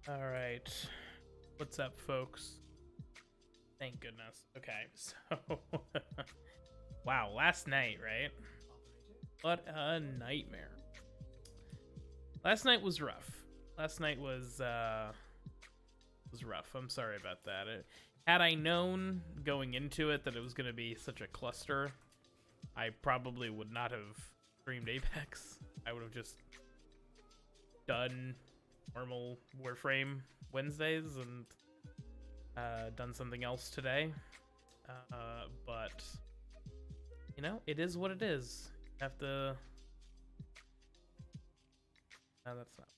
All right. What's up, folks? Thank goodness. Okay, so wow, last night, right? What a nightmare. Last night was rough. Last night was rough. I'm sorry about that. Had I known going into it that it was going to be such a cluster, I probably would not have streamed Apex. I would have just done normal Warframe Wednesdays and done something else today. But, you know, it is what it is. You have to... No, that's not...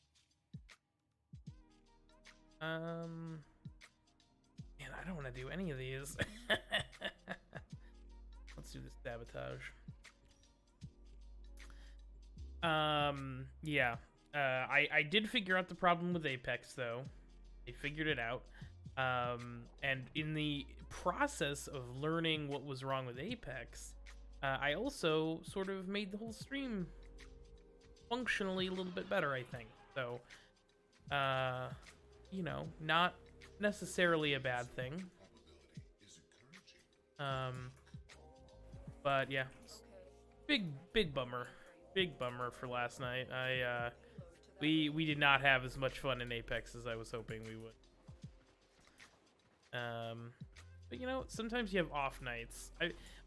Man, I don't want to do any of these. Let's do this sabotage. Yeah. I did figure out the problem with Apex, though. I figured it out. And in the process of learning what was wrong with Apex, I also sort of made the whole stream functionally a little bit better, I think. So, you know, not necessarily a bad thing. But yeah, big bummer for last night. We did not have as much fun in Apex as I was hoping we would. But you know, sometimes you have off nights.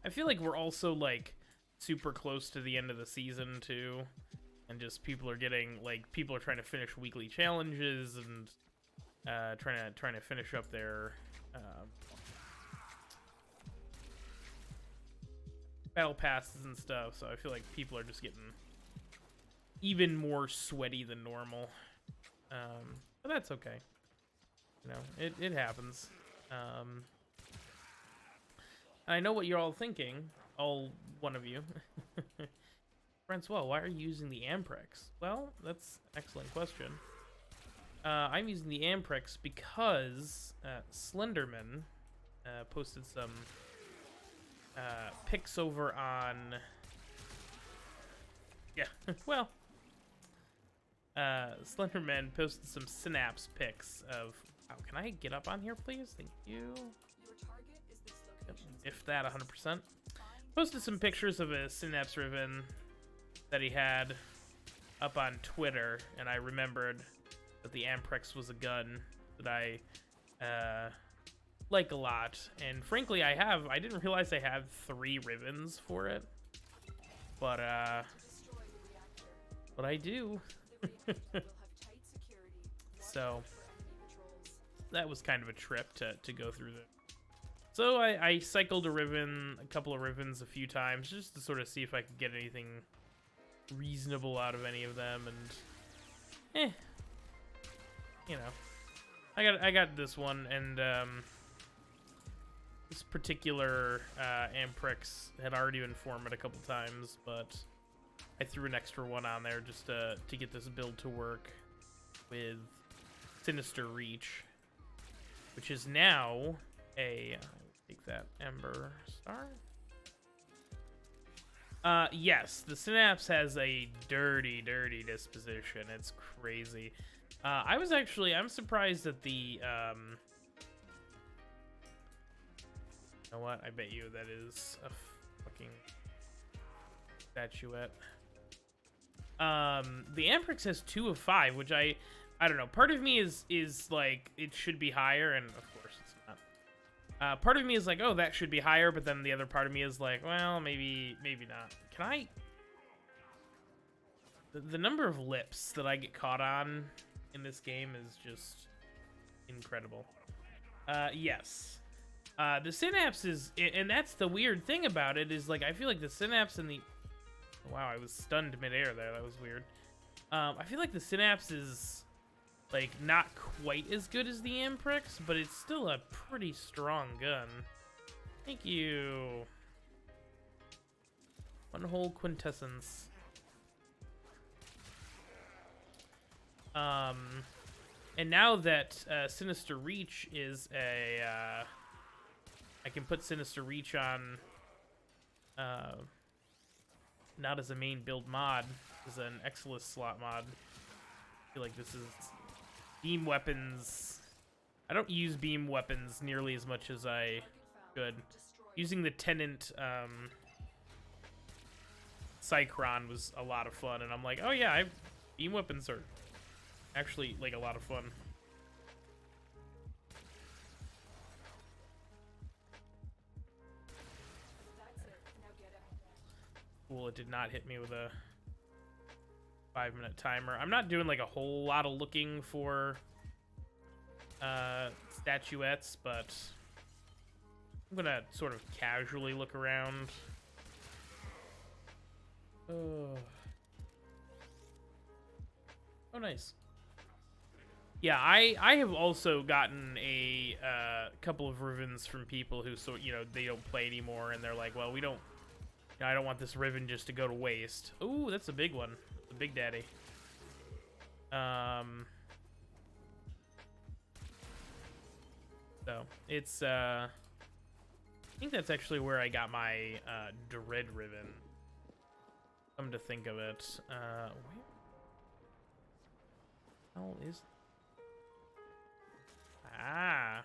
I feel like we're also like super close to the end of the season too, and just people are trying to finish weekly challenges and trying to finish up their battle passes and stuff. So I feel like people are just getting even more sweaty than normal. But that's okay. You know, it happens. I know what you're all thinking, all one of you. Francois, why are you using the Amprex? Well, that's an excellent question. I'm using the Amprex because Slenderman posted some pics over on... Yeah, well... Slenderman posted some Synapse pics of... Oh, can I get up on here, please? Thank you. Yep, if that, 100%. Posted some pictures of a Synapse ribbon that he had up on Twitter, and I remembered that the Amprex was a gun that I like a lot. And frankly, I didn't realize I had 3 ribbons for it, but I do. So that was kind of a trip to go through that. So I cycled a couple of ribbons a few times just to sort of see if I could get anything reasonable out of any of them, and you know, I got this one, and this particular Amprex had already been formed a couple times, but I threw an extra one on there just to get this build to work with Sinister Reach, which is now a... Take that, Ember Star. Yes, the Synapse has a dirty disposition. It's crazy. I'm surprised that the, you know what? I bet you that is a fucking statuette. The Amprex has 2 of 5, which I don't know. Part of me is like, it should be higher, and of course it's not. Part of me is like, oh, that should be higher, but then the other part of me is like, well, maybe not. Can I... The number of lips that I get caught on in this game is just incredible. Yes. The Synapse is... And that's the weird thing about it, is like, I feel like the Synapse and the... Wow, I was stunned midair there. That was weird. I feel like the Synapse is... like, not quite as good as the Amprex, but it's still a pretty strong gun. Thank you. One whole quintessence. And now that Sinister Reach is a... I can put Sinister Reach on... not as a main build mod, as an Exilus slot mod. I feel like this is beam weapons. I don't use beam weapons nearly as much as I should. Using the Tenant Cycron was a lot of fun, and I'm like, oh yeah, beam weapons are actually like a lot of fun. Cool, it did not hit me with a 5-minute timer. I'm not doing like a whole lot of looking for statuettes, but I'm gonna sort of casually look around. Oh, nice. Yeah, I have also gotten a couple of ribbons from people who, so you know, they don't play anymore, and they're like, well, we don't. I don't want this ribbon just to go to waste. Ooh, that's a big one. The Big Daddy. So, it's, I think that's actually where I got my, Dread ribbon. Come to think of it. Where the hell is... Ah.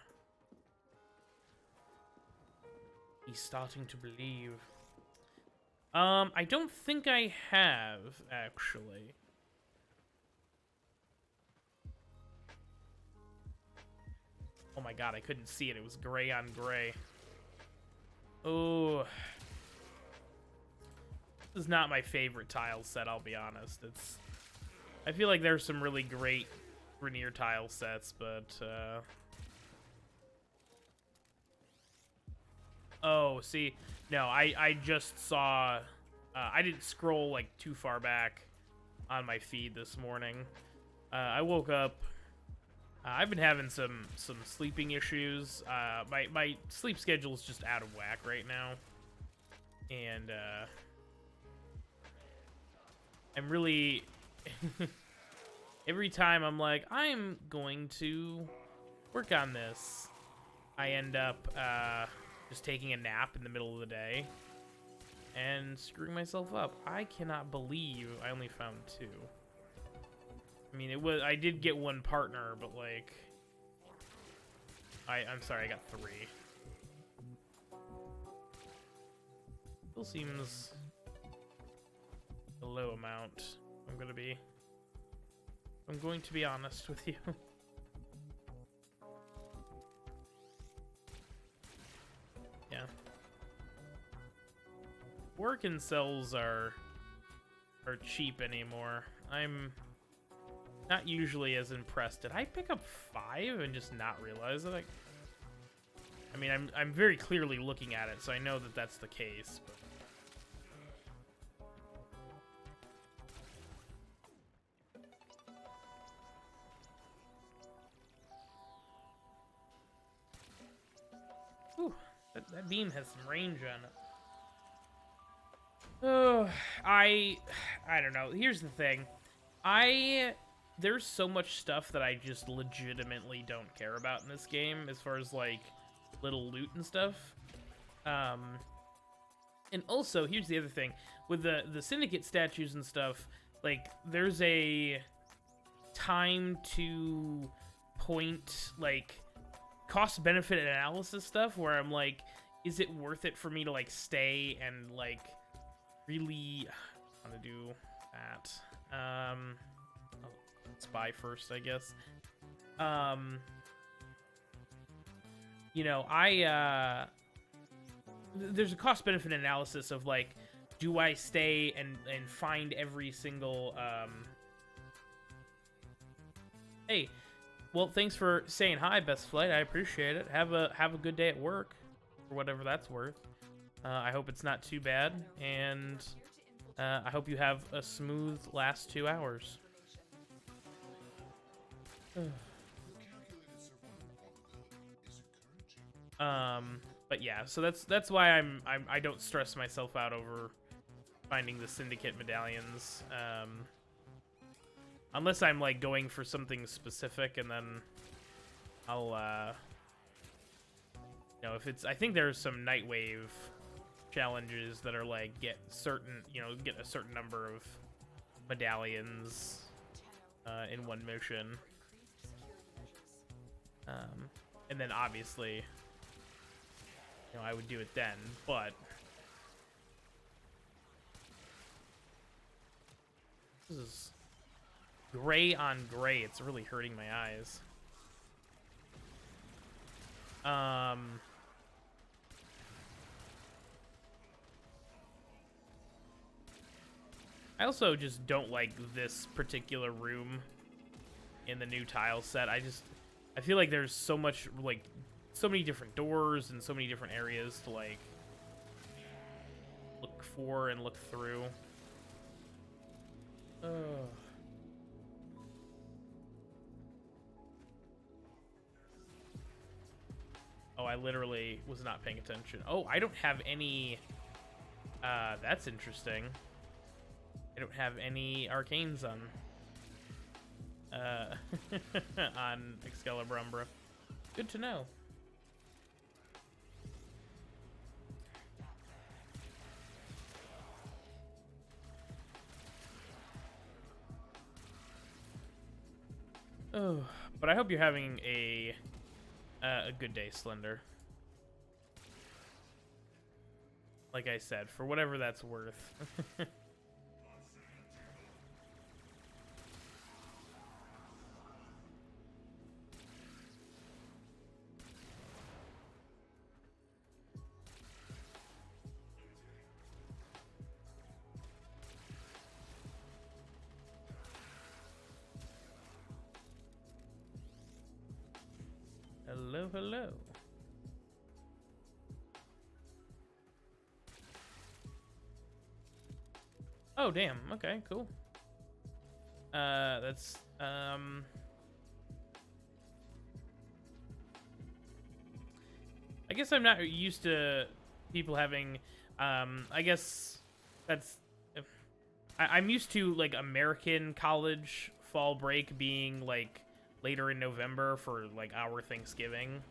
He's starting to believe. I don't think I have, actually. Oh my god, I couldn't see it. It was gray on gray. Oh. This is not my favorite tile set, I'll be honest. I feel like there's some really great Grenier tile sets, but, Oh, see, no, I just saw, I didn't scroll, like, too far back on my feed this morning. I woke up, I've been having some sleeping issues. My sleep schedule is just out of whack right now. And, I'm really, every time I'm like, I'm going to work on this, I end up, just taking a nap in the middle of the day and screwing myself up. I cannot believe I only found 2. I mean, I did get 1 partner, but like, I'm sorry, I got 3. Still seems a low amount. I'm going to be honest with you. Yeah. Work and cells are cheap anymore. I'm not usually as impressed. Did I pick up 5 and just not realize it? I mean, I'm very clearly looking at it, so I know that that's the case. But... Whew, that beam has some range on it. Oh, I don't know. Here's the thing. There's so much stuff that I just legitimately don't care about in this game as far as, like, little loot and stuff. And also, here's the other thing. With the Syndicate statues and stuff, like, there's a time to point, like, cost-benefit analysis stuff where I'm like, is it worth it for me to, like, stay and, like, really want to do that? I'll spy first, I guess. You know, there's a cost-benefit analysis of, like, do I stay and find every single, Hey, well, thanks for saying hi, Best Flight. I appreciate it. Have a good day at work, or whatever that's worth. I hope it's not too bad, and I hope you have a smooth last 2 hours. But yeah, so that's why I don't stress myself out over finding the Syndicate medallions. Unless I'm like going for something specific, and then I'll you know, if it's, I think there's some Nightwave challenges that are like get a certain number of medallions in one mission. And then obviously, you know, I would do it then, but this is gray on gray. It's really hurting my eyes. I also just don't like this particular room in the new tile set. I feel like there's so much, like, so many different doors and so many different areas to, like, look for and look through. Ugh. Oh, I literally was not paying attention. Oh, I don't have any... that's interesting. I don't have any arcanes on... on Excalibur Umbra. Good to know. Oh, but I hope you're having a good day, Slender. Like I said, for whatever that's worth. Hello, hello. Oh, damn. Okay, cool. That's, I guess I'm not used to people having, I guess that's, I'm used to, like, American college fall break being, like, later in November for, like, our Thanksgiving.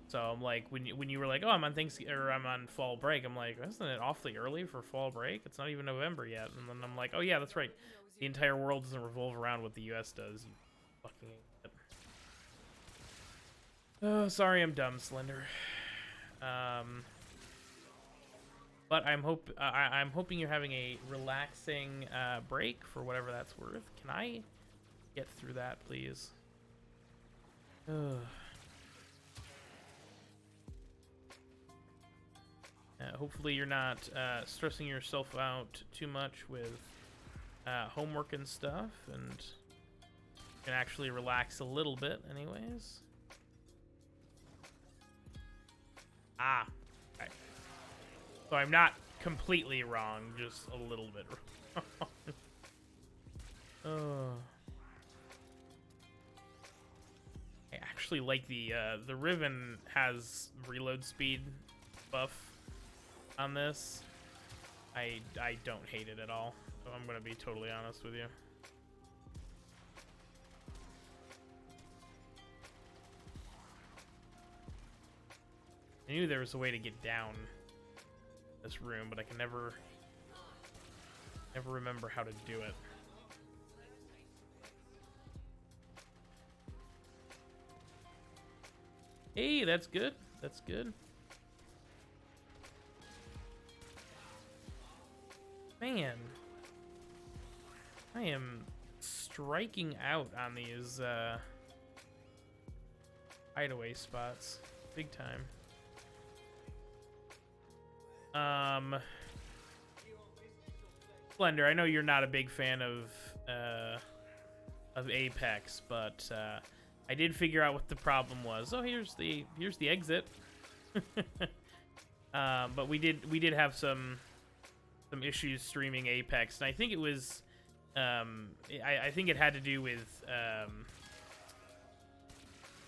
So I'm like, when you were like, oh, I'm on Thanksgiving, or I'm on fall break, I'm like, isn't it awfully early for fall break? It's not even November yet. And then I'm like, oh yeah, that's right. The entire world doesn't revolve around what the U.S. does. You fucking idiot. Oh, sorry, I'm dumb, Slender. But I'm hoping you're having a relaxing break for whatever that's worth. Can I get through that, please? Ugh. Hopefully you're not stressing yourself out too much with homework and stuff, and you can actually relax a little bit anyways. Ah, okay. So I'm not completely wrong, just a little bit wrong. I actually like the Riven has reload speed buff on this. I don't hate it at all, so I'm gonna be totally honest with you. I knew there was a way to get down this room, but I can never remember how to do it. Hey, that's good. That's good. Man, I am striking out on these hideaway spots big time. Splendor, I know you're not a big fan of Apex, but I did figure out what the problem was. Oh, here's the exit. But we did have some issues streaming Apex, and I think it was I think it had to do with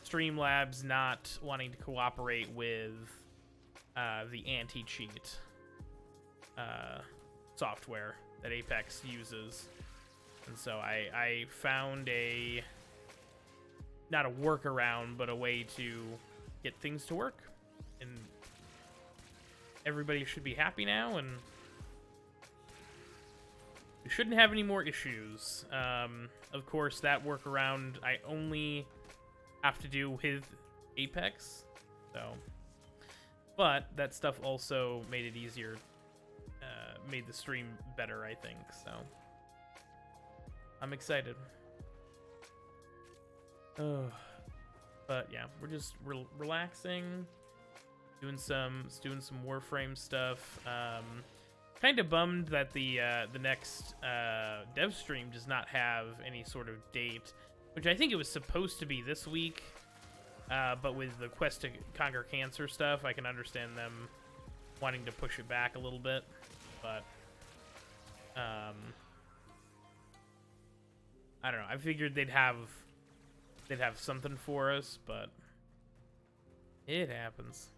Streamlabs not wanting to cooperate with the anti-cheat software that Apex uses. And so I found not a workaround, but a way to get things to work. And everybody should be happy now, and we shouldn't have any more issues. Of course, that workaround, I only have to do with Apex. So, but that stuff also made it easier, made the stream better, I think. So, I'm excited. But yeah, we're just relaxing, doing some Warframe stuff. Kind of bummed that the next dev stream does not have any sort of date, which I think it was supposed to be this week. But with the Quest to Conquer Cancer stuff, I can understand them wanting to push it back a little bit. But I don't know. I figured they'd have something for us, but it happens.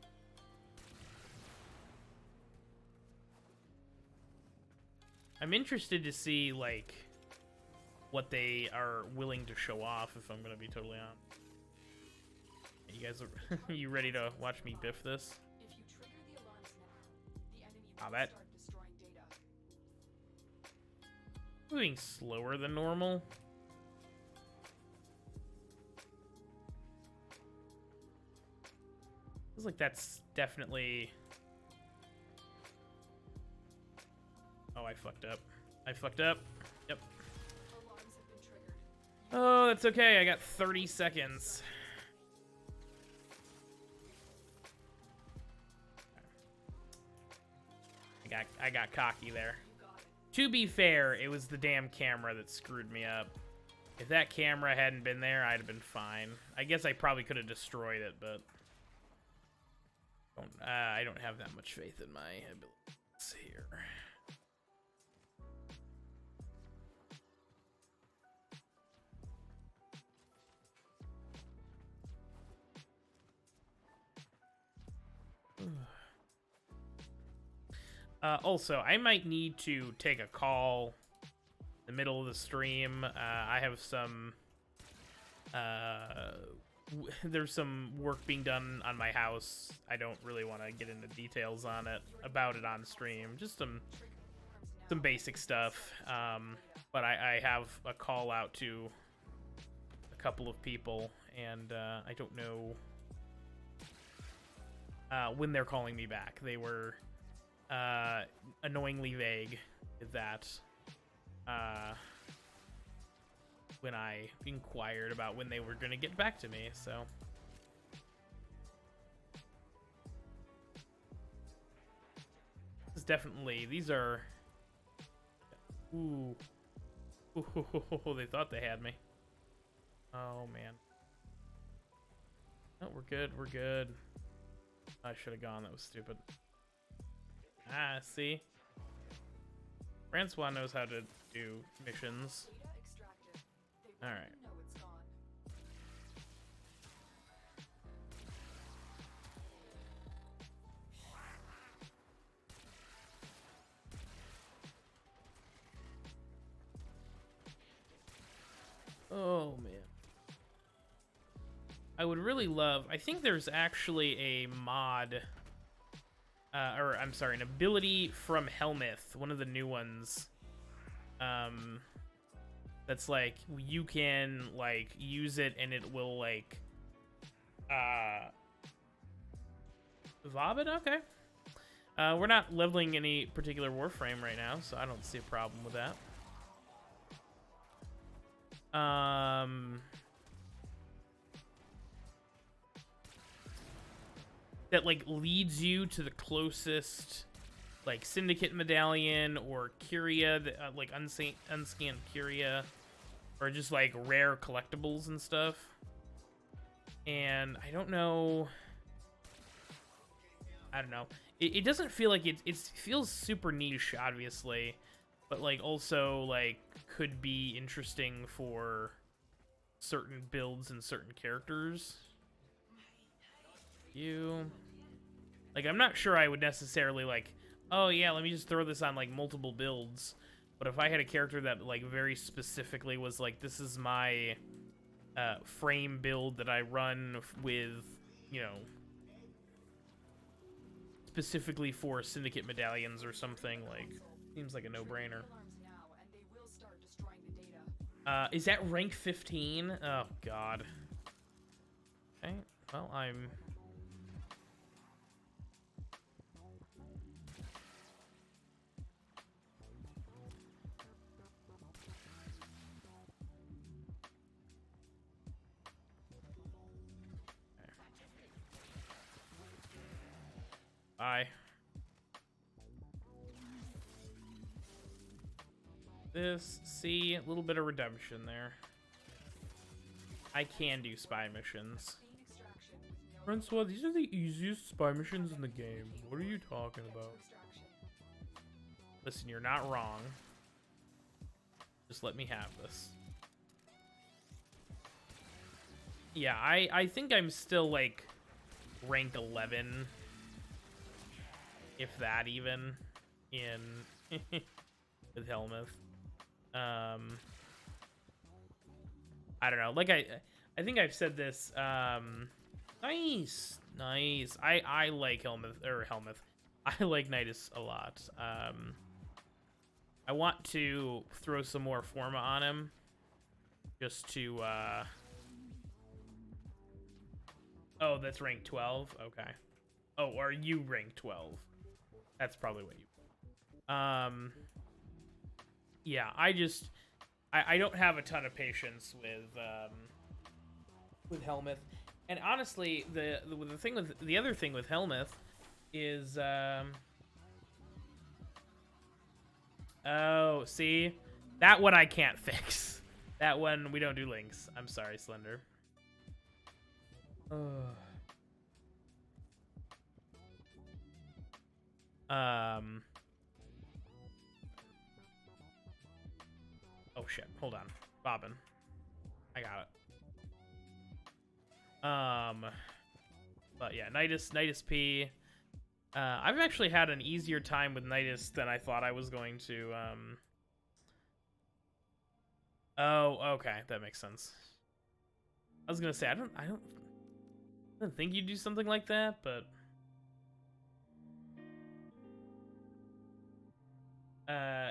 I'm interested to see, like, what they are willing to show off, if I'm going to be totally honest. You guys are you ready to watch me biff this? If you trigger the alarms now, the enemy will that start destroying data. Moving slower than normal. Feels like that's definitely... Oh, I fucked up. I fucked up. Yep. Alarms have been triggered. Oh, that's okay. I got 30 seconds. I got cocky there. To be fair, it was the damn camera that screwed me up. If that camera hadn't been there, I'd have been fine. I guess I probably could have destroyed it, but I don't have that much faith in my abilities here. Also, I might need to take a call in the middle of the stream. I have some... there's some work being done on my house. I don't really want to get into details on it, about it on stream. Just some basic stuff. But I have a call out to a couple of people, and I don't know when they're calling me back. They were... annoyingly vague with that when I inquired about when they were going to get back to me, so this is definitely, these are ooh, they thought they had me. Oh man. No, we're good. I should have gone, that was stupid. Ah, see? Francois knows how to do missions. Alright. Oh, man. I would really love... I think there's actually a mod... or, I'm sorry, an ability from Helmuth, one of the new ones, that's, like, you can, like, use it and it will, like, Vomit? Okay. We're not leveling any particular Warframe right now, so I don't see a problem with that. That, like, leads you to the closest, like, Syndicate medallion or Curia, like, unscanned Curia, or just, like, rare collectibles and stuff. And I don't know. It doesn't feel like it feels super niche, obviously, but, like, also, like, could be interesting for certain builds and certain characters. Like, I'm not sure I would necessarily, like, oh yeah, let me just throw this on, like, multiple builds. But if I had a character that, like, very specifically was like, this is my frame build that I run with, you know, specifically for Syndicate medallions or something, like, seems like a no-brainer. Is that rank 15? Oh, God. Okay, well, I'm... Bye. See, a little bit of redemption there. I can do spy missions. Clean extraction with no Francois, these are the easiest spy missions in the game. What are you talking about? extraction. Listen, you're not wrong. Just let me have this. Yeah, I think I'm still, like, rank 11. If that even. In... with Helmuth. I don't know. Like, I think I've said this. Nice. I like Helmuth. I like Nidus a lot. I want to throw some more Forma on him. Just to, Oh, that's rank 12? Okay. Oh, are you rank 12? That's probably what you... Yeah, I don't have a ton of patience with Helmuth. And honestly, the other thing with Helmuth is, oh, see? That one I can't fix. That one, we don't do links. I'm sorry, Slender. Oh shit, hold on. Bobbin. I got it. But yeah, Nidus P. I've actually had an easier time with Nidus than I thought I was going to. Oh, okay, that makes sense. I was gonna say I don't think you'd do something like that, but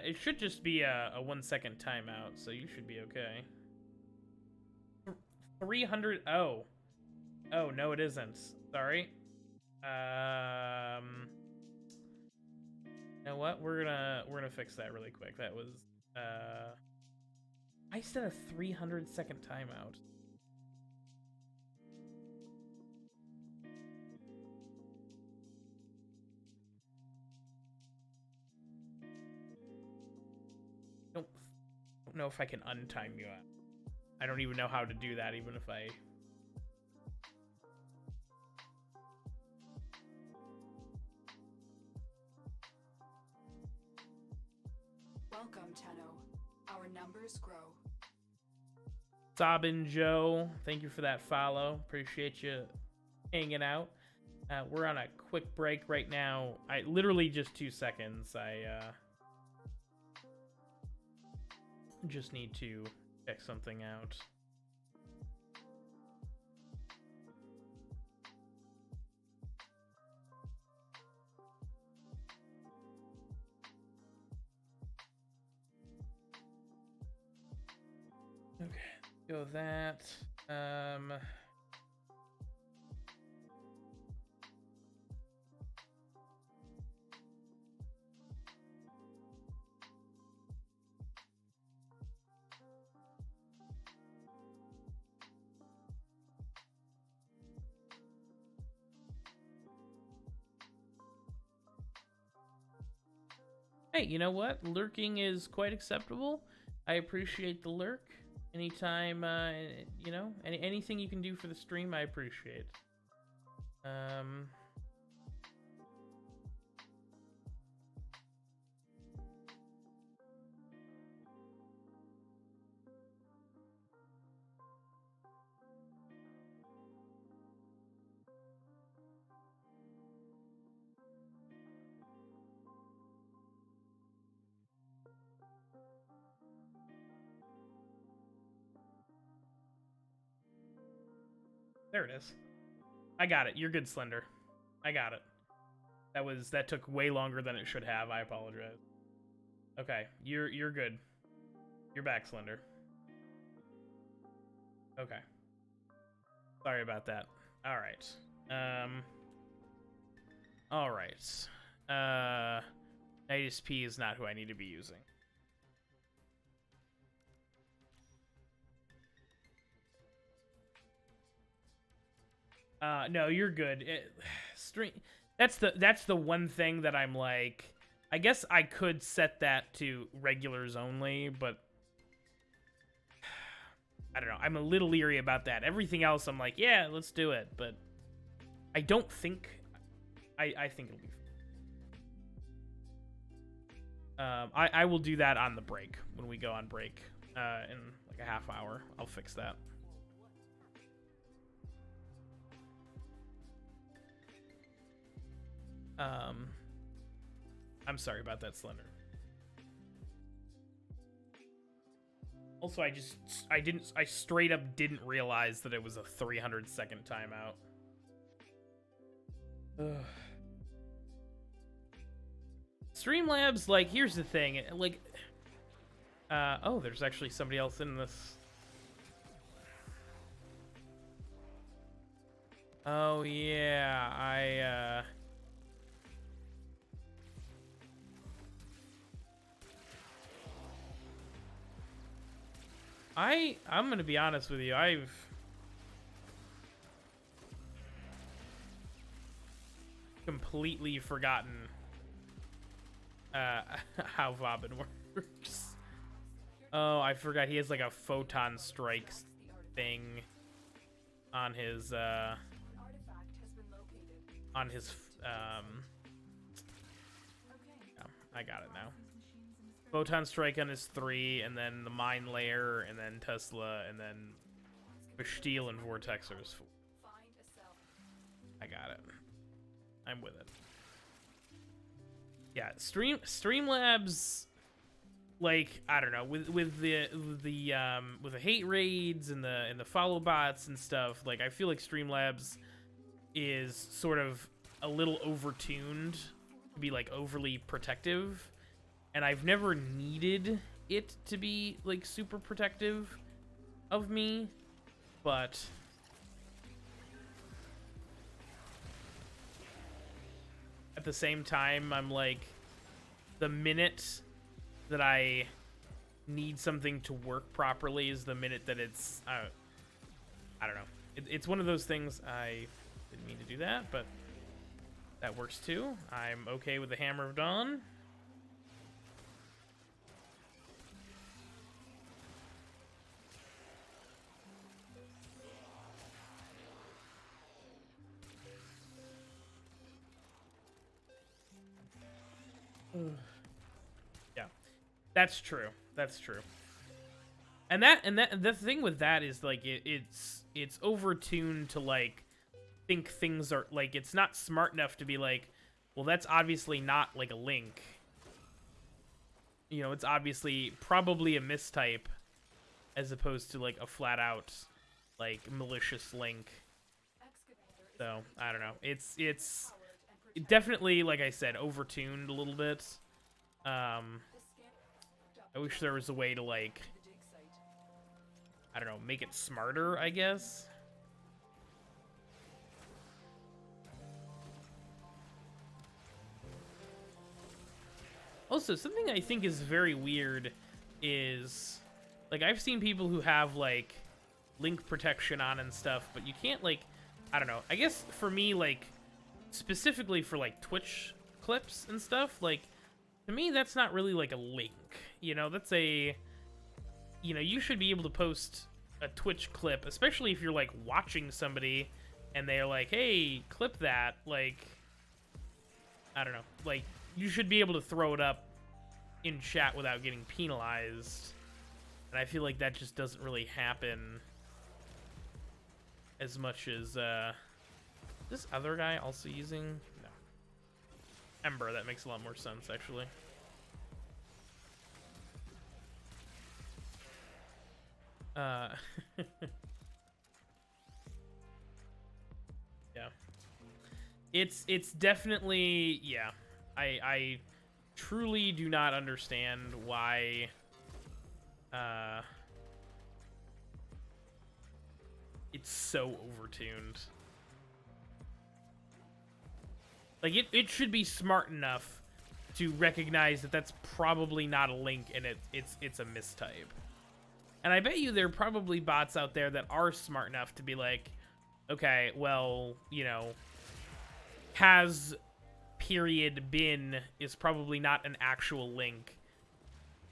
it should just be a 1 second timeout, so you should be okay. 300. Oh, no, it isn't. Sorry. You know what? We're gonna fix that really quick. That was I said a 300-second timeout. Don't know if I can untime you. I don't even know how to do that, even if I... Welcome, Tenno. Our numbers grow. Sabin Joe, thank you for that follow. Appreciate you hanging out. We're on a quick break right now. I literally just 2 seconds. I just need to check something out. Okay, go that. Hey, you know what? Lurking is quite acceptable. I appreciate the lurk. Anytime, you know, anything you can do for the stream, I appreciate. There it is. I got it. You're good, Slender. I got it. That took way longer than it should have. I apologize. Okay, you're good. You're back, Slender. Okay. Sorry about that. All right. All right. ISP is not who I need to be using. No, you're good. That's the one thing that I'm like, I guess I could set that to regulars only, but I don't know. I'm a little leery about that. Everything else, I'm like, yeah, let's do it, but I don't think. I think it'll be fine. I will do that on the break when we go on break in like a half hour. I'll fix that. I'm sorry about that, Slender. Also, I straight up didn't realize that it was a 300-second timeout. Ugh. Streamlabs, like, here's the thing, like, oh, there's actually somebody else in this. Oh, yeah, I'm gonna be honest with you, I've completely forgotten how Vobin works. Oh, I forgot he has like a photon strike thing on his yeah, I got it now. Photon strike on his 3, and then the mine layer, and then Tesla, and then Steel and Vortex are his 4. I got it. I'm with it. Yeah, Streamlabs, like, I don't know, with the hate raids and the follow bots and stuff, like, I feel like Streamlabs is sort of a little overtuned to be like overly protective, and I've never needed it to be like super protective of me, but at the same time, I'm like, the minute that I need something to work properly is the minute that it's, I don't know. It's one of those things. I didn't mean to do that, but that works too. I'm okay with the Hammer of Dawn. Yeah, that's true. That's true. And the thing with that is like it's overtuned to like think things are like, it's not smart enough to be like, well, that's obviously not like a link. You know, it's obviously probably a mistype as opposed to like a flat out like malicious link. So I don't know. It's definitely, like I said, overtuned a little bit. I wish there was a way to like, I don't know, make it smarter, I guess. Also, something I think is very weird is, like, I've seen people who have, like, link protection on and stuff, but you can't, like, I don't know. I guess for me, like, specifically for, like, Twitch clips and stuff, like, to me, that's not really, like, a link. You know, that's a, you know, you should be able to post a Twitch clip, especially if you're, like, watching somebody and they're like, hey, clip that, like, I don't know, like, you should be able to throw it up in chat without getting penalized. And I feel like that just doesn't really happen as much as, this other guy also using? No. Ember, that makes a lot more sense, actually. Yeah. It's definitely, yeah. I truly do not understand why it's so overtuned. Like, it should be smart enough to recognize that that's probably not a link and it's a mistype. And I bet you there are probably bots out there that are smart enough to be like, okay, well, you know, has period bin is probably not an actual link,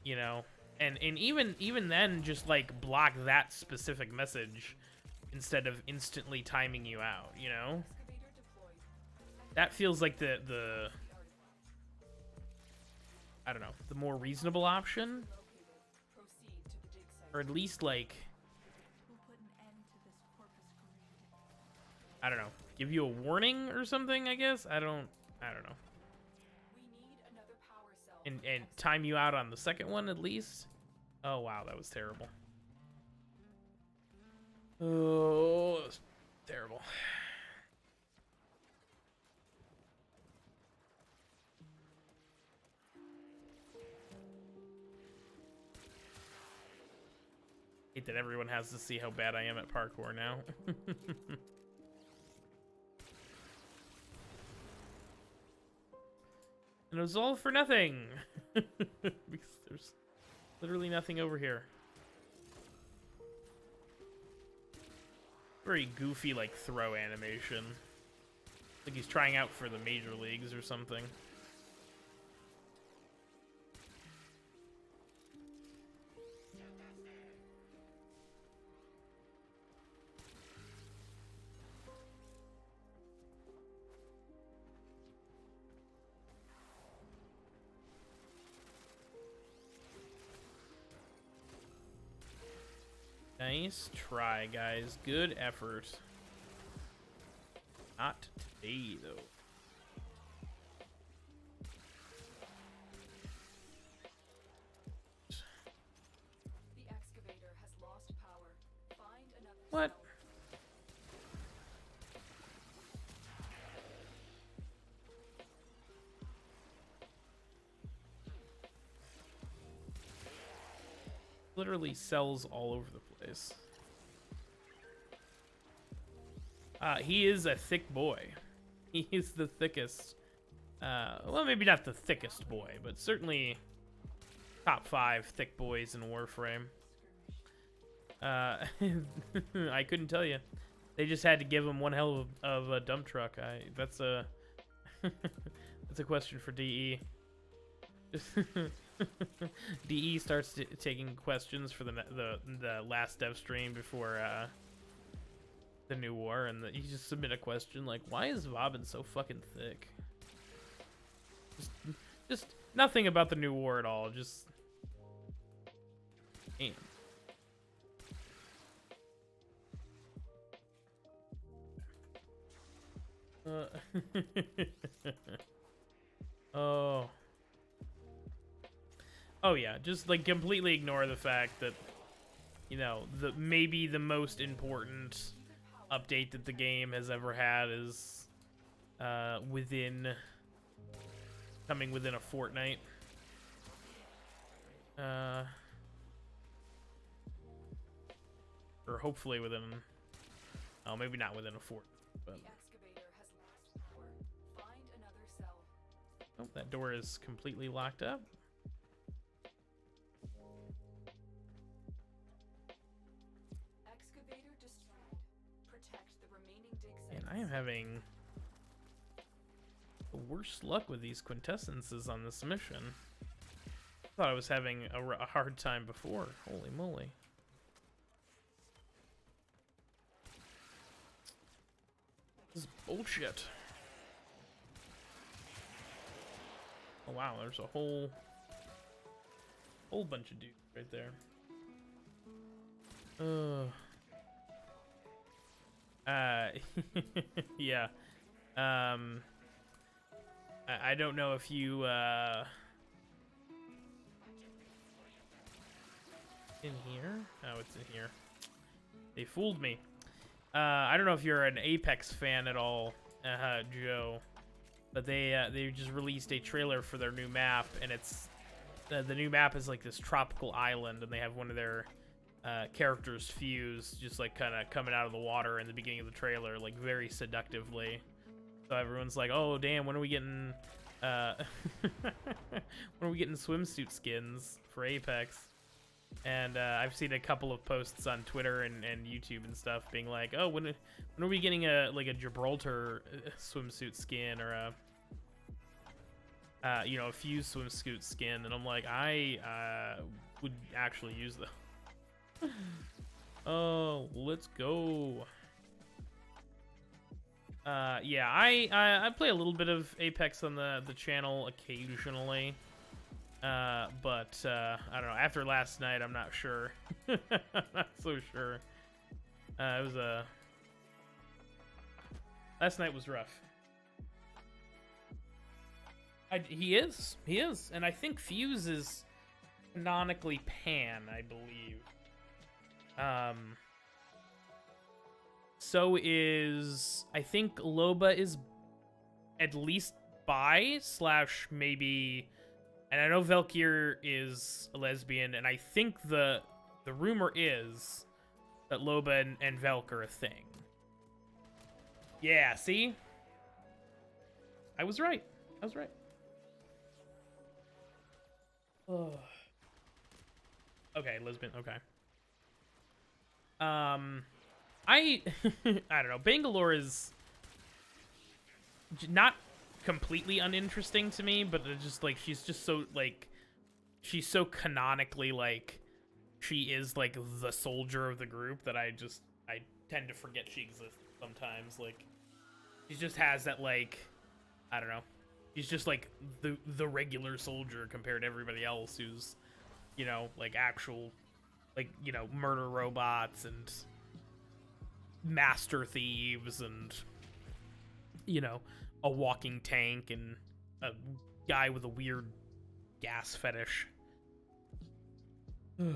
you know, and even then, just like block that specific message instead of instantly timing you out, you know. That feels like the I don't know, the more reasonable option, or at least like, I don't know, give you a warning or something, I guess. I don't know. And time you out on the second one at least. Oh wow, that was terrible. Oh, that was terrible. Hate that everyone has to see how bad I am at parkour now. And it was all for nothing. Because there's literally nothing over here. Very goofy, like, throw animation. Like he's trying out for the major leagues or something. Nice try, guys. Good effort. Not today, though. The excavator has lost power. Find another What? Literally cells all over the place. He is a thick boy. He is the thickest. Well, maybe not the thickest boy, but certainly top 5 thick boys in Warframe. I couldn't tell you. They just had to give him one hell of a dump truck. That's a that's a question for DE. DE starts taking questions for the last dev stream before the new war, and you just submit a question like, "Why is Vauban so fucking thick?" Just nothing about the new war at all. Just damn. Oh. Oh yeah, just like completely ignore the fact that, you know, maybe the most important update that the game has ever had is coming within a fortnight. Or hopefully within, oh, maybe not within a fortnight, but The excavator has lost power. Find another cell. oh, that door is completely locked up. Excavator destroyed. Protect the remaining dig And sites. I am having the worst luck with these quintessences on this mission. I thought I was having a hard time before. Holy moly. This is bullshit. Oh wow, there's a whole bunch of dudes right there. Yeah. I don't know if you in here? Oh, it's in here. They fooled me. I don't know if you're an Apex fan at all, Joe, but they just released a trailer for their new map, and it's the new map is like this tropical island, and they have one of their characters fuse just like kind of coming out of the water in the beginning of the trailer, like very seductively. So everyone's like, "Oh, damn, when are we getting when are we getting swimsuit skins for Apex?" And I've seen a couple of posts on Twitter and YouTube and stuff being like, "Oh, when are we getting a Gibraltar swimsuit skin or a a Fuse swimsuit skin?" And I'm like, I would actually use them. Oh, let's go. Yeah, I play a little bit of Apex on the channel occasionally. But I don't know. After last night, I'm not sure. Not so sure. It was last night was rough. He is, and I think Fuse is canonically Pan, I believe. So is, I think Loba is at least bi / maybe, and I know Valkyr is a lesbian, and I think the rumor is that Loba and Valk are a thing. Yeah, see? I was right. Oh. Okay, lesbian, okay. I don't know. Bangalore is not completely uninteresting to me, but it's just like she's so canonically like she is like the soldier of the group that I tend to forget she exists sometimes. Like she just has that like, I don't know. She's just like the regular soldier compared to everybody else who's, like actual like, murder robots and master thieves and, a walking tank and a guy with a weird gas fetish. All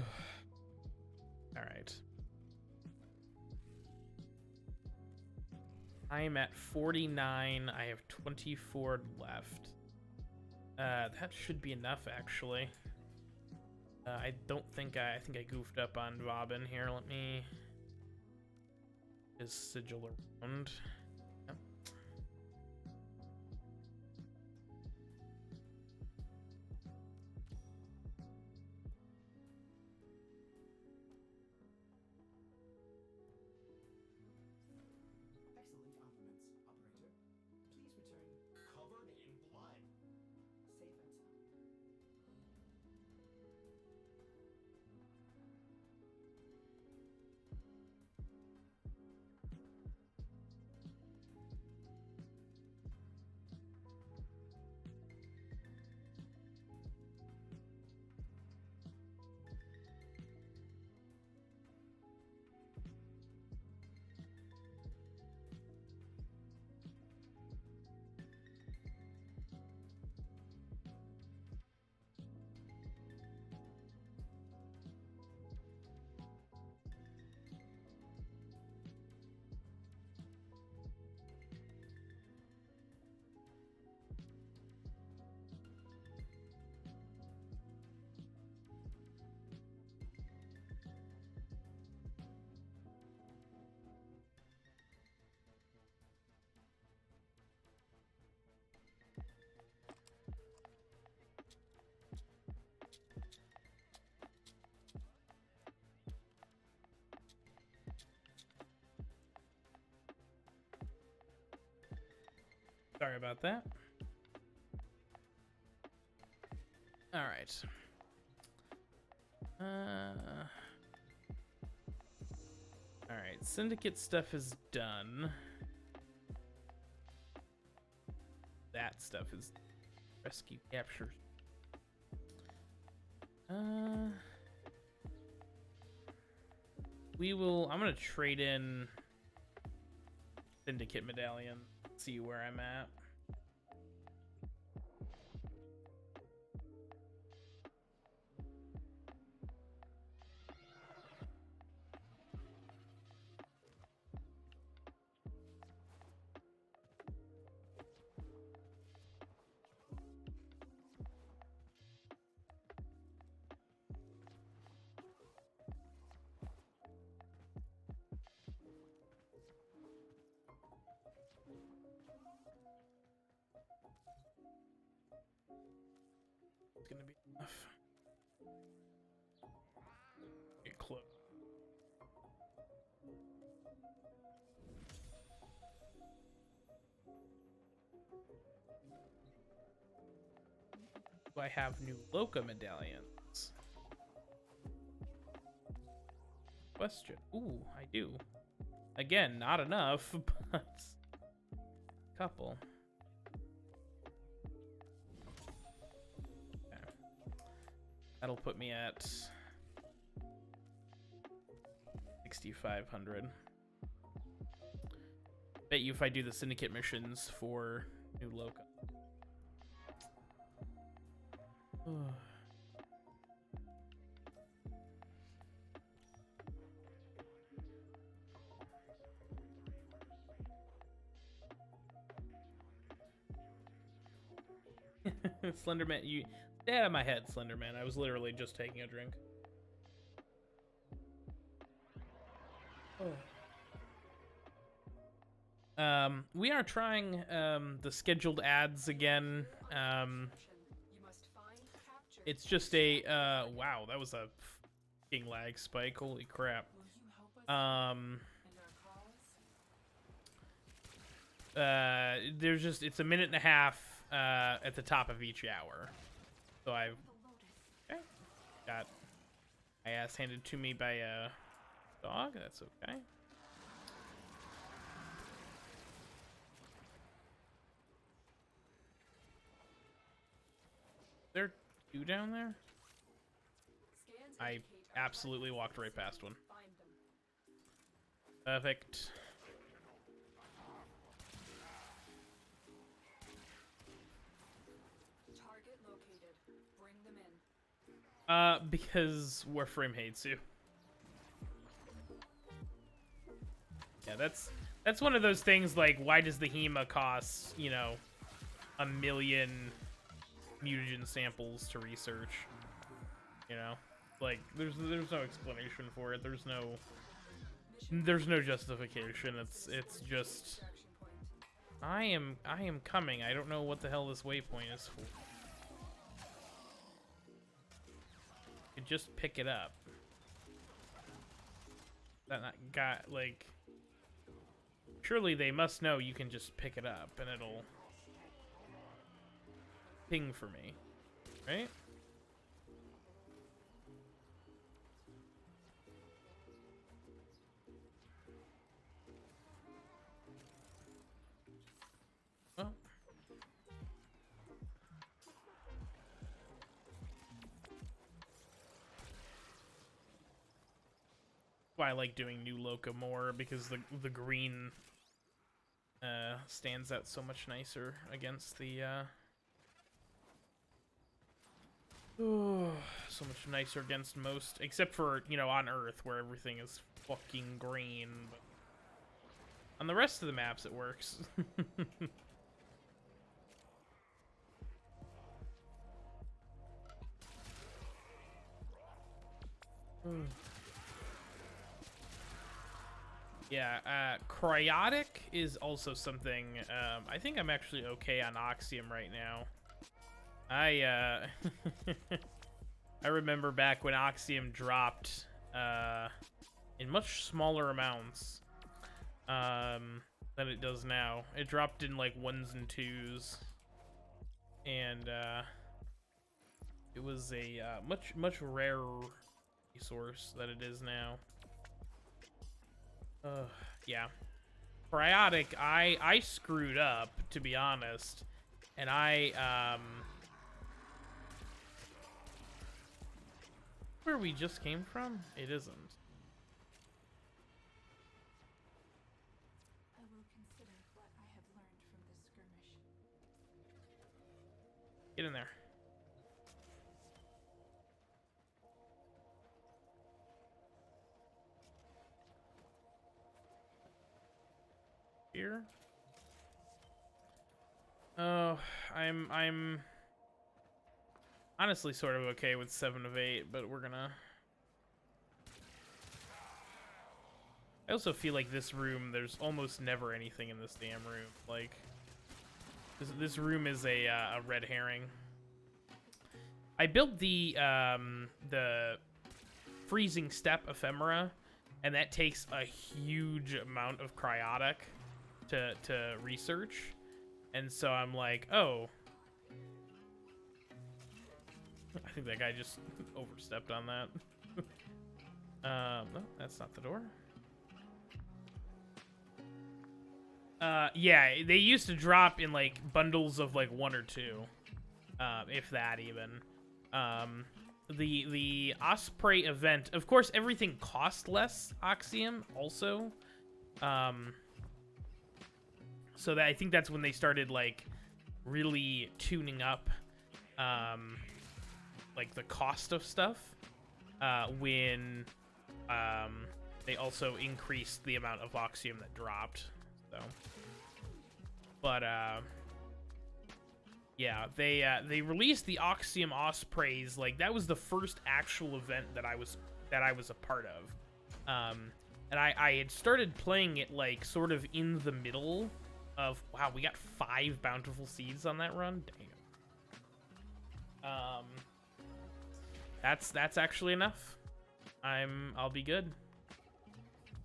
right. I am at 49. I have 24 left. That should be enough, actually. I don't think I think I goofed up on Bobbin here. Let me just sigil around. Yep. Excellent armaments, operator. Please return. Covered in blood. Safe and sound. Sorry about that. All right. All right. Syndicate stuff is done. That stuff is rescue capture. We will. I'm gonna trade in Syndicate medallion. See where I'm at. It's gonna be enough. Get close. Do I have new Loka medallions? Question. Ooh, I do. Again, not enough, but a couple. Okay. That'll put me at 6,500. Bet you if I do the Syndicate missions for new Loka. Slenderman, you stay out of my head, Slenderman. I was literally just taking a drink. We are trying the scheduled ads again. You must find, capture, It's just a wow, that was a fucking lag spike. Holy crap. will you help us in our cause? There's just it's a minute and a half at the top of each hour. So I've okay, got my ass handed to me by a dog. That's okay. Is there two down there? Scans I indicate our absolutely walked right past one. find them. Perfect. Target located. Bring them in. Because Warframe hates you. Yeah, that's one of those things like why does the HEMA cost, you know, 1 million mutagen samples to research? You know? Like there's no explanation for it. There's no justification. It's just Extraction point. I am coming. I don't know what the hell this waypoint is for. You just pick it up. That not got like surely they must know you can just pick it up and it'll ping for me, right? Well, why I like doing new Loka more because the green stands out so much nicer against the so much nicer against most, except for, you know, on Earth where everything is fucking green. But on the rest of the maps it works. Yeah, cryotic is also something. I think I'm actually okay on Oxium right now. I I remember back when Oxium dropped in much smaller amounts than it does now. It dropped in like 1s and 2s, and it was a much rarer resource than it is now. Yeah. Cryotic, I screwed up, to be honest. And where we just came from? It isn't. I will consider what I have learned from this skirmish. Get in there. Here. Oh, I'm honestly sort of okay with 7 of 8, but we're gonna. I also feel like this room, there's almost never anything in this damn room. Like, this room is a red herring. I built the freezing step ephemera, and that takes a huge amount of cryotic to research, and so I'm like, oh, I think that guy just overstepped on that. No, that's not the door. Yeah, they used to drop in like bundles of like 1 or 2, if that even. The Osprey event, of course, everything cost less Oxium also. So that I think that's when they started like really tuning up, like the cost of stuff. When they also increased the amount of Oxium that dropped. So, but yeah, they released the Oxium Ospreys. Like that was the first actual event that I was a part of. And I had started playing it like sort of in the middle of, wow, we got 5 bountiful seeds on that run. Damn. That's actually enough. I'll be good.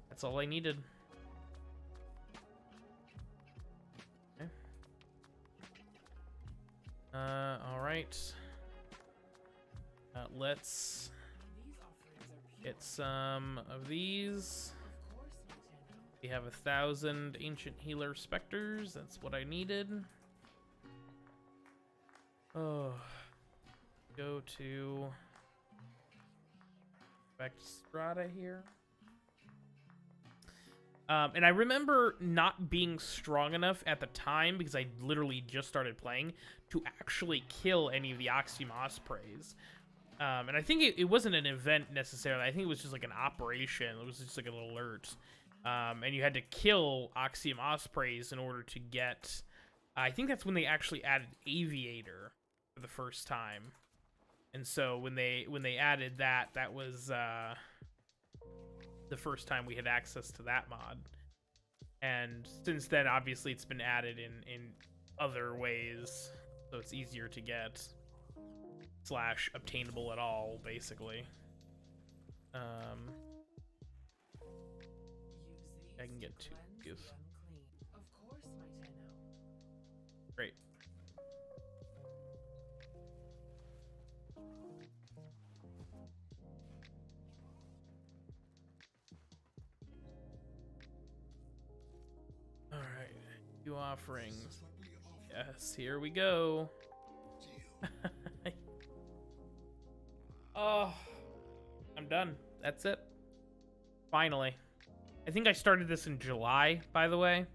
That's all I needed. Okay. All right. Let's get some of these. We have 1,000 ancient healer specters. That's what I needed. Oh, go to back to Strata here. And I remember not being strong enough at the time, because I literally just started playing, to actually kill any of the Oxium Ospreys. And I think it wasn't an event necessarily. I think it was just like an operation. It was just like an alert. And you had to kill Oxium Ospreys in order to get... I think that's when they actually added Aviator for the first time. And so when they added that, that was the first time we had access to that mod. And since then, obviously, it's been added in other ways, so it's easier to get / obtainable at all, basically. I can get 2 gifts. Great. All right, new offerings. Yes, here we go. Oh, I'm done. That's it. Finally. I think I started this in July, by the way.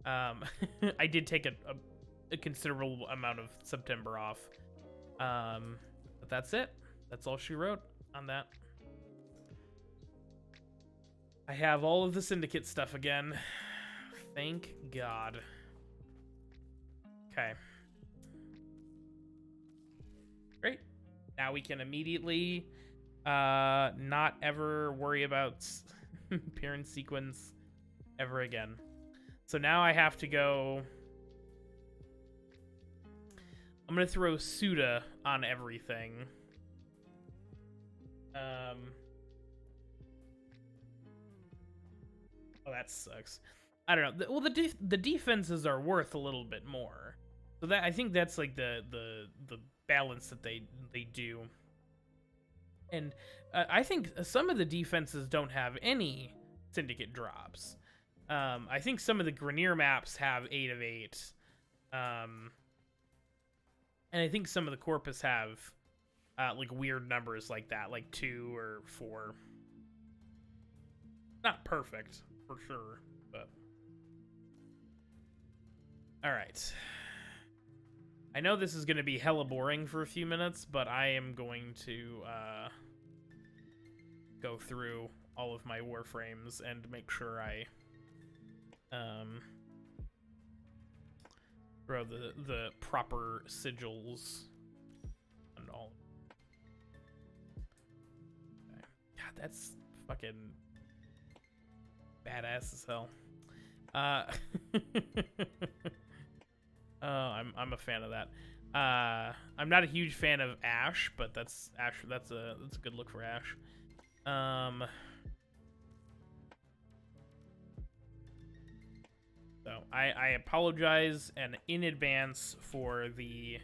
I did take a considerable amount of September off. But that's it. That's all she wrote on that. I have all of the Syndicate stuff again. Thank God. Okay. Great. Now we can immediately not ever worry about appearance sequence ever again. So now I have to go... I'm going to throw Suda on everything. Oh, that sucks. I don't know. Well, the defenses are worth a little bit more. So that I think that's like the balance that they do. And I think some of the defenses don't have any Syndicate drops. I think some of the Grenier maps have 8 of 8. And I think some of the Corpus have like weird numbers like that, like 2 or 4. Not perfect, for sure, but... Alright. I know this is going to be hella boring for a few minutes, but I am going to go through all of my Warframes and make sure I throw the proper sigils and all. Okay. God, that's fucking badass as hell. Oh, I'm a fan of that. I'm not a huge fan of Ash, but that's a good look for Ash. So I apologize and in advance for the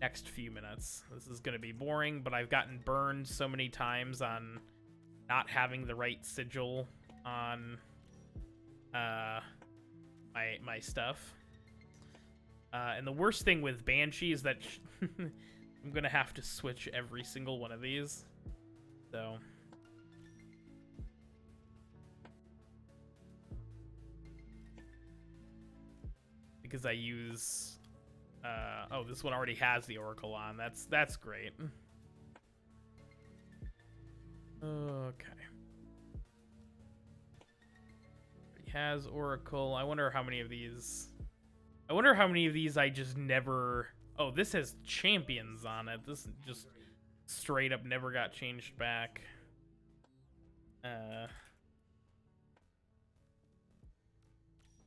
next few minutes. This is gonna be boring, but I've gotten burned so many times on not having the right sigil on my stuff. And the worst thing with Banshee is that I'm gonna have to switch every single one of these. So because I use oh, this one already has the Oracle on. That's great. Okay. It has Oracle. I wonder how many of these I just never... Oh, this has champions on it. This just straight up never got changed back.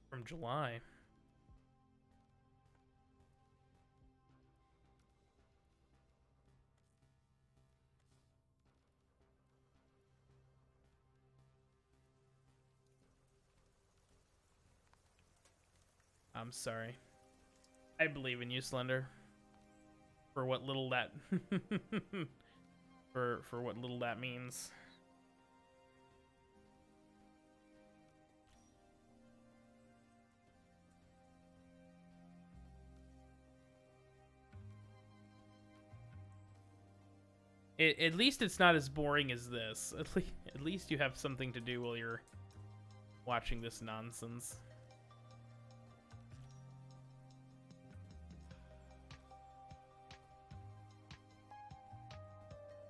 From July. I'm sorry. I believe in you, Slender. For what little that for what little that means. At least it's not as boring as this. At least you have something to do while you're watching this nonsense.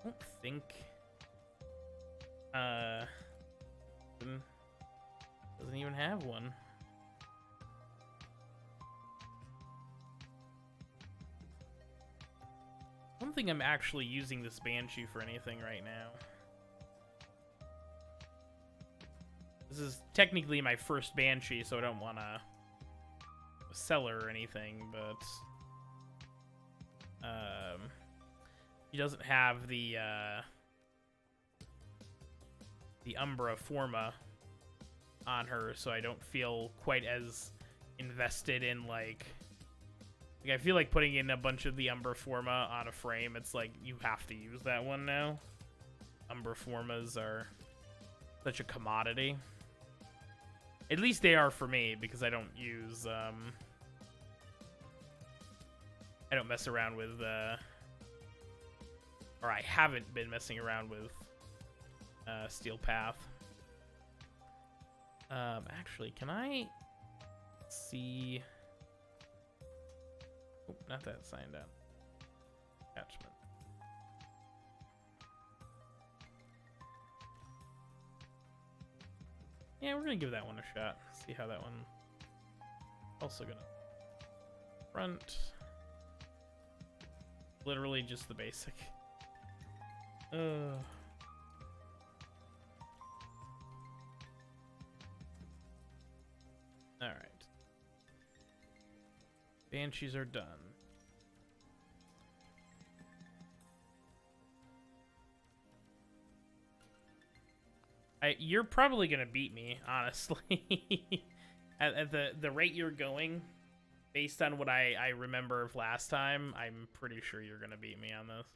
I don't think doesn't even have one. I don't think I'm actually using this Banshee for anything right now. This is technically my first Banshee, so I don't want to sell her or anything, but he doesn't have the Umbra Forma on her, so I don't feel quite as invested in like I feel like putting in a bunch of the Umbra Forma on a frame. It's like you have to use that one now. Umbra Formas are such a commodity. At least they are for me, because I don't use I don't mess around with or I haven't been messing around with Steel Path. Actually, can I see? Oh, not that signed up. Attachment. Yeah, we're gonna give that one a shot. See how that one. Also gonna front. Literally just the basic. All right. Banshees are done. You're probably gonna beat me, honestly. at the rate you're going, based on what I remember of last time, I'm pretty sure you're gonna beat me on this.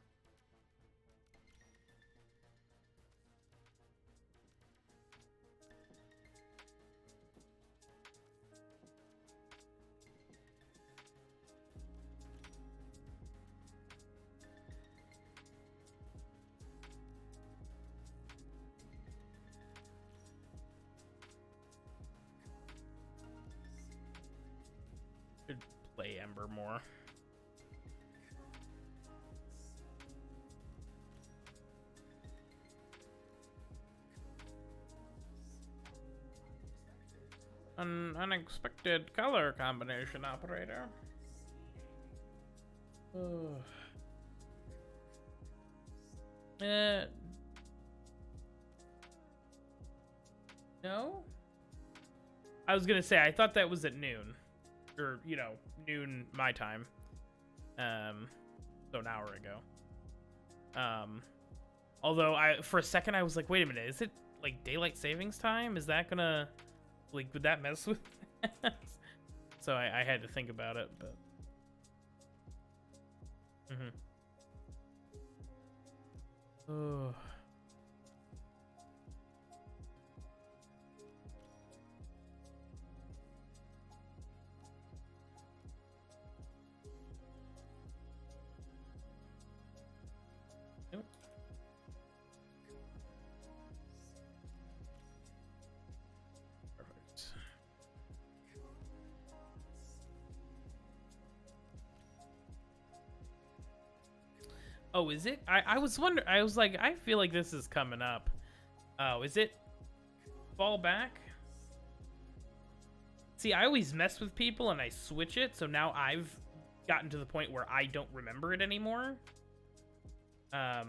Should play Ember more. An unexpected color combination, operator. No? I was gonna say, I thought that was at noon. Or, you know, noon my time. So an hour ago. Although for a second I was like, wait a minute, is it like daylight savings time? Is that gonna, like, would that mess with that? So I had to think about it, but. Oh. Yep. Perfect. Oh, is it? I was wondering. I was like, I feel like this is coming up. Oh, is it fall back? See, I always mess with people and I switch it, so now I've gotten to the point where I don't remember it anymore. I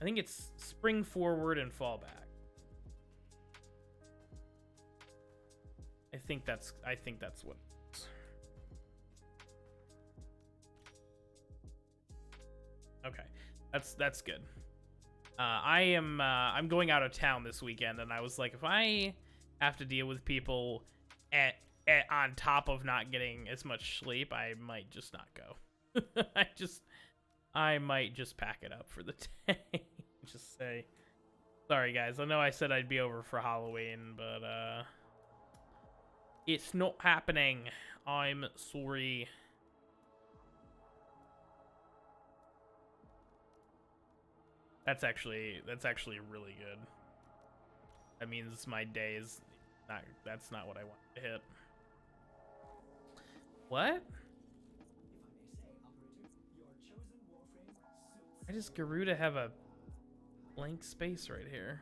think it's spring forward and fall back. I think that's what it is. Okay. That's good. I'm going out of town this weekend, and I was like, if I have to deal with people on top of not getting as much sleep, I might just not go. I might just pack it up for the day. Just say, sorry guys, I know I said I'd be over for Halloween, but it's not happening. I'm sorry. That's actually really good. That means my day is not, that's not what I want to hit. What? I just Garuda have a blank space right here.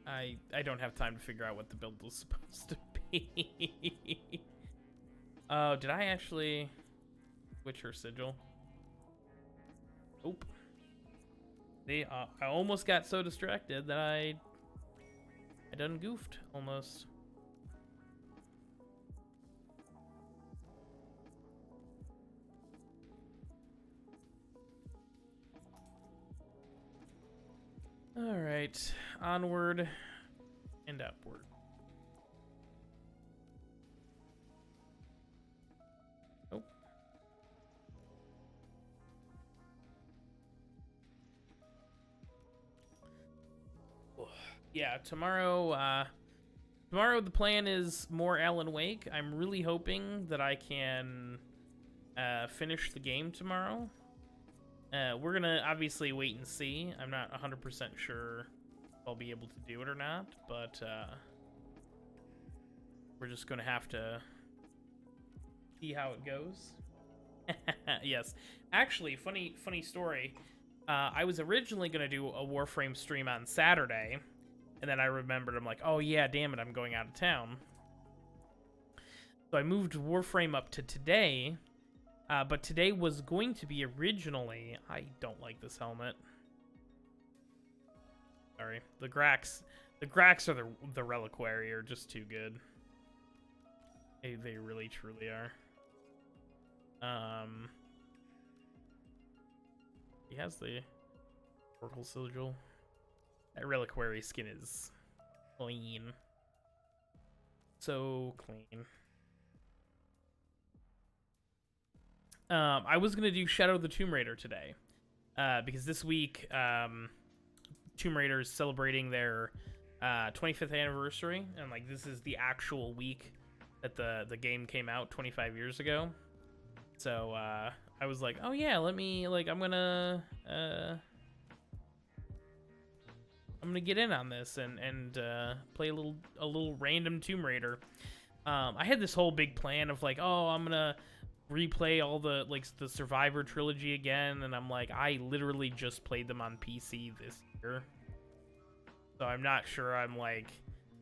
I don't have time to figure out what the build was supposed to be. Oh, did I actually switch her sigil? Nope. See, I almost got so distracted that I done goofed almost. All right, onward and upward. Oh. Yeah, tomorrow the plan is more Alan Wake. I'm really hoping that I can finish the game tomorrow. We're gonna obviously wait and see. I'm not 100% sure if I'll be able to do it or not, but we're just gonna have to see how it goes. Yes, actually, funny story. I was originally gonna do a Warframe stream on Saturday, and then I remembered, I'm like, oh yeah, damn it, I'm going out of town. So I moved Warframe up to today. But today was going to be originally... I don't like this helmet. Sorry. The Grax or the Reliquary are just too good. They really, truly are. He has the Oracle Sigil. That Reliquary skin is clean. So clean. I was gonna do Shadow of the Tomb Raider today, because this week Tomb Raider is celebrating their 25th anniversary, and like this is the actual week that the game came out 25 years ago. So I was like, oh yeah, let me, like, I'm gonna get in on this and play a little random Tomb Raider. I had this whole big plan of like, oh, I'm gonna replay all the Survivor trilogy again, and I'm like, I literally just played them on PC this year, so I'm not sure. I'm like,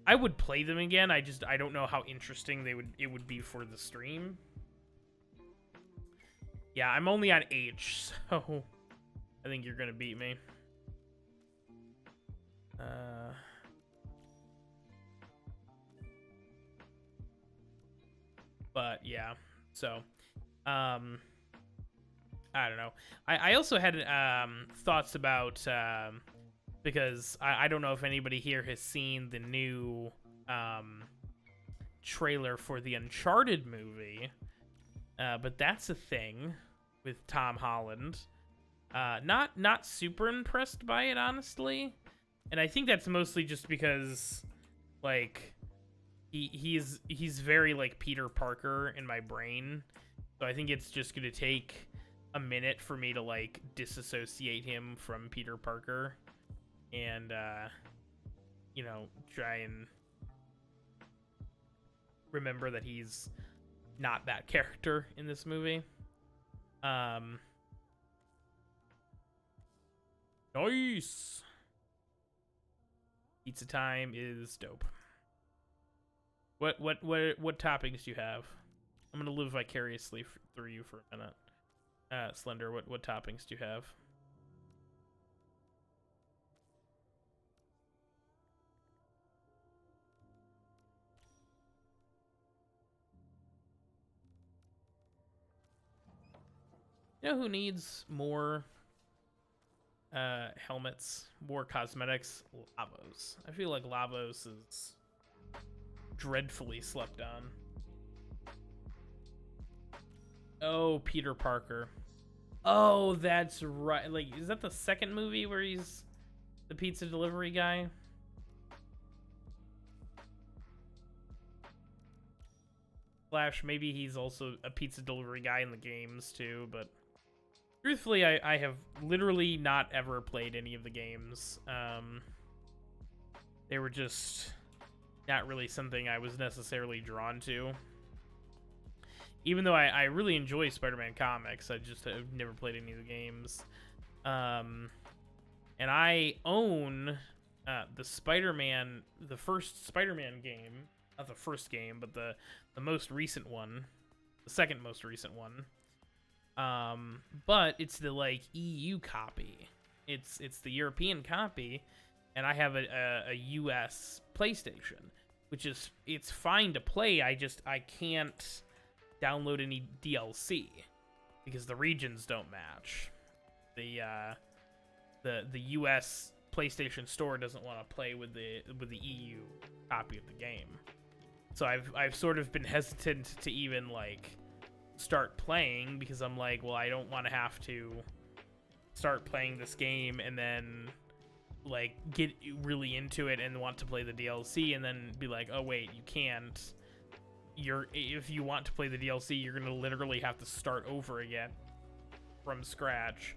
I would play them again. I don't know how interesting it would be for the stream. Yeah, I'm only on H, so I think you're gonna beat me. But yeah, so I don't know. I also had thoughts about because I don't know if anybody here has seen the new trailer for the Uncharted movie, but that's a thing with Tom Holland. Not super impressed by it, honestly, and I think that's mostly just because like he's very like Peter Parker in my brain, so I think it's just gonna take a minute for me to like disassociate him from Peter Parker and you know, try and remember that he's not that character in this movie. Nice. Pizza time is dope. What toppings do you have? I'm gonna live vicariously through you for a minute. Slender, what toppings do you have? You know who needs more helmets, more cosmetics? Lavos. I feel like Lavos is dreadfully slept on. Oh, Peter Parker. Oh, that's right. Like, is that the second movie where he's the pizza delivery guy? Slash, maybe he's also a pizza delivery guy in the games too, but truthfully, I have literally not ever played any of the games. They were just not really something I was necessarily drawn to. Even though I really enjoy Spider-Man comics, I just have never played any of the games. And I own the first Spider-Man game. Not the first game, but the most recent one. The second most recent one. But it's the, like, EU copy. It's the European copy, and I have a US PlayStation, which is, it's fine to play, I can't download any DLC because the regions don't match. The US PlayStation Store doesn't want to play with the EU copy of the game. So I've sort of been hesitant to even like start playing because I'm like, well, I don't want to have to start playing this game and then like get really into it and want to play the DLC and then be like, oh wait, you can't. If you want to play the DLC, you're gonna literally have to start over again from scratch,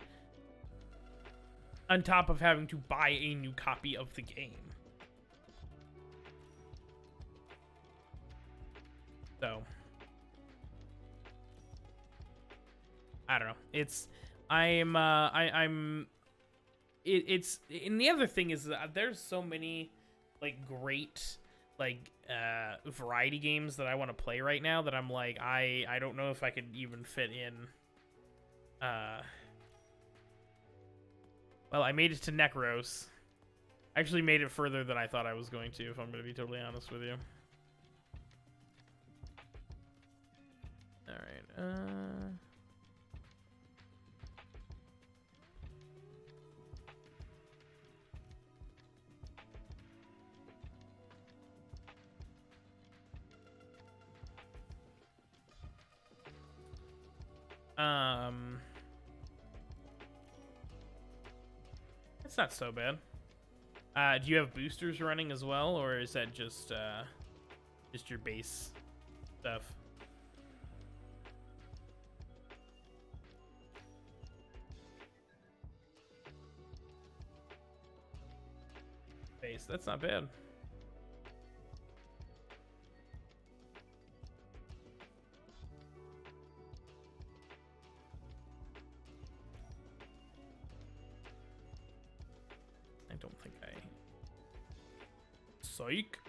on top of having to buy a new copy of the game. So I don't know. It's and the other thing is that there's so many like great like variety games that I want to play right now that I'm like, I don't know if I could even fit in. Well, I made it to Necros. I actually made it further than I thought I was going to, if I'm going to be totally honest with you. Alright, it's not so bad. Do you have boosters running as well, or is that just your base stuff? Base, that's not bad. I don't think I... Psych.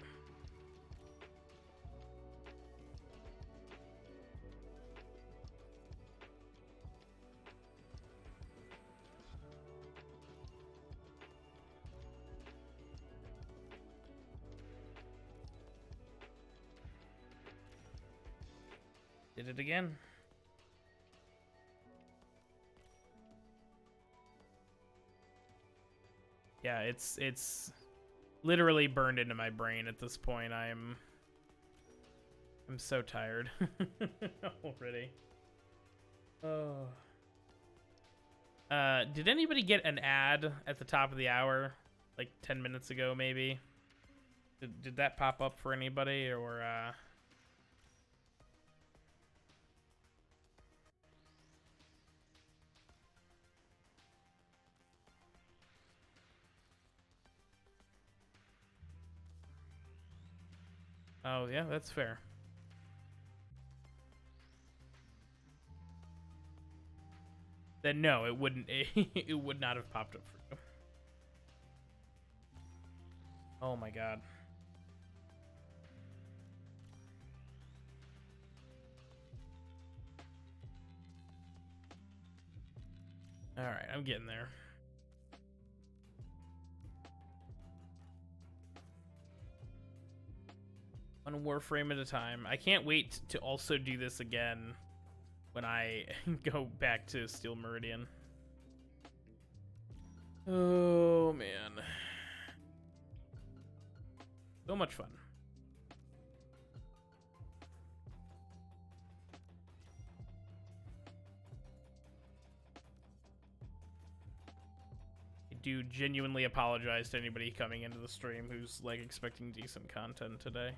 Did it again. Yeah, it's literally burned into my brain at this point. I'm so tired already. Oh. Did anybody get an ad at the top of the hour, like 10 minutes ago, maybe? Did that pop up for anybody, or Oh, yeah, that's fair. Then no, it wouldn't. It would not have popped up for you. Oh my god. All right, I'm getting there. One Warframe at a time. I can't wait to also do this again when I go back to Steel Meridian. Oh, man. So much fun. I do genuinely apologize to anybody coming into the stream who's, like, expecting decent content today.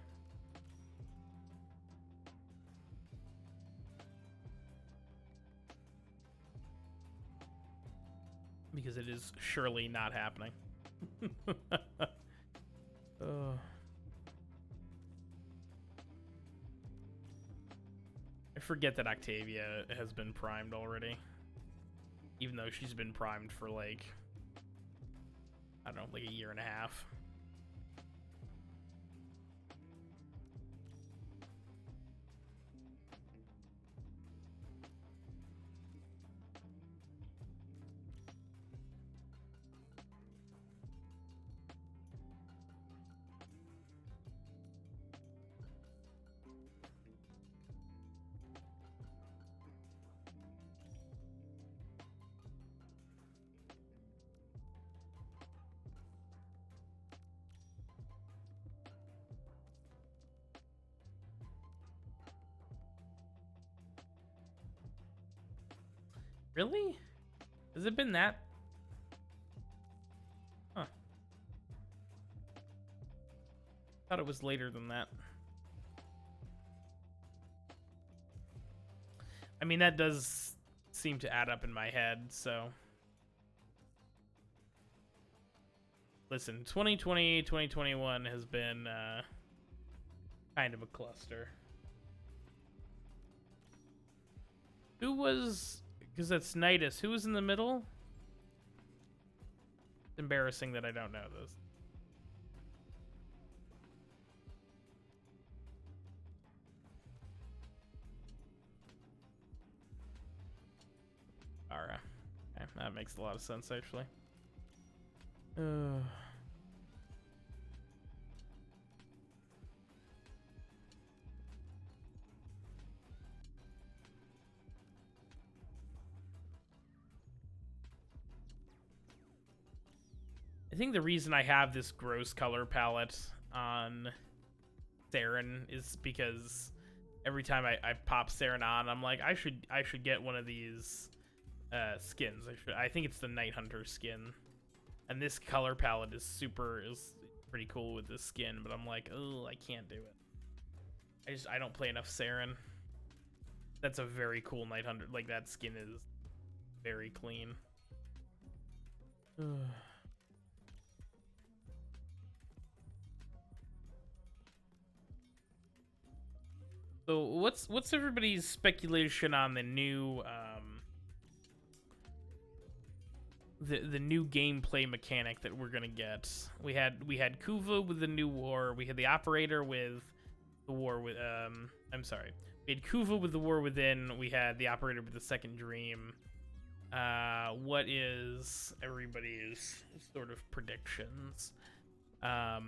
Because it is surely not happening. Oh. I forget that Octavia has been primed already. Even though she's been primed for, like, I don't know, like a year and a half. Really? Has it been that? Huh. Thought it was later than that. I mean, that does seem to add up in my head, so. Listen, 2020, 2021 has been kind of a cluster. Who was... Because that's Nidus. Who was in the middle? It's embarrassing that I don't know this. Ara. Okay, that makes a lot of sense, actually. I think the reason I have this gross color palette on Saren is because every time I pop Saren on, I'm like, I should get one of these skins. I think it's the Night Hunter skin, and this color palette is pretty cool with this skin. But I'm like, oh, I can't do it. I don't play enough Saren. That's a very cool Night Hunter. Like, that skin is very clean. So what's everybody's speculation on the new the new gameplay mechanic that we're gonna get? We had Kuva with the new war. We had the operator with the war with I'm sorry. We had Kuva with the war within. We had the operator with the second dream. What is everybody's sort of predictions? I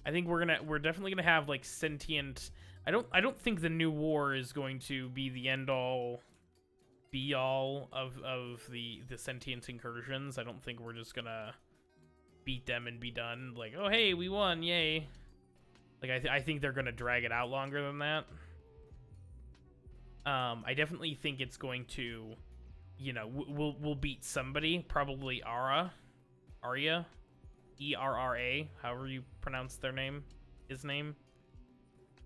think we're definitely gonna have like sentient I don't think the new war is going to be the end all be all of the sentient incursions. I don't think we're just gonna beat them and be done. Like, oh hey, we won, yay! Like I think they're gonna drag it out longer than that. I definitely think it's going to, you know, we'll beat somebody, probably Arya, ERRA, however you pronounce their name, his name.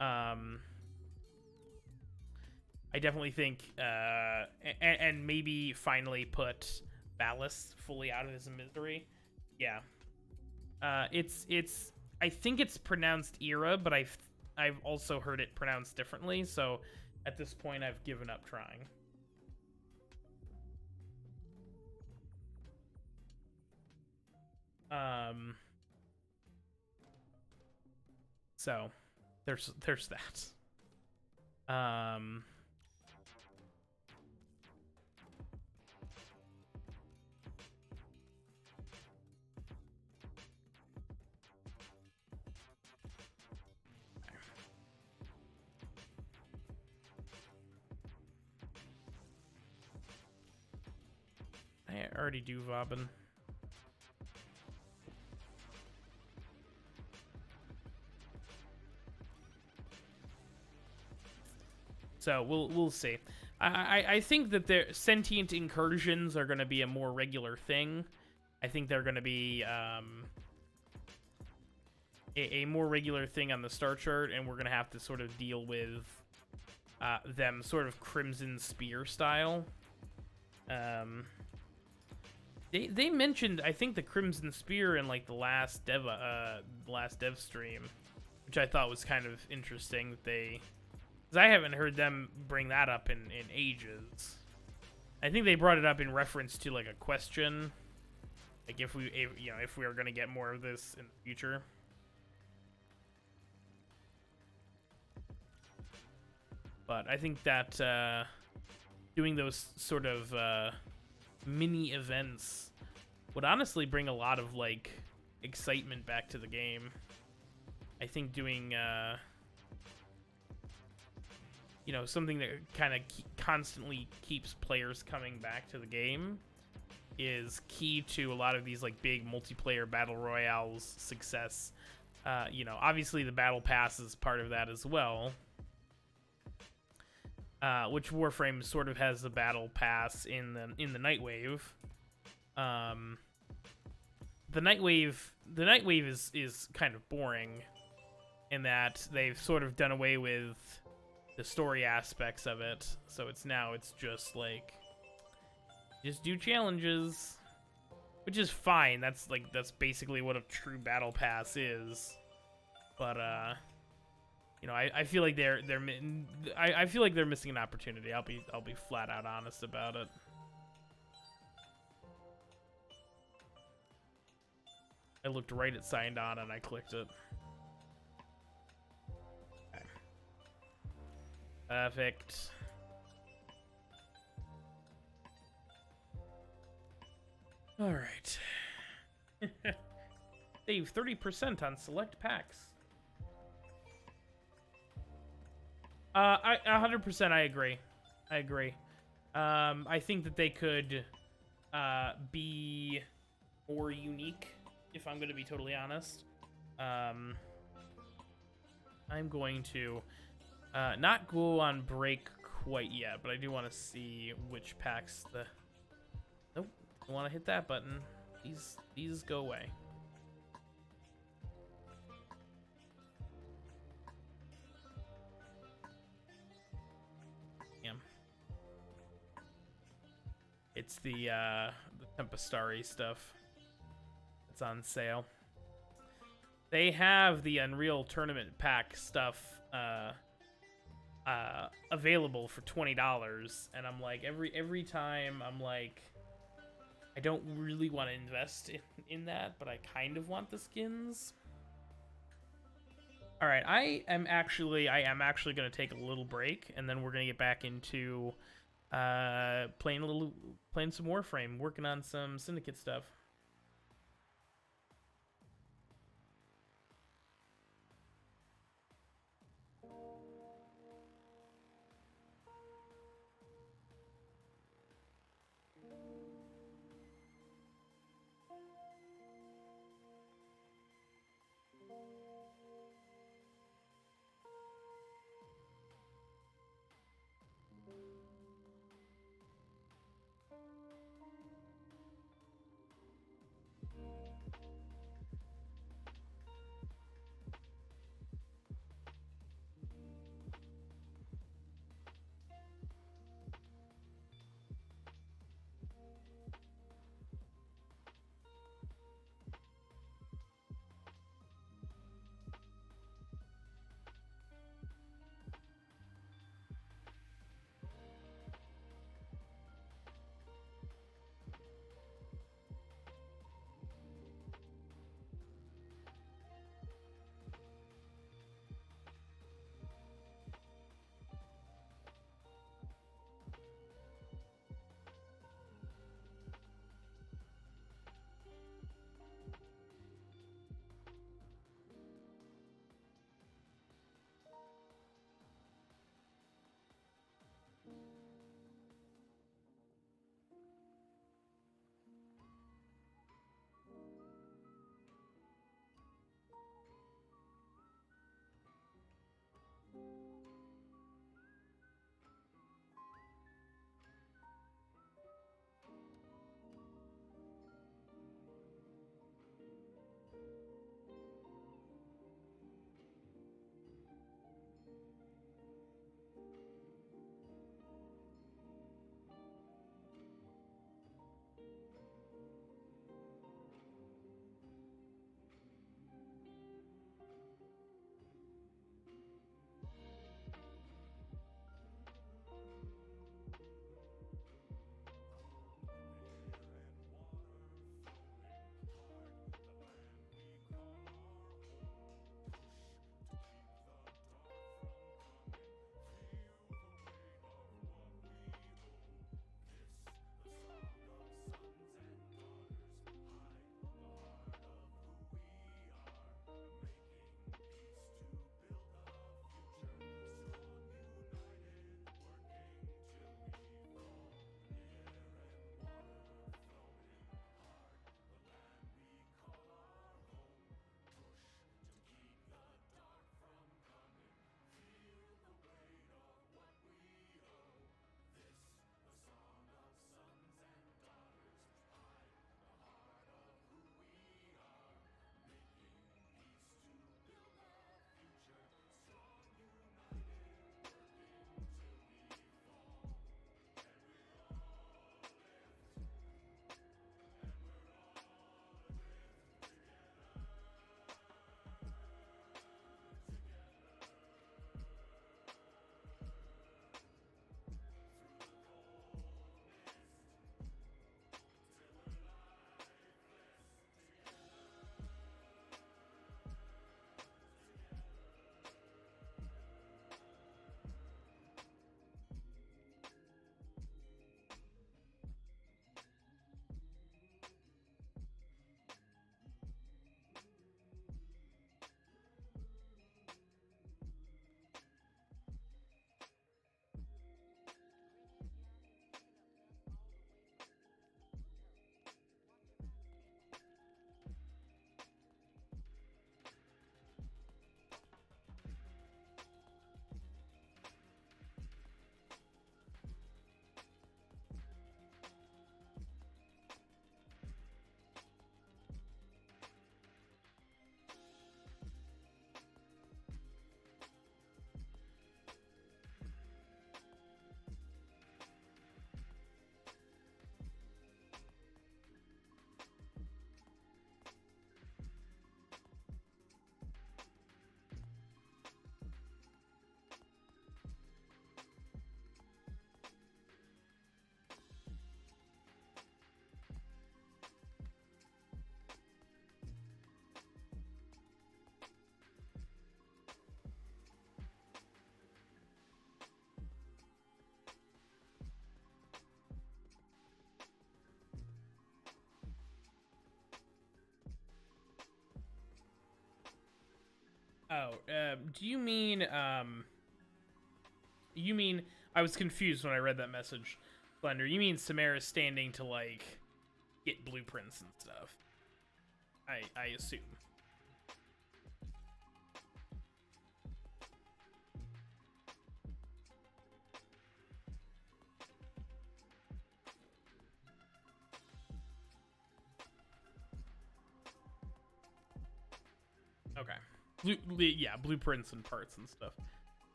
I definitely think, and maybe finally put Ballast fully out of his misery. Yeah. It's I think it's pronounced Era, but I've also heard it pronounced differently, so at this point I've given up trying. So there's that. I already do Vauban. So we'll see. I think that their sentient incursions are going to be a more regular thing. I think they're going to be a more regular thing on the star chart, and we're going to have to sort of deal with them sort of Crimson Spear style. They mentioned, I think, the Crimson Spear in like the last dev stream, which I thought was kind of interesting. That they, because I haven't heard them bring that up in ages. I think they brought it up in reference to like a question, like if we are gonna get more of this in the future. But I think that doing those sort of mini events would honestly bring a lot of like excitement back to the game. I think doing something that kind of constantly keeps players coming back to the game is key to a lot of these like big multiplayer battle royales success. Obviously the battle pass is part of that as well. Which Warframe sort of has the battle pass in the Nightwave. The Nightwave is kind of boring in that they've sort of done away with the story aspects of it. So it's just like just do challenges, which is fine. That's basically what a true battle pass is. But I feel like I feel like they're missing an opportunity. I'll be flat out honest about it. I looked right at signed on and I clicked it. Okay. Perfect. All right. Save 30% on select packs. 100% I agree. I think that they could be more unique, if I'm going to be totally honest. I'm going to not go on break quite yet, but I do want to see which packs the... Nope, I want to hit that button. These go away. It's the Tempestari stuff that's on sale. They have the Unreal Tournament pack stuff available for $20, and I'm like every time I'm like, I don't really want to invest in that, but I kind of want the skins. All right, I am actually going to take a little break, and then we're going to get back into playing some Warframe, working on some Syndicate stuff. Oh, do you mean, you mean, I was confused when I read that message, Blender. You mean Samara's standing to, like, get blueprints and stuff? I assume. Okay. Yeah, blueprints and parts and stuff.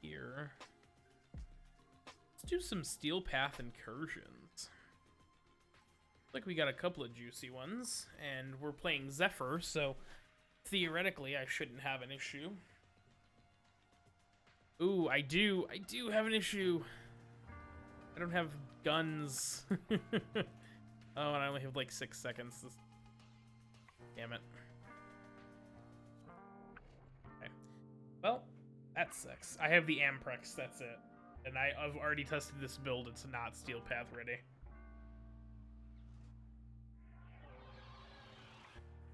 Here. Let's do some Steel Path incursions. Looks like we got a couple of juicy ones, and we're playing Zephyr, so theoretically I shouldn't have an issue. Ooh, I do have an issue. I don't have guns. Oh, and I only have like 6 seconds. Damn it. Okay. Well, that sucks. I have the Amprex, that's it. And I've already tested this build, it's not Steel Path ready.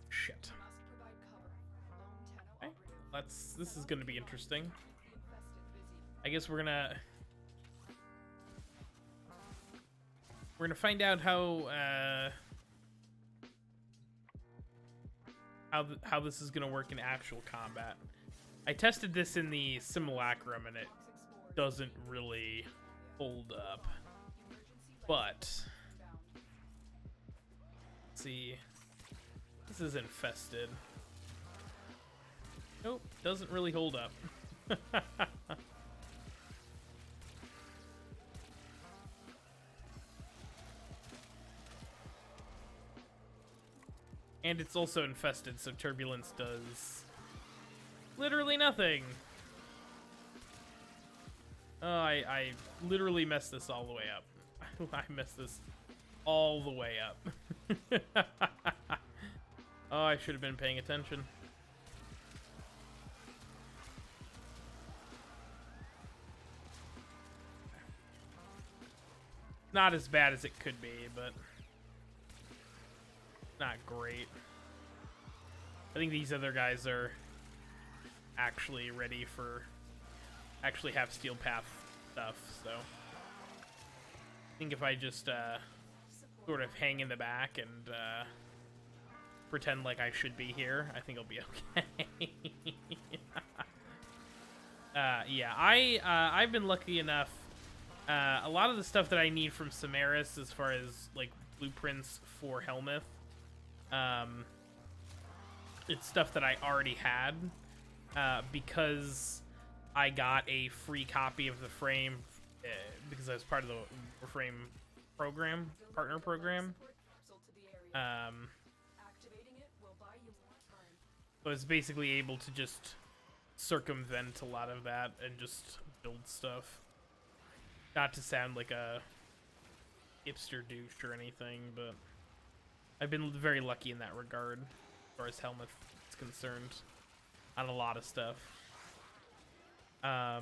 Shit. Okay. This is gonna be interesting. I guess we're gonna find out how this is gonna work in actual combat. I tested this in the simulacrum and it doesn't really hold up. But let's see. This is infested. Nope, doesn't really hold up. And it's also infested, so turbulence does literally nothing. Oh, I literally messed this all the way up. I messed this all the way up. Oh, I should have been paying attention. Not as bad as it could be, but not great. I think these other guys are actually ready for, actually have Steel Path stuff, so I think if I just sort of hang in the back and pretend like I should be here, I think I'll be okay. Yeah, I've been lucky enough. A lot of the stuff that I need from Samaris, as far as like blueprints for Helmuth, it's stuff that I already had because I got a free copy of the frame because I was part of the Warframe program, partner program. So I was basically able to just circumvent a lot of that and just build stuff. Not to sound like a hipster douche or anything, but I've been very lucky in that regard as far as Helmuth is concerned on a lot of stuff. I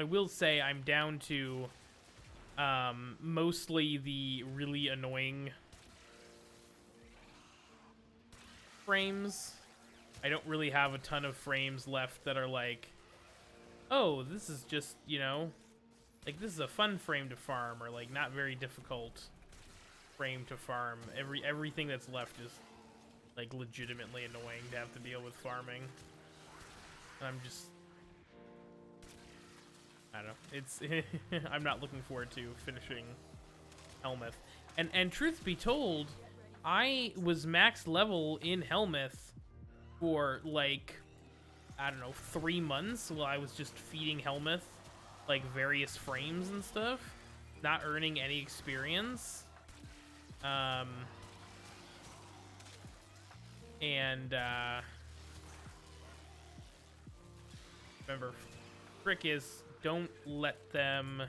will say I'm down to mostly the really annoying frames. I don't really have a ton of frames left that are like, oh, this is just, you know, like this is a fun frame to farm, or like not very difficult frame to farm. Everything that's left is like legitimately annoying to have to deal with farming. And I'm just, I don't know. It's I'm not looking forward to finishing Helmuth. And truth be told, I was max level in Helmuth for like, I don't know, 3 months while I was just feeding Helmuth like various frames and stuff, not earning any experience. Remember, trick is don't let them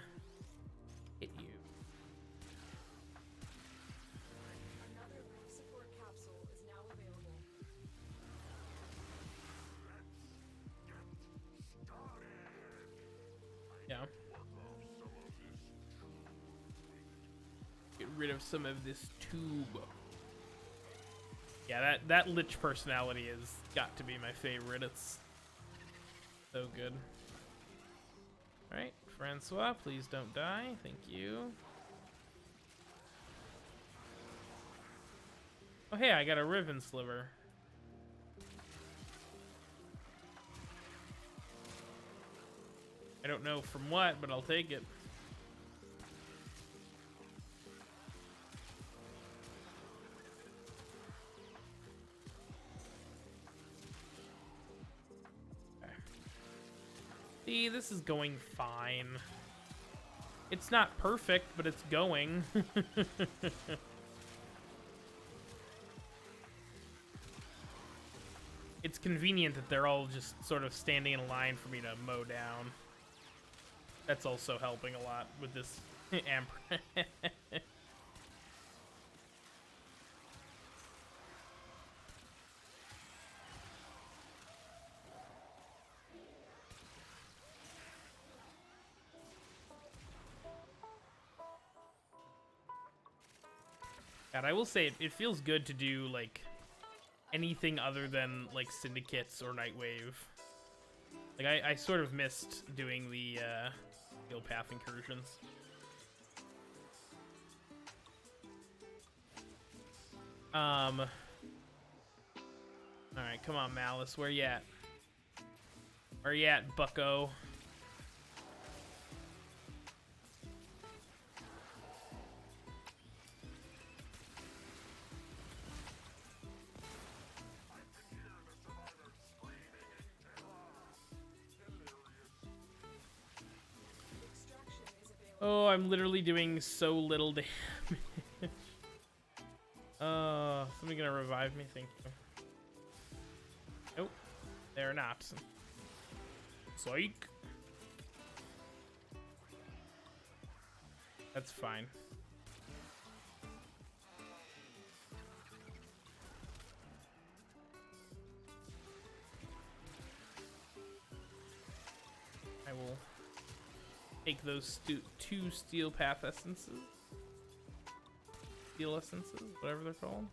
hit you. Another life support capsule is now available. Yeah. rid of some of this tube. Yeah, that Lich personality has got to be my favorite. It's so good. Alright, Francois, please don't die. Thank you. Oh hey, I got a Riven Sliver. I don't know from what, but I'll take it. Okay. See, this is going fine. It's not perfect, but it's going. It's convenient that they're all just sort of standing in a line for me to mow down. That's also helping a lot with this amp. God, I will say it feels good to do like anything other than like Syndicates or Nightwave. Like I sort of missed doing the Steel Path incursions. Alright, come on, Malice, where you at? Where you at, bucko? Oh, I'm literally doing so little damage. Somebody gonna revive me? Thank you. Nope, they're not. Psych. That's fine. I will take those two Steel Path essences. Steel essences, whatever they're called.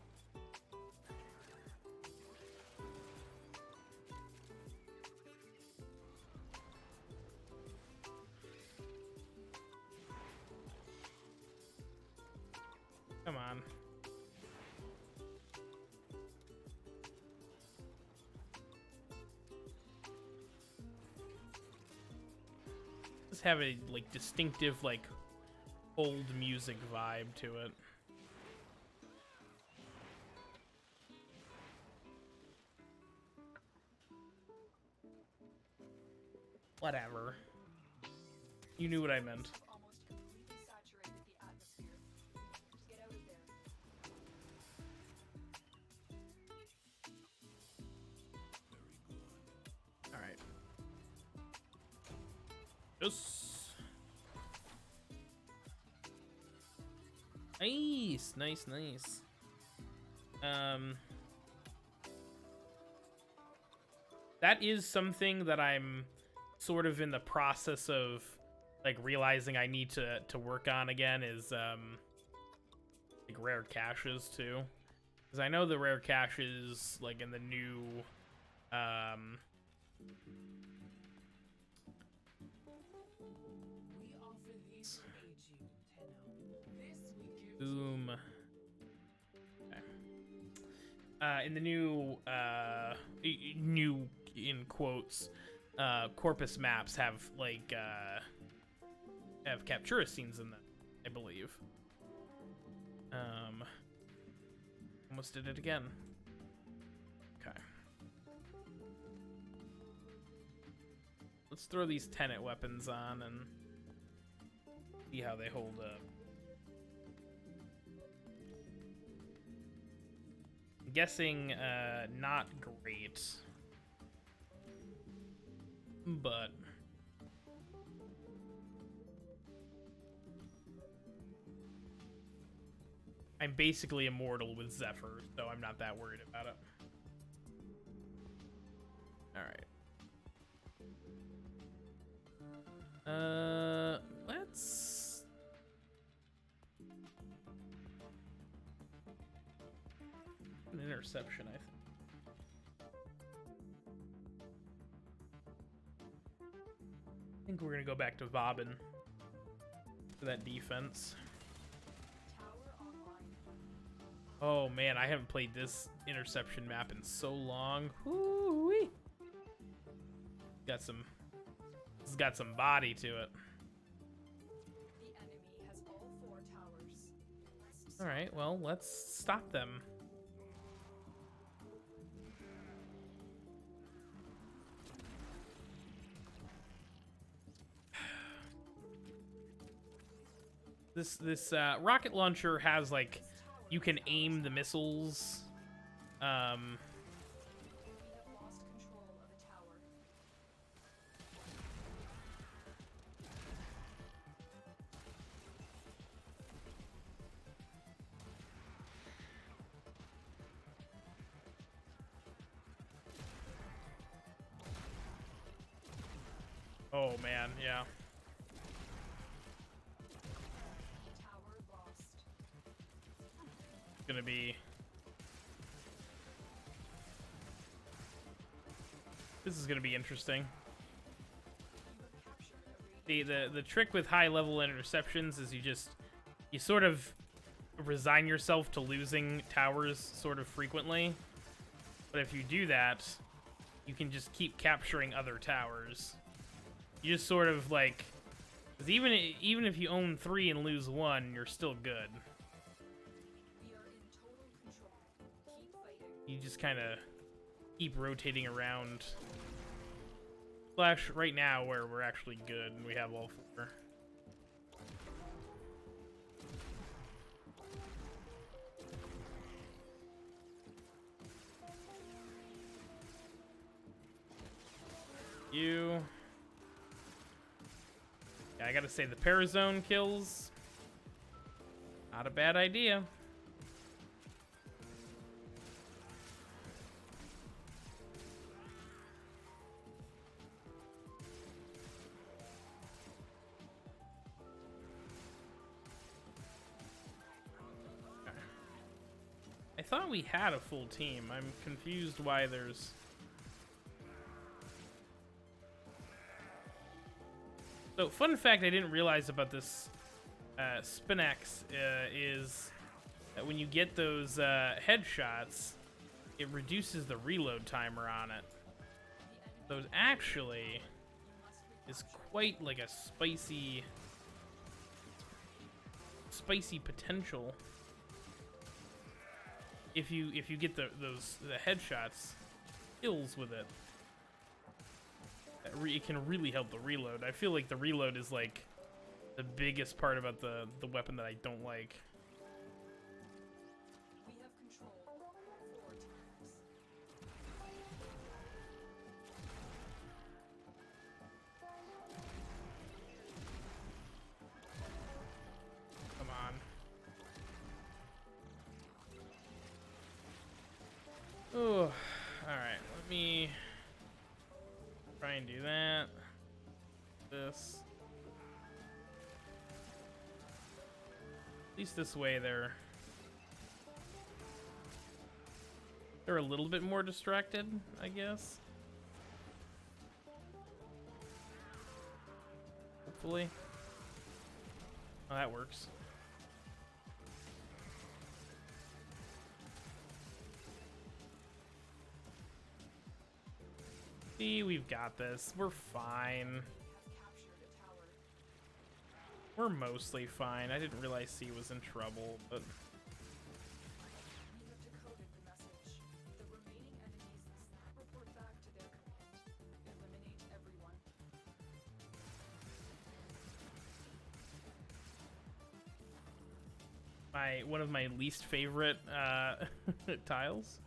Come on. Just have a like distinctive like old music vibe to it. Whatever. You knew what I meant. Almost completely saturated the atmosphere. Get out of there. All right. Yes. Nice, nice, nice. That is something that I'm sort of in the process of like realizing I need to work on again is like rare caches too, because I know the rare caches like in the new boom. Okay. In the new new in quotes Corpus maps have like have Captura scenes in them, I believe. Almost did it again. Okay. Let's throw these Tenet weapons on and see how they hold up. I'm guessing not great. But I'm basically immortal with Zephyr, so I'm not that worried about it. All right. Let's interception, I think. I think we're gonna go back to Vauban for that defense. Tower online. Oh man, I haven't played this interception map in so long. Woo-wee. Got some. It's got some body to it. The enemy has all 4 towers. All right, well, let's stop them. This rocket launcher has like, you can aim the missiles. We have lost control of a tower. Oh man, yeah. Tower lost. Gonna be. This is gonna be interesting. You have captured a radiant. The trick with high level interceptions is you sort of resign yourself to losing towers sort of frequently. But if you do that, you can just keep capturing other towers. You just sort of like, 'cause even if you own 3 and lose 1, you're still good. We are in total control. Keep fighting. You just kind of keep rotating around. Slash right now where we're actually good and we have all 4. You. Yeah, I gotta say the Parazone kills. Not a bad idea. I thought we had a full team. I'm confused why there's... So, fun fact I didn't realize about this Spinax is that when you get those headshots, it reduces the reload timer on it. So it actually is quite like a spicy potential if you get the headshots, kills with it. It can really help the reload. I feel like the reload is like the biggest part about the weapon that I don't like. We have control 4 times. Come on. Oh, all right. Let me try and do that. This. At least this way they're a little bit more distracted, I guess. Hopefully. Oh, that works. See, we've got this. We're fine. We have captured a tower. We're mostly fine. I didn't realize C was in trouble, but... We have decoded the message. The remaining enemies must report back to their command. Eliminate everyone. One of my least favorite tiles.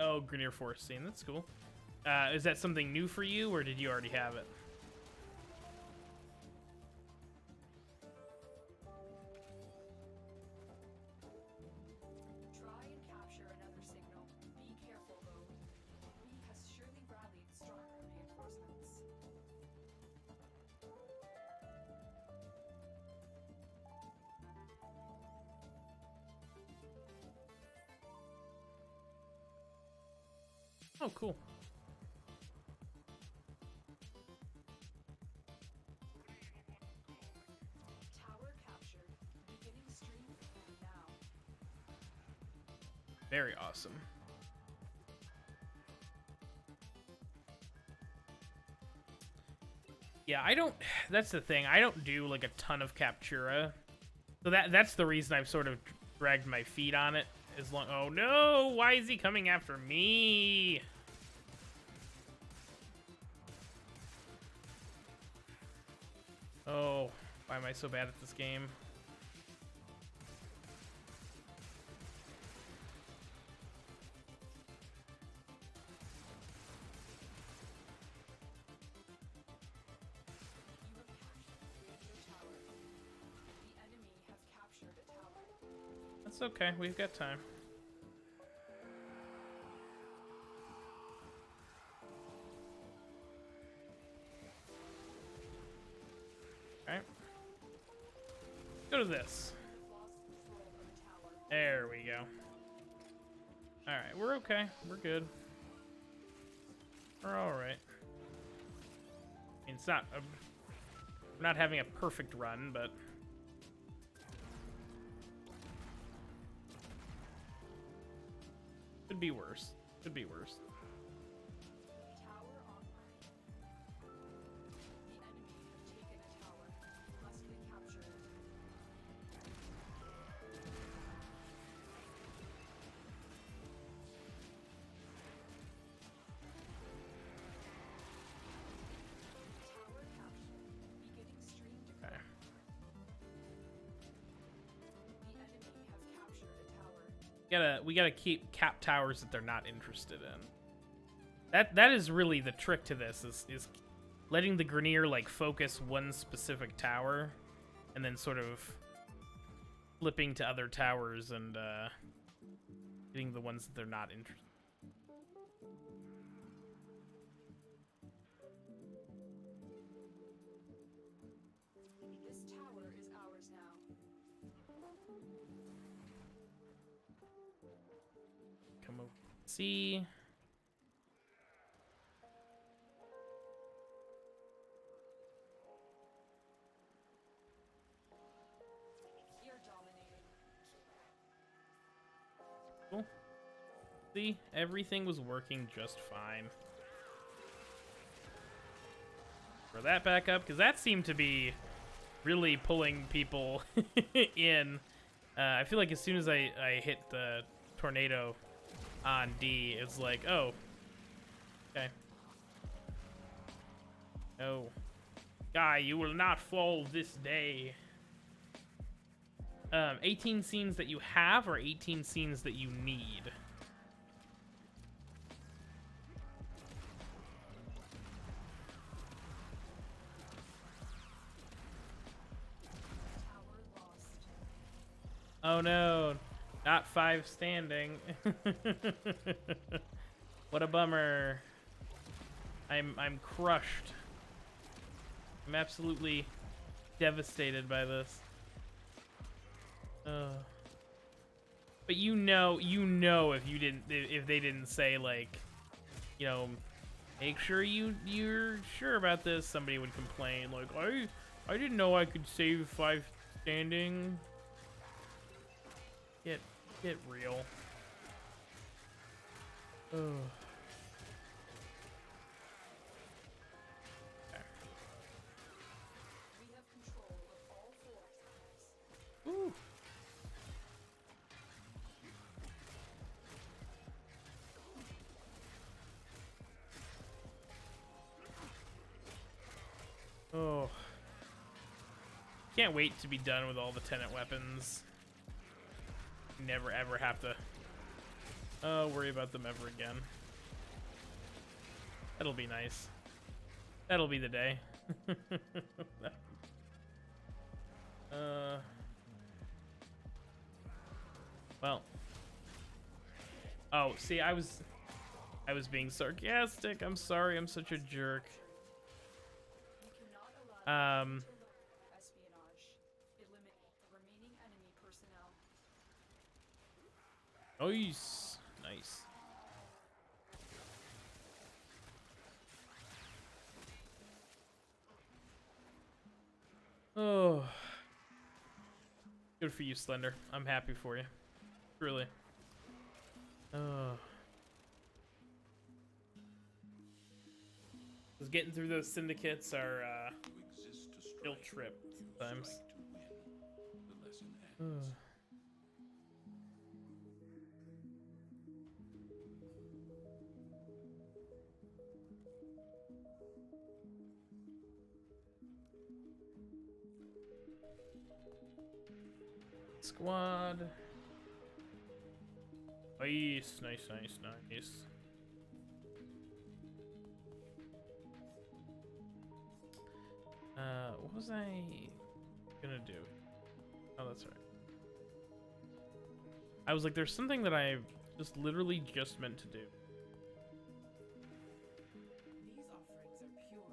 Oh, Grenier Forest scene. That's cool. Is that something new for you, or did you already have it? Try and capture another signal. Be careful, though. We has surely rallied stronger reinforcements. Oh, cool. Tower captured. Beginning stream now. Very awesome. Yeah, I don't. That's the thing. I don't do like a ton of Captura, so that's the reason I've sort of dragged my feet on it. As long. Oh no! Why is he coming after me? Oh, why am I so bad at this game? You have captured Ranger Tower. The enemy has captured a tower. That's okay. We've got time. Alright. Go to this. You've lost control of a tower. There we go. Alright, we're okay. We're good. We're alright. I mean, it's not... we're not having a perfect run, but... could be worse. Could be worse. Tower online. The enemy have taken a tower. Must recapture it. Tower captured. Beginning stream Okay. The enemy has captured a tower. We gotta keep cap towers that they're not interested in. That is really the trick to this, is letting the Grineer like focus one specific tower and then sort of flipping to other towers and hitting the ones that they're not interested. This tower is ours now. Come over. See. You're dominating. Cool. See, everything was working just fine. Throw that back up, because that seemed to be really pulling people in. I feel like as soon as I hit the tornado on D, it's like, oh, okay. No. Guy, you will not fall this day. 18 scenes that you have or 18 scenes that you need? Tower lost. Oh no, not 5 standing. What a bummer. I'm crushed. I'm absolutely devastated by this. But you know if they didn't say like, you know, make sure you're sure about this, somebody would complain like, I didn't know I could save 5 standing. Get real. Ugh. Okay. We have control of all 4 towers. Ooh. Oh. Can't wait to be done with all the tenant weapons. Never ever have to worry about them ever again. That'll be nice. That'll be the day. Well. Oh, see, I was being sarcastic. I'm sorry. I'm such a jerk. You cannot allow Um. espionage. Eliminate the remaining enemy personnel. Nice. Nice. Oh. Good for you, Slender. I'm happy for you. Truly. Oh. Because getting through those syndicates are real trip sometimes. Ugh. Squad. Nice, nice, nice, nice. What was I gonna do? Oh, that's right. I was like, there's something that I just literally just meant to do. These offerings are pure.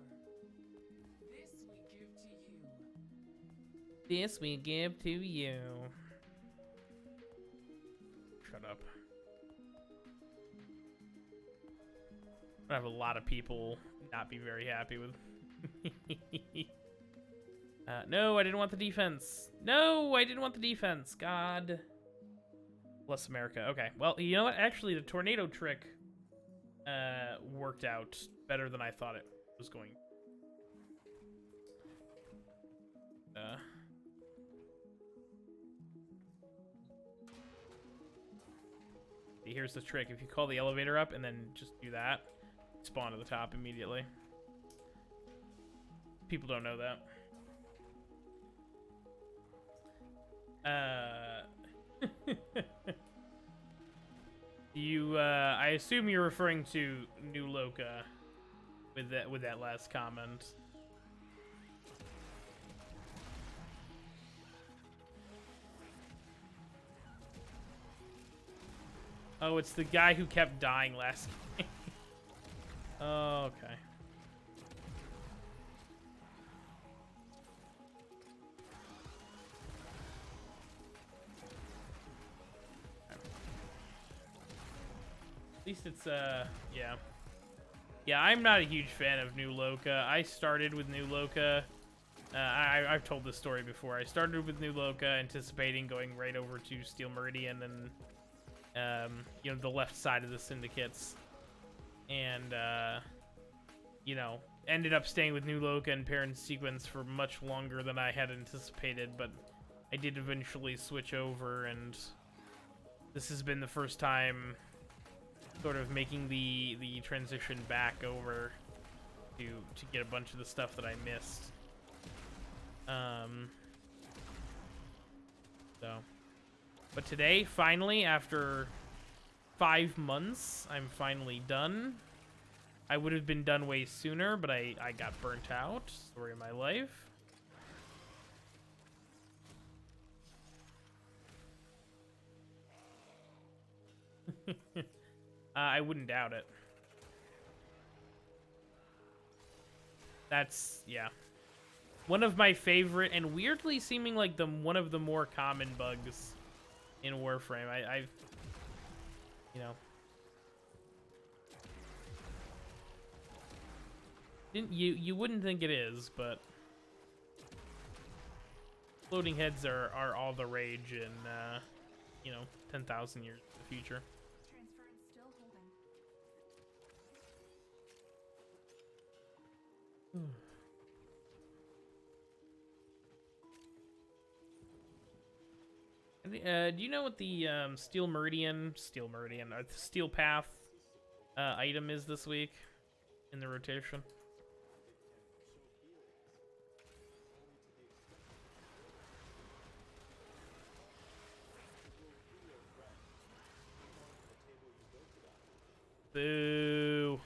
This we give to you. This we give to you. Shut up. I have a lot of people not be very happy with. No, I didn't want the defense. No, I didn't want the defense. God. Bless America. Okay, well, you know what? Actually, the tornado trick worked out better than I thought it was going. Here's the trick. If you call the elevator up and then just do that, spawn to the top immediately. People don't know that. I assume you're referring to New Loka with that last comment. Oh, it's the guy who kept dying last game. Oh, okay. At least it's, yeah. Yeah, I'm not a huge fan of New Loka. I started with New Loka. I've told this story before. I started with New Loka, anticipating going right over to Steel Meridian and, you know, the left side of the syndicates. And, you know, ended up staying with New Loka and Parent Sequence for much longer than I had anticipated, but I did eventually switch over, and this has been the first time sort of making the transition back over to get a bunch of the stuff that I missed. So, but today, finally, after 5 months, I'm finally done. I would have been done way sooner, but I got burnt out. Story of my life. I wouldn't doubt it. That's, yeah. One of my favorite, and weirdly seeming like one of the more common bugs in Warframe. I've, you know. You wouldn't think it is, but floating heads are all the rage in, you know, 10,000 years in the future. Transference still holding. Do you know what the Steel Path item is this week in the rotation? Boo.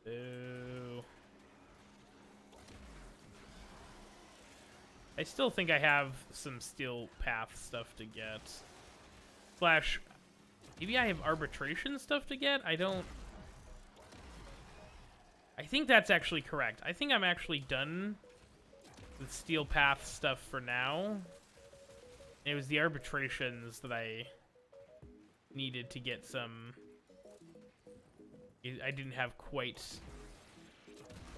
Boo. I still think I have some Steel Path stuff to get. Slash, maybe I have arbitration stuff to get? I don't... I think that's actually correct. I think I'm actually done with Steel Path stuff for now. It was the arbitrations that I needed to get some... I didn't have quite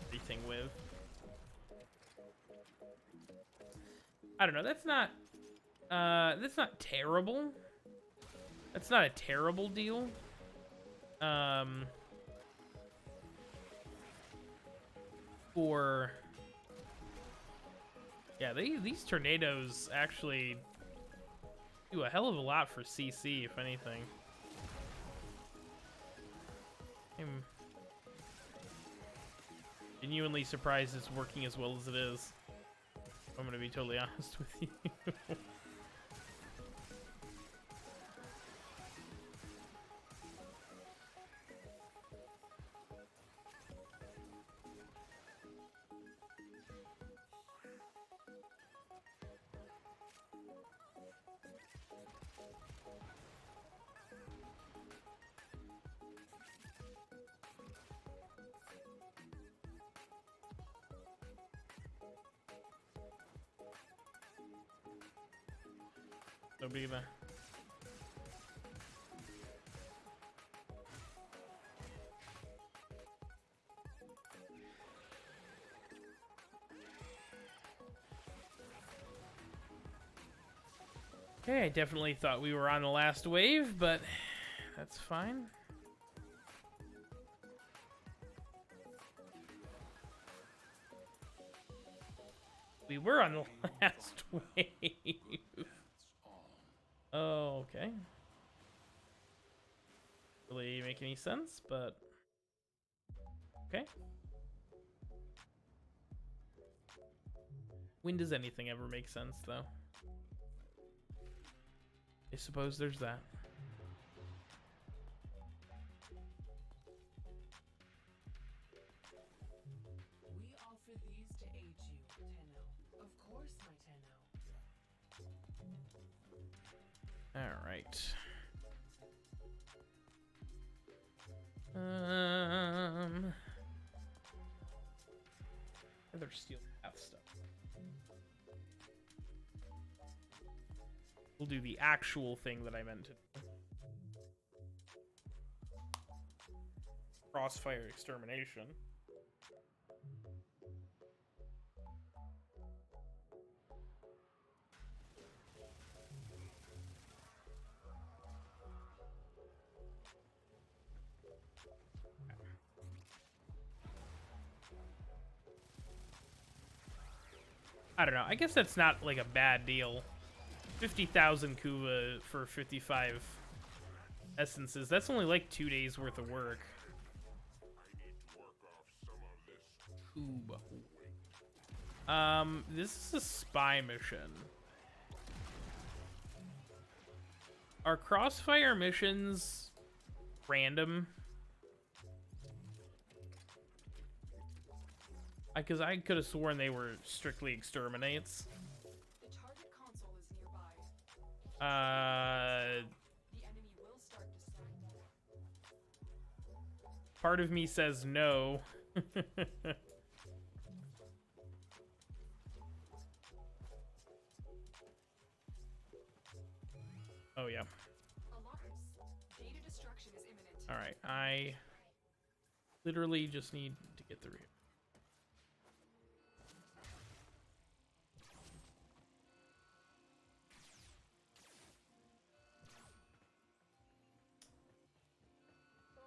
everything with. I don't know. That's not terrible. That's not a terrible deal. For yeah, these tornadoes actually do a hell of a lot for CC, if anything. I'm genuinely surprised it's working as well as it is. I'm gonna be totally honest with you. No big deal. Okay, I definitely thought we were on the last wave, but that's fine. We were on the last wave. Oh, okay. Really make any sense, but okay. When does anything ever make sense, though? I suppose there's that. We offer these to aid you, Tenno. Of course, my Tenno. All right. Other Steel Path stuff. We'll do the actual thing that I meant to do. Crossfire extermination. I don't know. I guess that's not like a bad deal. 50,000 Kuva for 55 essences. That's only like 2 days worth of work. Kuba. This is a spy mission. Are crossfire missions random? Because I could have sworn they were strictly exterminates. The target console is nearby. The enemy will start descending. Part of me says no. Oh yeah. Alarms. Data destruction is imminent. All right. I literally just need to get through here.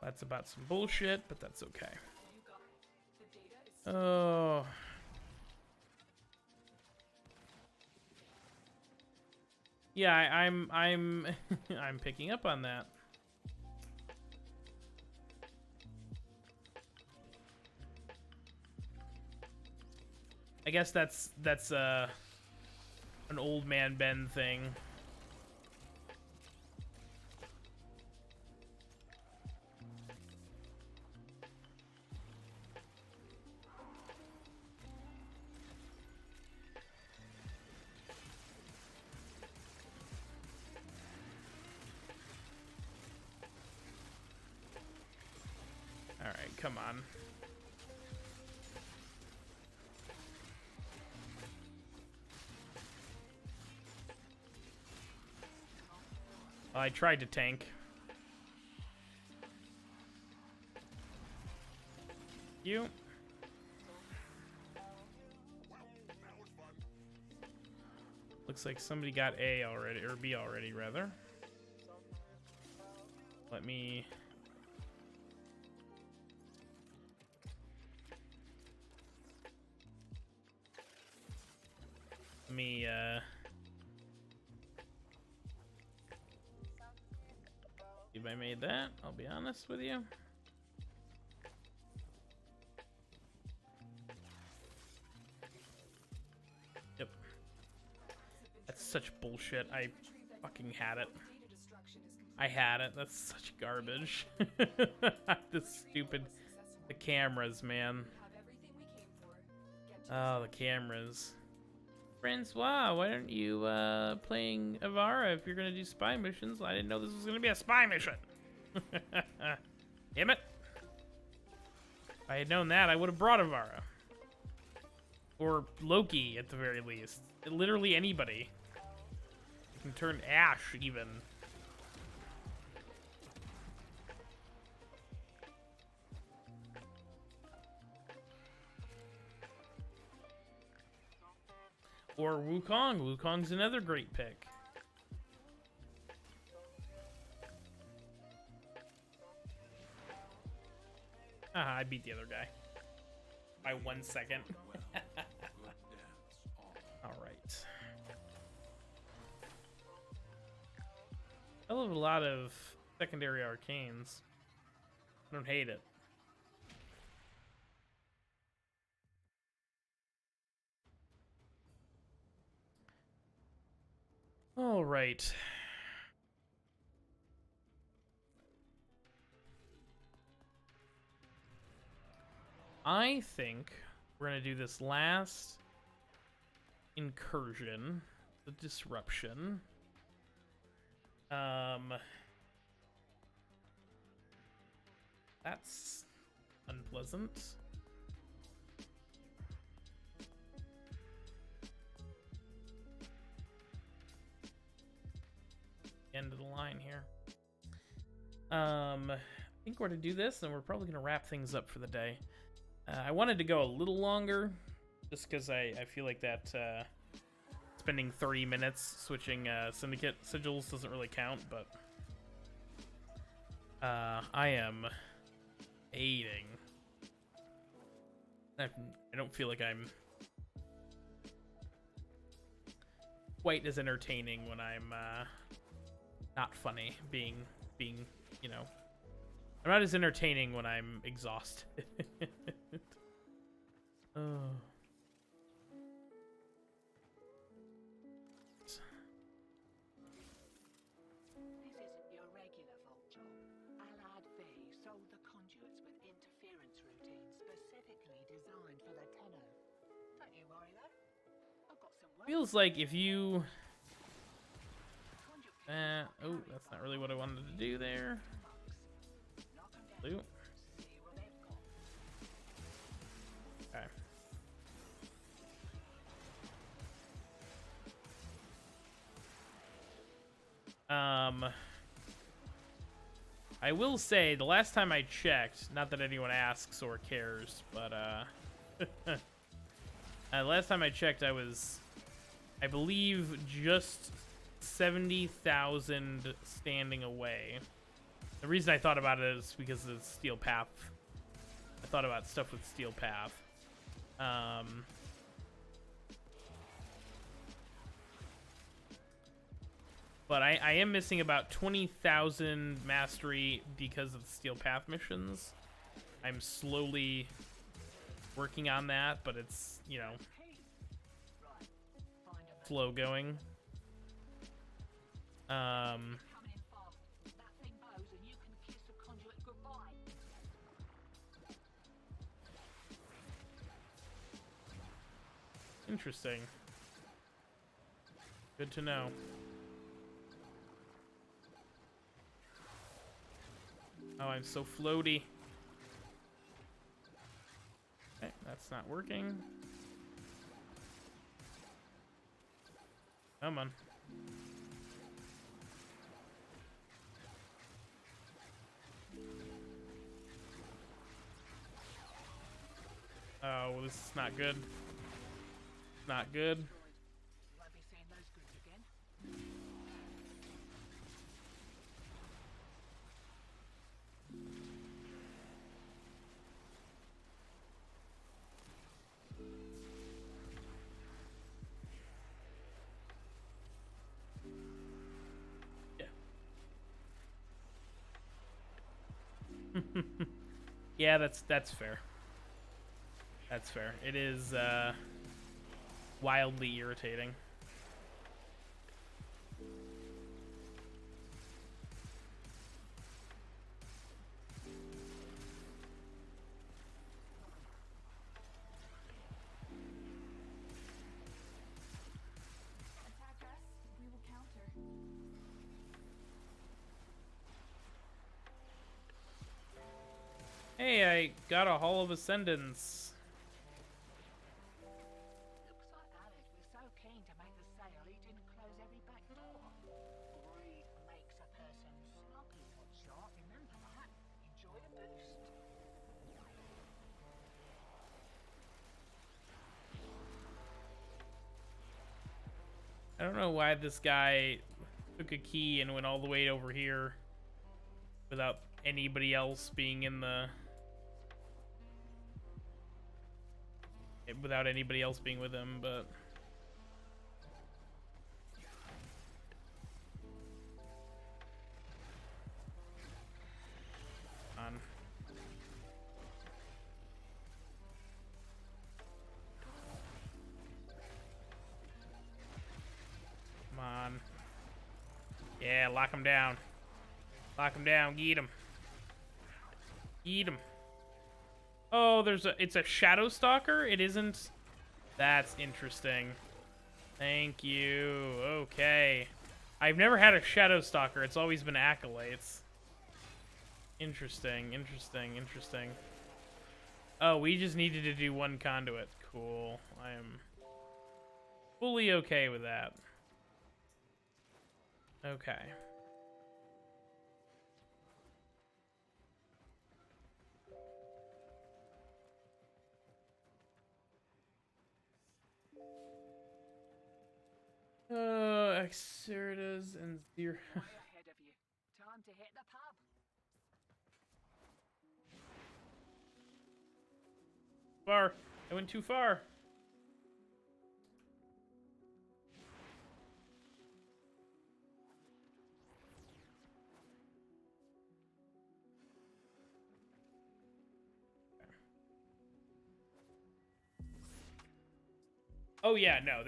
That's about some bullshit, but that's okay. You got it. The data is Oh. Yeah, I'm I'm picking up on that. I guess that's an old man Ben thing. All right, come on. I tried to tank. You. Looks like somebody got A already, or B already, rather. Let me... if I made that, I'll be honest with you. Yep. That's such bullshit. I fucking had it. I had it. That's such garbage. This stupid... The cameras, man. Oh, the cameras. Francois, why aren't you playing Avara if you're gonna do spy missions? I didn't know this was gonna be a spy mission. Damn it. If I had known that, I would have brought Avara. Or Loki, at the very least. Literally anybody. You can turn Ash, even. Or Wukong. Wukong's another great pick. Ah, I beat the other guy. By 1 second. Alright. I love a lot of secondary arcanes. I don't hate it. All right. I think we're gonna do this last incursion, the disruption. That's unpleasant. End of the line here. I think we're gonna do this, and we're probably gonna wrap things up for the day. I wanted to go a little longer, just because I feel like that spending 30 minutes switching Syndicate sigils doesn't really count, but I am hating. I don't feel like I'm quite as entertaining when I'm not funny, being, you know, I'm not as entertaining when I'm exhausted. Oh. This isn't your regular vault job. Allied V sold the conduits with interference routines specifically designed for the Tenno. Don't you worry though. I've got some work. Feels like if you... oh, that's not really what I wanted to do there. Blue. Okay. I will say, the last time I checked, not that anyone asks or cares, but, last time I checked, I believe, just 70,000 standing away. The reason I thought about it is because of Steel Path. I thought about stuff with Steel Path. But I am missing about 20,000 mastery because of the Steel Path missions. I'm slowly working on that, but it's, you know, slow going. Interesting. Good to know. Oh, I'm so floaty. Okay, that's not working. Come on. Oh, well, this is not good. Not good. You won't be seeing those good Yeah, that's fair. That's fair. It is wildly irritating. Attack us, we will counter. Hey, I got a Hall of Ascendance. Looks like Alec was so keen to make the sale he didn't close every back door. Greed makes a person sloppy, hotshot. Remember that. Enjoy the boost. I don't know why this guy took a key and went all the way over here without anybody else being in the... without anybody else being with him, but... on. Come on. Yeah, lock him down. Lock him down. Get him. Eat him. Oh, it's a Shadow Stalker? It isn't... That's interesting. Thank you. Okay. I've never had a Shadow Stalker. It's always been Acolytes. Interesting, interesting, interesting. Oh, we just needed to do one conduit. Cool. I am fully okay with that. Okay. Exertas and Zero. Way ahead of you. Time to hit the pub. Far. I went too far. Oh yeah, no,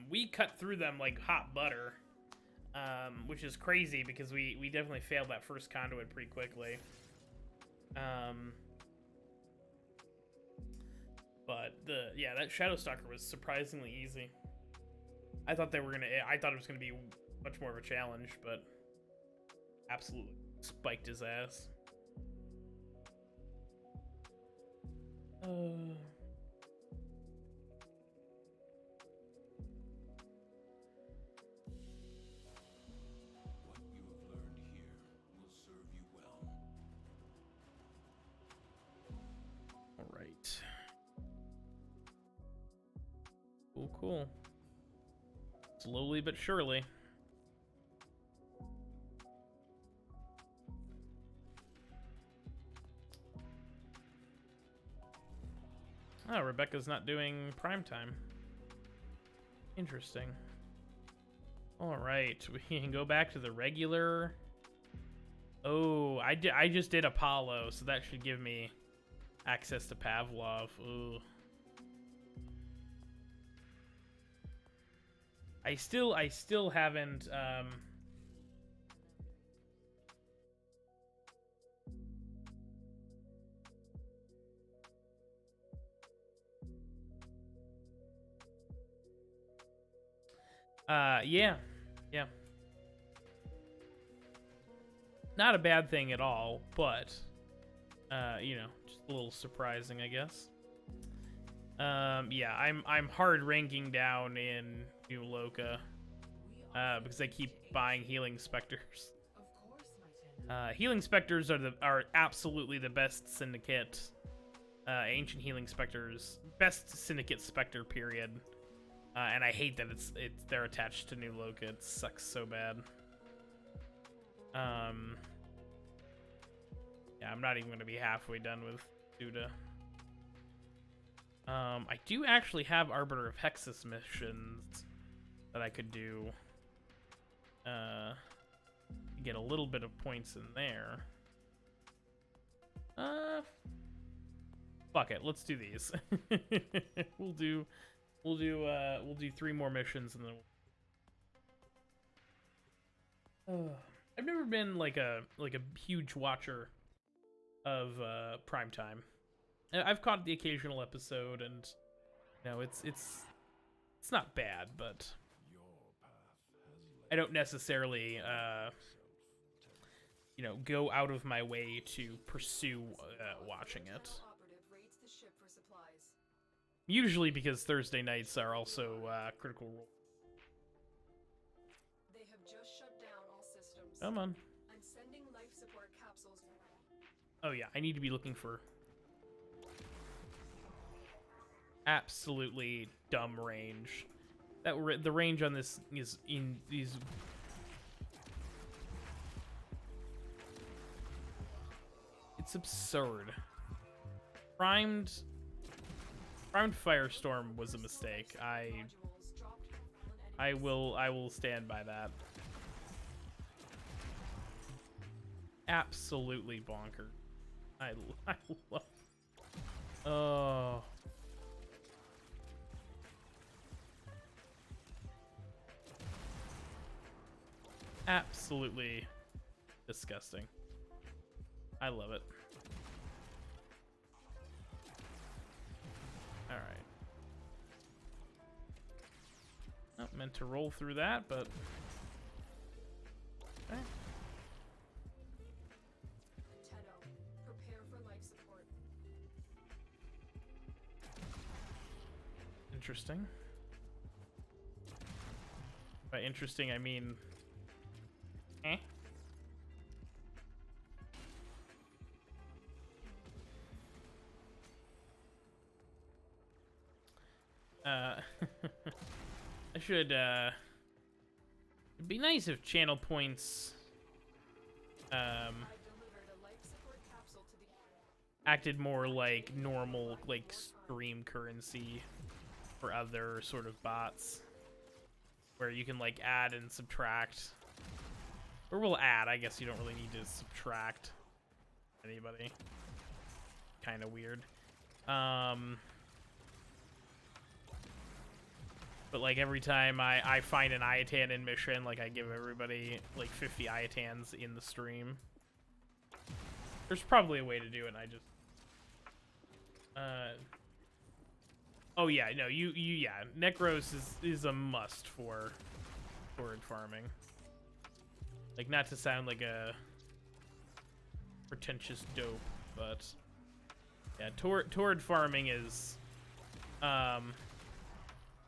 we cut through them like hot butter, which is crazy because we definitely failed that first conduit pretty quickly. But that Shadow Stalker was surprisingly easy. I thought it was gonna be much more of a challenge, but absolutely spiked his ass. What you have learned here will serve you well. All right. Cool, cool. Slowly but surely. Oh, Rebecca's not doing primetime. Interesting. All right, we can go back to the regular. Oh, I just did Apollo, so that should give me access to Pavlov. Ooh. I still haven't yeah. Not a bad thing at all, but you know, just a little surprising, I guess. Yeah, I'm hard ranking down in New Loka because I keep buying healing specters. Of course, my tender. Healing specters are absolutely the best syndicate. Ancient healing specters, best syndicate specter period. And I hate that they're attached to New Loka. It sucks so bad. Yeah, I'm not even gonna be halfway done with Duda. I do actually have Arbiter of Hexus missions that I could do. Get a little bit of points in there. Fuck it, let's do these. we'll do 3 more missions and then I've never been like a huge watcher of Primetime. I've caught the occasional episode, and you know, it's not bad, but I don't necessarily you know, go out of my way to pursue watching it. Operative raids the ship for supplies. Usually because Thursday nights are also Critical Role. They have just shut down all systems. Come on. I'm sending life support capsules. Oh yeah, I need to be looking for absolutely dumb range. The range on this is in these. It's absurd. Primed Firestorm was a mistake. I will stand by that. Absolutely bonkers. I love. Oh. Absolutely disgusting. I love it. All right. Not meant to roll through that, but okay. Tenno, prepare for life support. Interesting. By interesting, I mean, eh? I should, it'd be nice if channel points, I delivered a life support capsule to the acted more like normal, like, stream currency for other sort of bots. Where you can, like, add and subtract. Or we'll add, I guess you don't really need to subtract anybody. Kind of weird. But, like, every time I find an Iatan in mission, like, I give everybody, like, 50 Iatans in the stream. There's probably a way to do it, and I just... Oh, yeah, no, yeah. Necros is a must for torrid farming. Like, not to sound like a pretentious dope, but... Yeah, torrid farming is...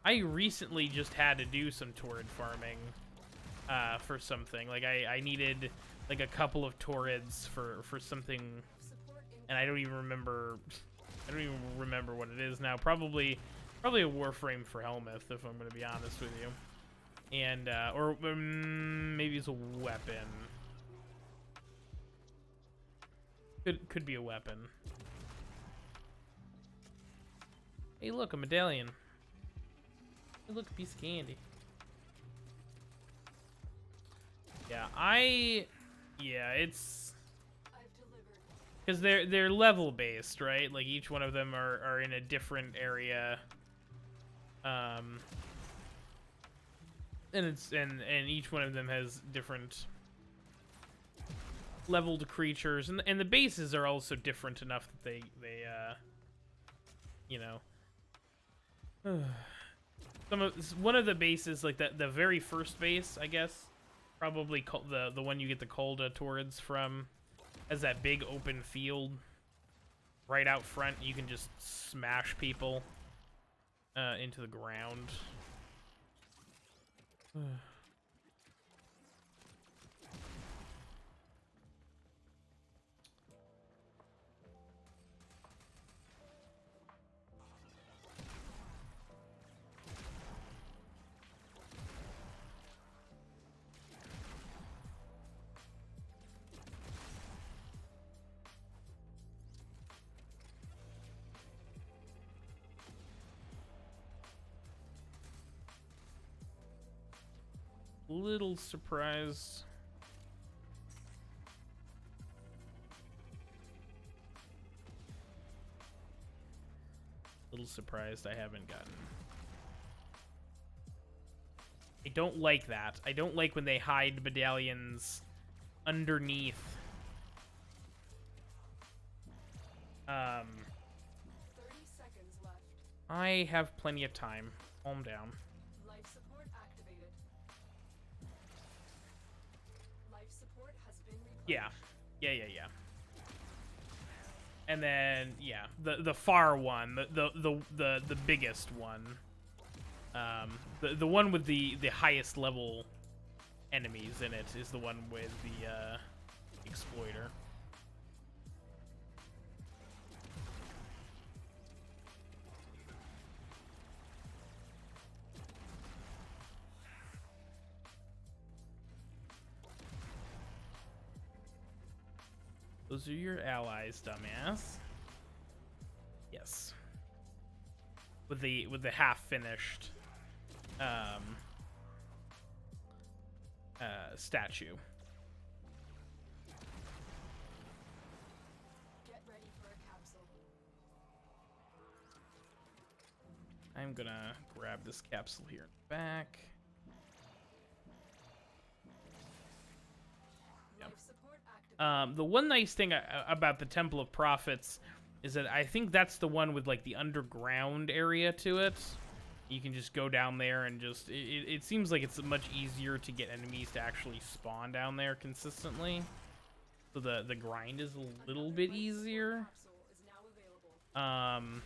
I recently just had to do some torrid farming for something. Like, I needed, like, a couple of torrids for something, support in and I don't even remember what it is now. Probably a Warframe for Helmuth, if I'm going to be honest with you. And, or maybe it's a weapon. Could be a weapon. Hey, look, a medallion. Hey, look, a piece of candy. Yeah, it's I've delivered. because they're level based, right? Like each one of them are in a different area. And each one of them has different leveled creatures, and the bases are also different enough that they you know, one of the bases, like the very first base, I guess, probably the one you get the Kolda Torrids from, has that big open field right out front. You can just smash people into the ground. Little surprised. little surprised I haven't gotten. I don't like that. I don't like when they hide medallions underneath. 30 seconds left. I have plenty of time. Calm down. Life support activated. Life support has been replenished. Yeah. And then yeah, the far one, the biggest one. The one with the highest level enemies in it is the one with the exploiter. Those are your allies, dumbass. Yes. With the half finished statue. Get ready for a capsule. I'm gonna grab this capsule here in the back. Life support activated. The one nice thing about the Temple of Prophets is that I think that's the one with like the underground area to it. You can just go down there and just it seems like it's much easier to get enemies to actually spawn down there consistently. So the grind is a little bit easier. Capsule is now available.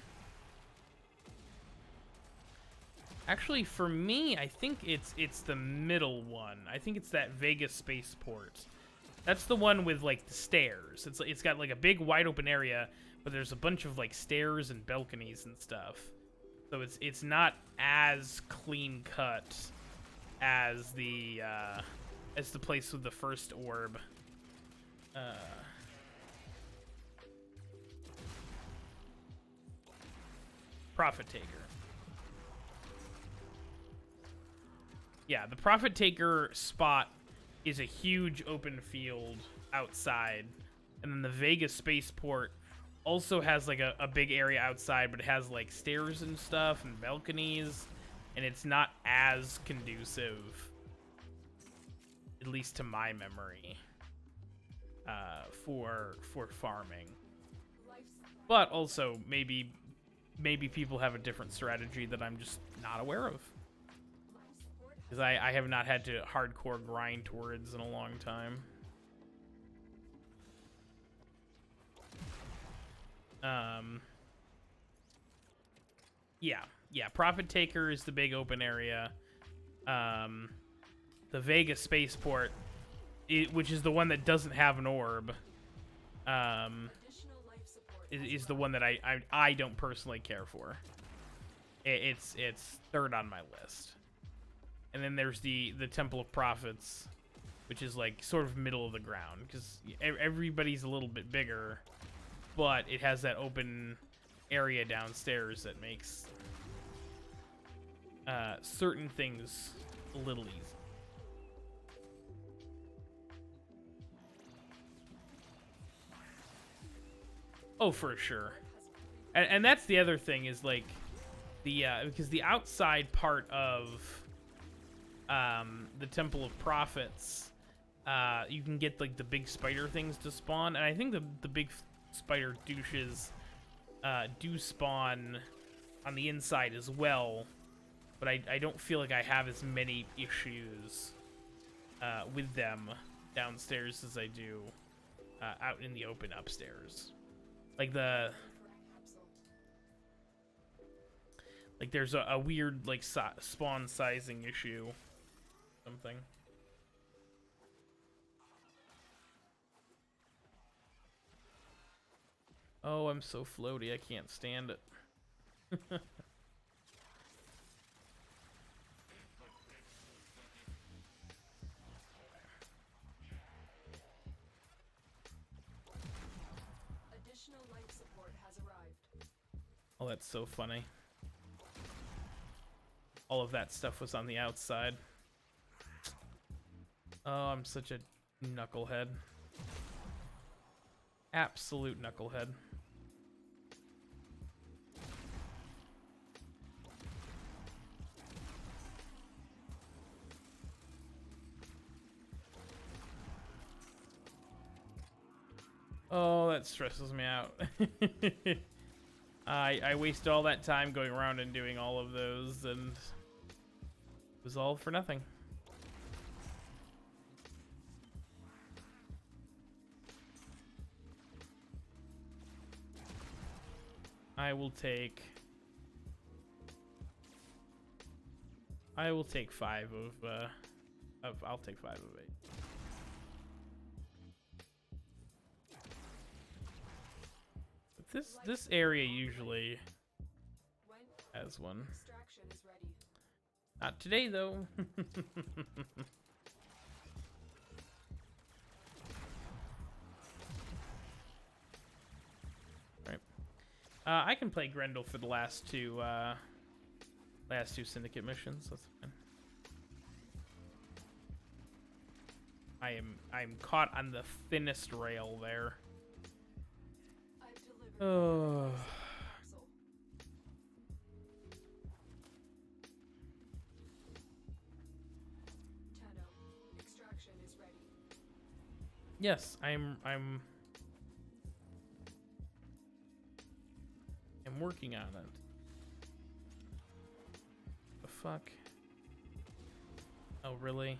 Actually, for me, I think it's the middle one. I think it's that Vegas spaceport. That's the one with like the stairs. It's got like a big wide open area, but there's a bunch of like stairs and balconies and stuff. So it's not as clean cut as the place with the first orb. Prophet Taker. Yeah, the Prophet Taker spot is a huge open field outside, and then the Vegas spaceport also has like a big area outside, but it has like stairs and stuff and balconies, and it's not as conducive, at least to my memory, for farming. But also maybe people have a different strategy that I'm just not aware of. Because I have not had to hardcore grind towards in a long time. Yeah, Prophet Taker is the big open area. The Vegas spaceport, which is the one that doesn't have an orb, is the one that I don't personally care for. It's third on my list. And then there's the Temple of Prophets, which is like sort of middle of the ground because everybody's a little bit bigger, but it has that open area downstairs that makes certain things a little easy. Oh, for sure. And that's the other thing is like the because the outside part of the Temple of Prophets, you can get like the big spider things to spawn, and I think the big spider douches do spawn on the inside as well, but I don't feel like I have as many issues with them downstairs as I do out in the open upstairs. Like there's a weird like spawn sizing issue. Something. Oh, I'm so floaty, I can't stand it. Additional life support has arrived. Oh, that's so funny. All of that stuff was on the outside. Oh, I'm such a knucklehead. Absolute knucklehead. that stresses me out. I wasted all that time going around and doing all of those, and it was all for nothing. I will take 5 of I'll take 5 of 8. But this area usually When has one. extraction is ready. Not today though. Right. I can play Grendel for the last two Syndicate missions. That's fine. I'm caught on the thinnest rail there. I've delivered Oh. capsule. Tenno, extraction is ready. Yes, I'm working on it. The fuck? Oh, really?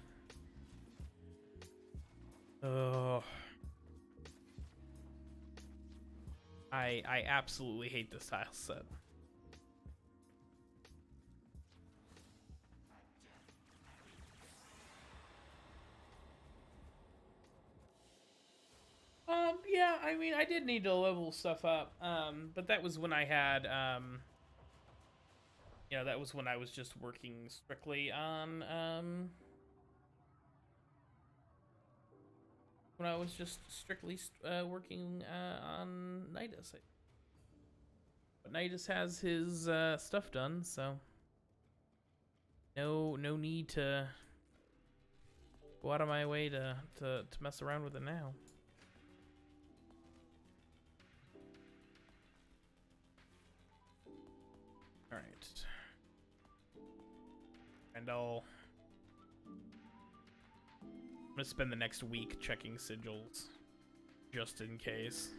Oh. I absolutely hate this tile set. Yeah, I mean, I did need to level stuff up, but that was when I had, you know, that was when I was just working strictly on, when I was just strictly working on Nidus. But Nidus has his stuff done, so no need to go out of my way to mess around with it now. All right, and I'm gonna spend the next week checking sigils, just in case.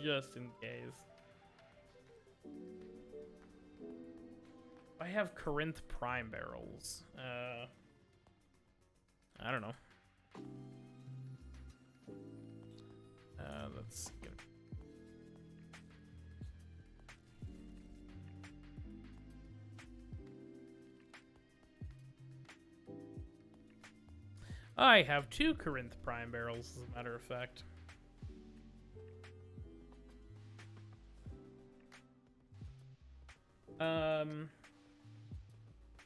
Just in case. I have Corinth Prime barrels. I don't know. Let's get. I have 2 Corinth Prime barrels, as a matter of fact.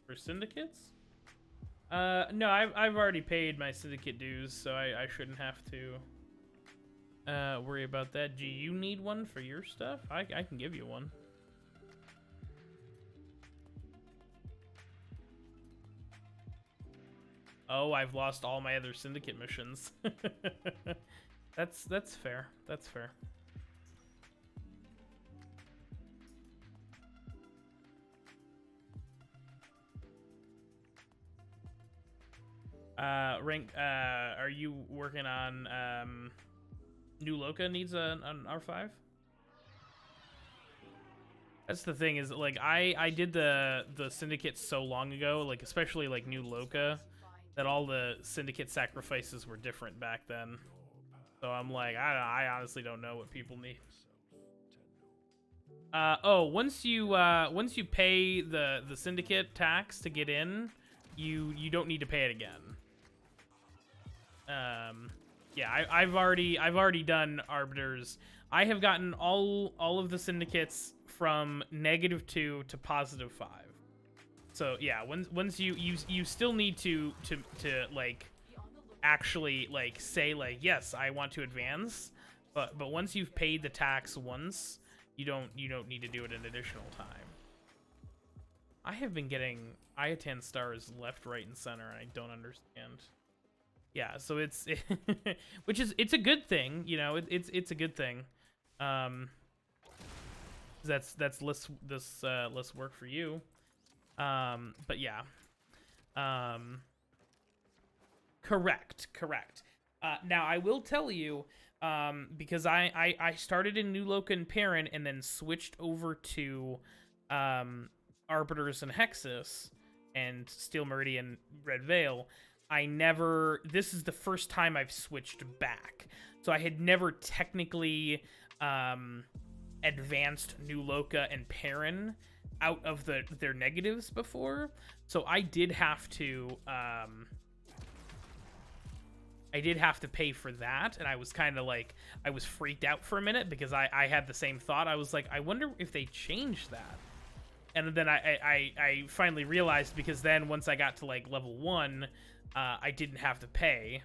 For syndicates? No, I've already paid my syndicate dues, so I shouldn't have to worry about that. Do you need one for your stuff? I can give you one. Oh, I've lost all my other syndicate missions. That's fair. That's fair. Rank, are you working on New Loka needs an R5? That's the thing, is like I did the syndicate so long ago, like especially like New Loka, that all the syndicate sacrifices were different back then. So I'm like, I honestly don't know what people need. Oh, once you pay the syndicate tax to get in, you don't need to pay it again. Yeah, I've already done arbiters. I have gotten all of the syndicates from -2 to +5. So yeah, once you still need to like actually like say like, yes, I want to advance, but once you've paid the tax once, you don't need to do it an additional time. I have been getting Iatan stars left, right, and center, and I don't understand. Yeah, so it's it's a good thing, you know. It's a good thing. That's less work for you. But yeah. Correct. Now I will tell you, because I started in New Loka and Perrin and then switched over to Arbiters and Hexus and Steel Meridian Red Veil. This is the first time I've switched back. So I had never technically advanced New Loka and Perrin out of their negatives before. So I did have to pay for that, and I was kind of like, I was freaked out for a minute because I had the same thought. I was like, I wonder if they changed that. And then I finally realized, because then once I got to like level 1, I didn't have to pay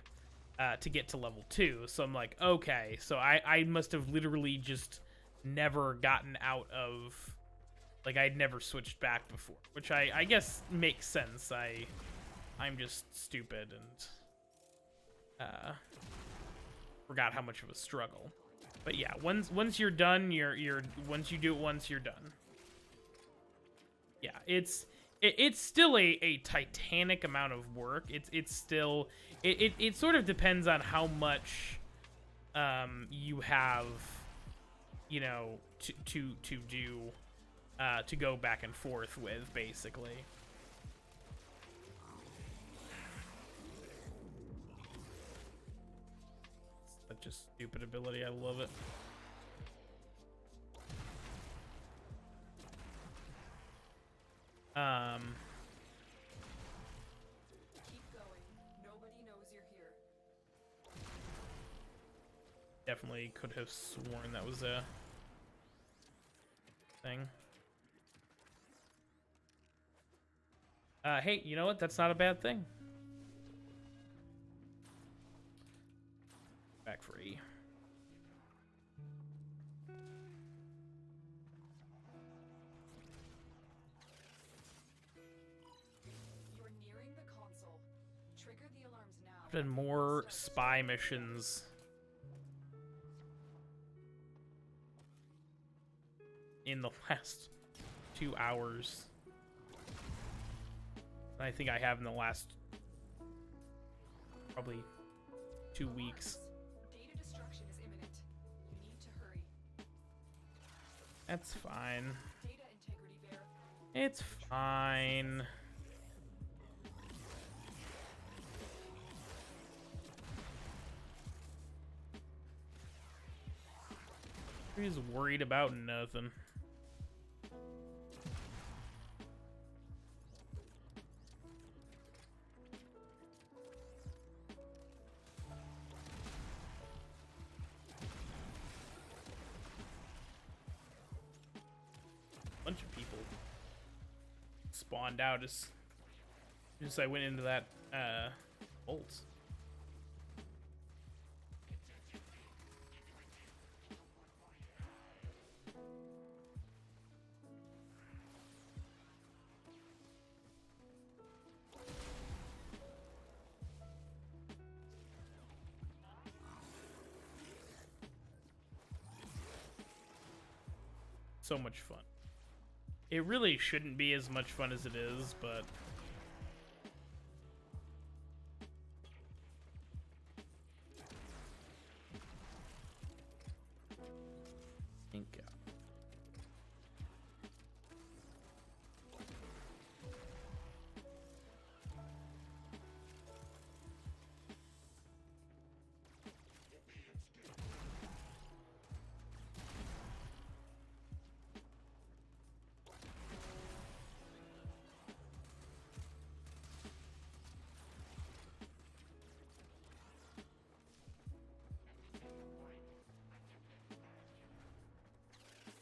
to get to level 2. So I'm like, okay, so I must have literally just never gotten out of, like, I'd never switched back before, which I guess makes sense. I'm just stupid and forgot how much of a struggle. But yeah, once you're done, once you do it once, you're done. Yeah, it's still a titanic amount of work. It's still it sort of depends on how much you have, you know, to do to go back and forth with, basically. Such a stupid ability. I love it. Keep going. Nobody knows you're here. Definitely could have sworn that was a thing. Hey, you know what? That's not a bad thing. Back free. You're nearing the console. Trigger the alarms now. Been more spy missions. In the last 2 hours. I think I have in the last probably 2 weeks. Data destruction is imminent. You need to hurry. That's fine. Data integrity verified. It's fine. He's worried about nothing. Bunch of people spawned out as soon as I went into that vault. So much fun. It really shouldn't be as much fun as it is, but thank God.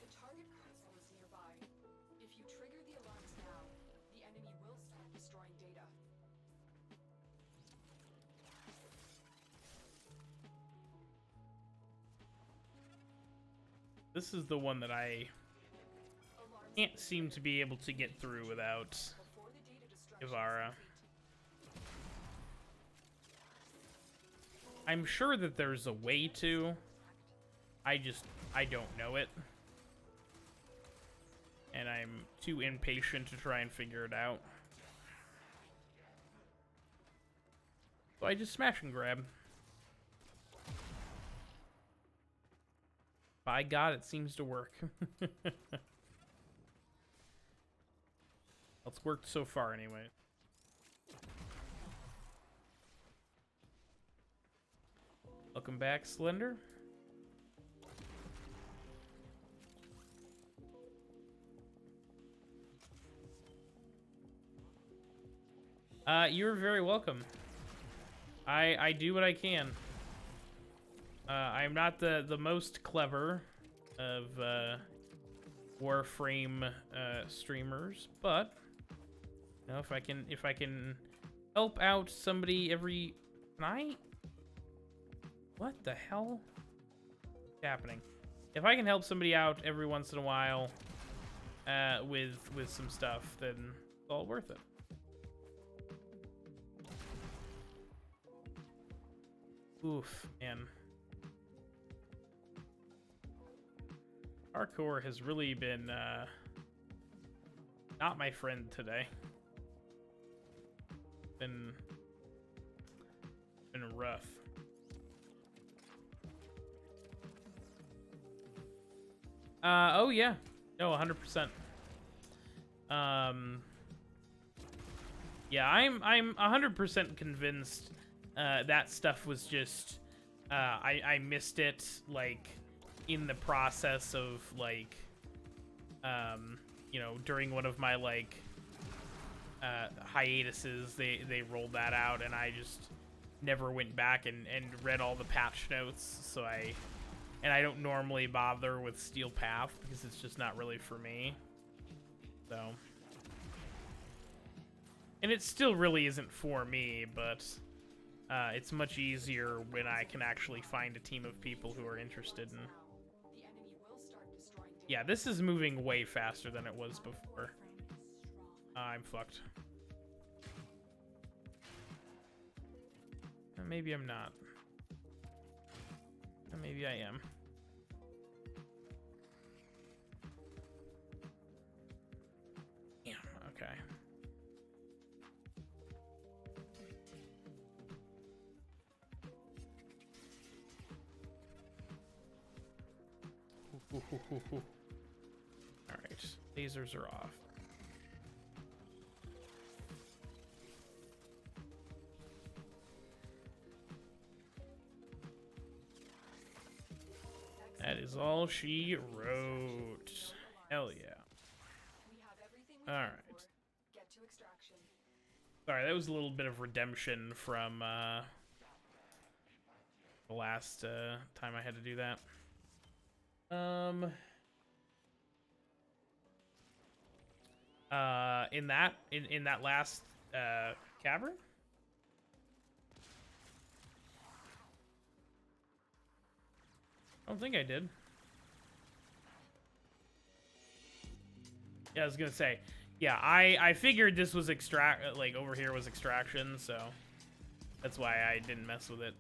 The target console is nearby. If you trigger the alarms now, the enemy will start destroying data. This is the one that I Alarms can't seem to be able to get through without before the data destruction is Ivara. complete. I'm sure that there's a way to. I don't know it. And I'm too impatient to try and figure it out. So I just smash and grab. By God, it seems to work. It's worked so far anyway. Welcome back, Slender. You're very welcome. I do what I can. I'm not the most clever of Warframe streamers, but you know, if I can help out somebody every night. What the hell is happening? If I can help somebody out every once in a while with some stuff, then it's all worth it. Oof, man. Hardcore has really been not my friend today. Been rough. Oh yeah. No, 100%. Yeah, I'm 100% convinced that stuff was just I missed it, like, in the process of, like, you know, during one of my, like, hiatuses, they rolled that out, and I just never went back and read all the patch notes, so I don't normally bother with Steel Path because it's just not really for me. So, and it still really isn't for me, but it's much easier when I can actually find a team of people who are interested in. Yeah, this is moving way faster than it was before. I'm fucked. Maybe I'm not. Maybe I am. Okay. All right, lasers are off. That is all she wrote. Hell yeah. All right. Get to extraction. Sorry, that was a little bit of redemption from the last time I had to do that. In that last cavern? I don't think I did. Yeah, I was gonna say, yeah, I figured this was like over here was extraction, so that's why I didn't mess with it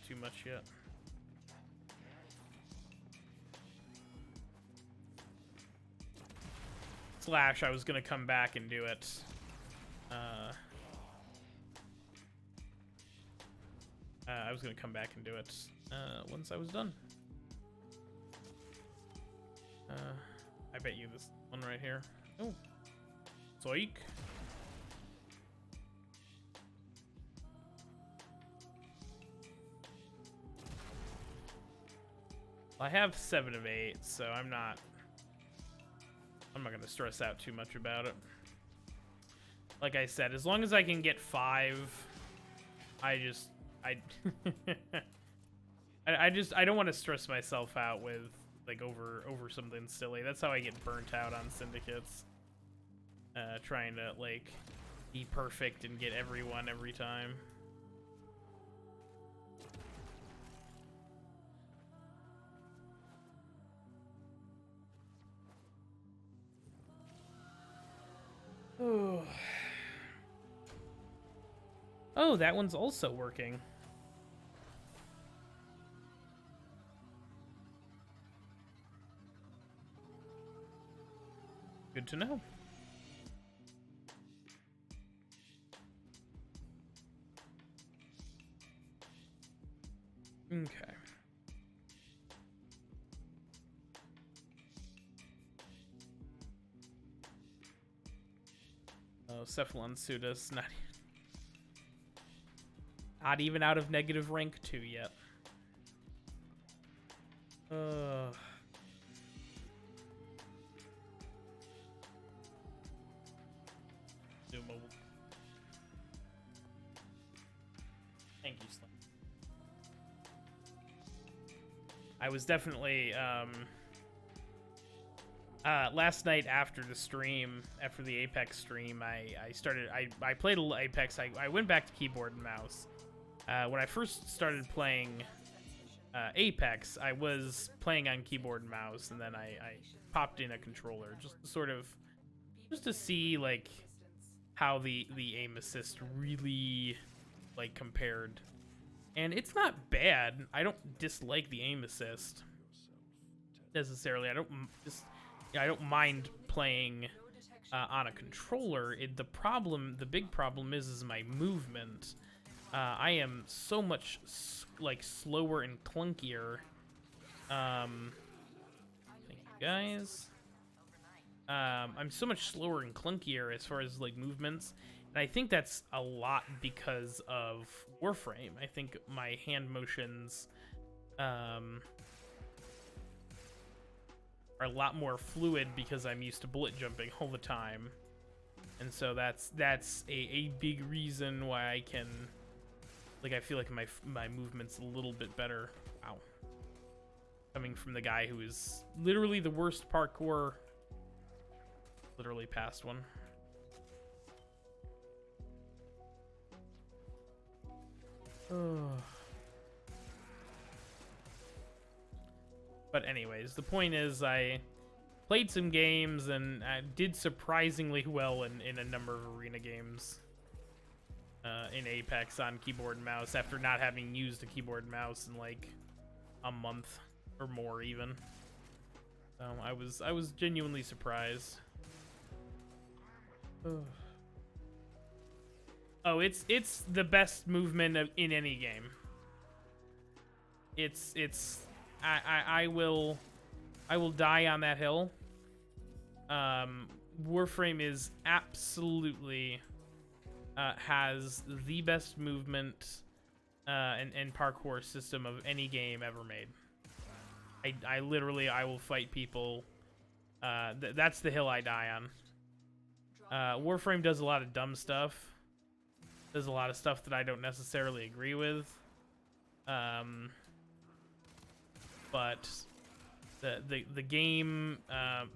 too much yet. Slash, I was gonna come back and do it. I was gonna come back and do it once I was done. I bet you this one right here. Oh, Zoik. I have 7 of 8, so I'm not gonna stress out too much about it. Like I said, as long as I can get 5, I don't want to stress myself out with like over something silly. That's how I get burnt out on syndicates. Trying to like be perfect and get everyone every time. Oh. Oh, that one's also working. Good to know. Okay. Oh, Cephalon Sudus, not even out of negative rank 2 yet. Zoom. Thank you, Slim. I was definitely last night after the stream, after the Apex stream, I played a little Apex. I went back to keyboard and mouse. When I first started playing Apex, I was playing on keyboard and mouse, and then I popped in a controller just to see like how the aim assist really like compared. And it's not bad. I don't dislike the aim assist necessarily. I don't mind playing on a controller. The big problem is my movement. I am so much like slower and clunkier. Thank you guys. I'm so much slower and clunkier as far as like movements, and I think that's a lot because of Warframe. I think my hand motions are a lot more fluid because I'm used to bullet jumping all the time, and so that's a big reason why I can, like, I feel like my movement's a little bit better. Wow. Coming from the guy who is literally the worst parkour. Literally past one. But anyways, the point is I played some games and I did surprisingly well in a number of arena games. In Apex on keyboard and mouse after not having used a keyboard and mouse in like a month or more even. So I was genuinely surprised. Oh, it's the best movement in any game. I will die on that hill. Warframe is absolutely has the best movement and parkour system of any game ever made. I literally will fight people. That's the hill I die on. Warframe does a lot of dumb stuff. Does a lot of stuff that I don't necessarily agree with. But the game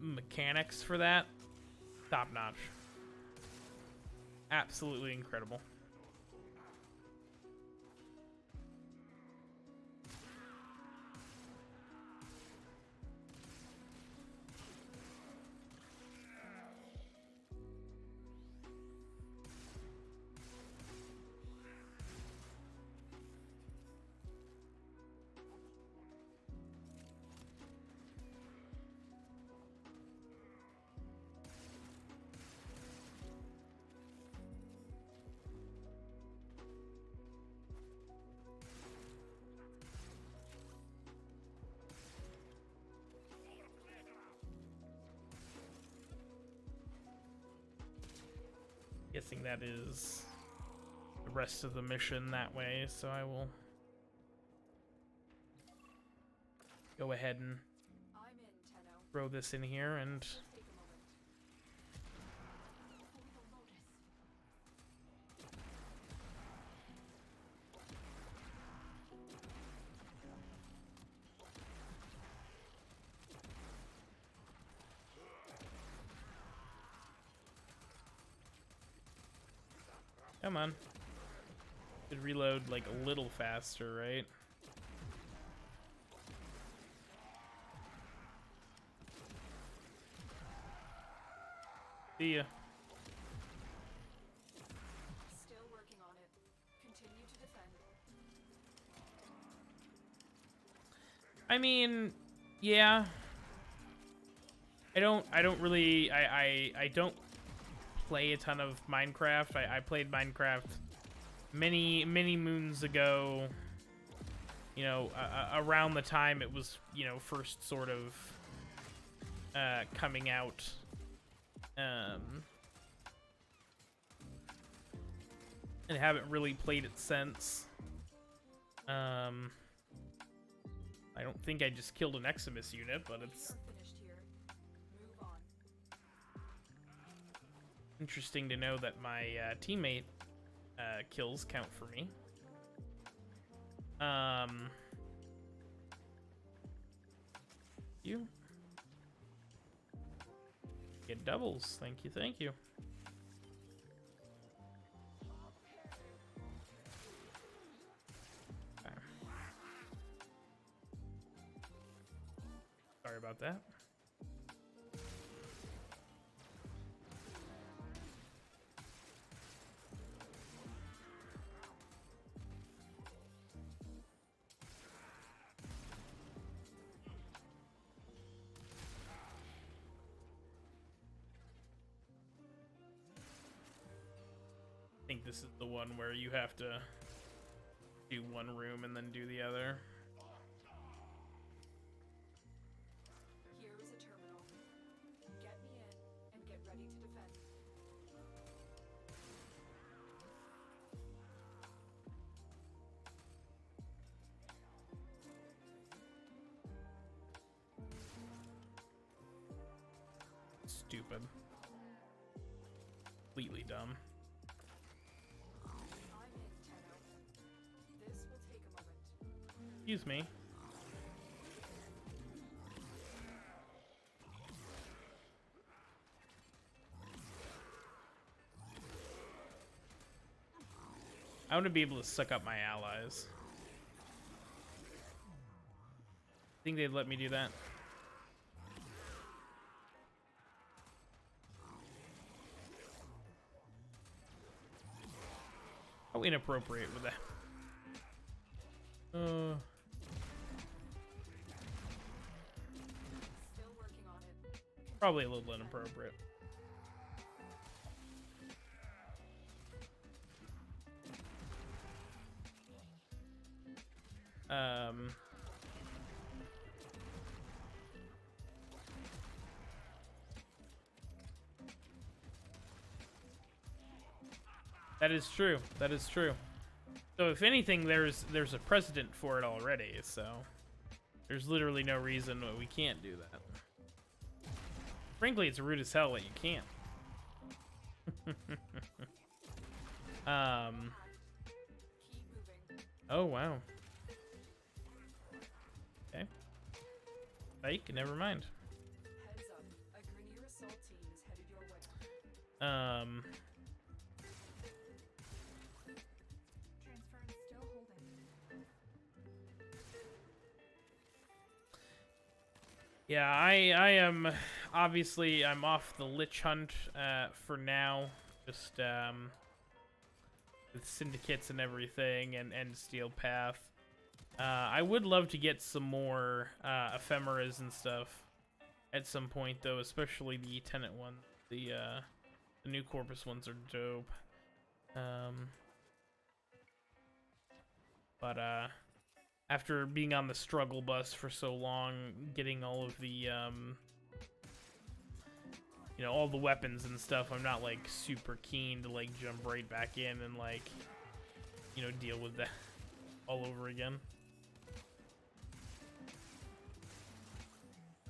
mechanics for that, top notch. Absolutely incredible. Guessing that is the rest of the mission that way, so I will go ahead and throw this in here and come on. Could reload like a little faster, right? See ya. Still working on it. Continue to defend. I mean, yeah. I don't really I don't play a ton of Minecraft. I played Minecraft many moons ago, you know, around the time it was, you know, first sort of coming out. and haven't really played it since. I don't think I just killed an Eximus unit, but it's We are finished here. Move on. interesting to know that my teammate kills count for me. You get doubles. Thank you, thank you. Okay. Sorry about that. I think this is the one where you have to do one room and then do the other. Here is a terminal. Get me in and get ready to defend. Stupid. Completely dumb. I'm in, Tenno. This will take a moment. Excuse me. I want to be able to suck up my allies. Think they'd let me do that? How inappropriate with that. Still working on it. Probably a little inappropriate. That is true. That is true. So if anything, there's a precedent for it already. So there's literally no reason why we can't do that. Frankly, it's rude as hell that you can't. Keep moving. Oh wow. Okay. Fake. Never mind. Heads up. A Grineer assault team is headed your way. Transferring still holding. Yeah, I am obviously I'm off the Lich Hunt for now. Just with syndicates and everything and Steel Path. I would love to get some more ephemeras and stuff at some point though, especially the Tenant one. The new Corpus ones are dope. But after being on the struggle bus for so long, getting all of the you know, all the weapons and stuff, I'm not like super keen to like jump right back in and like, you know, deal with that all over again.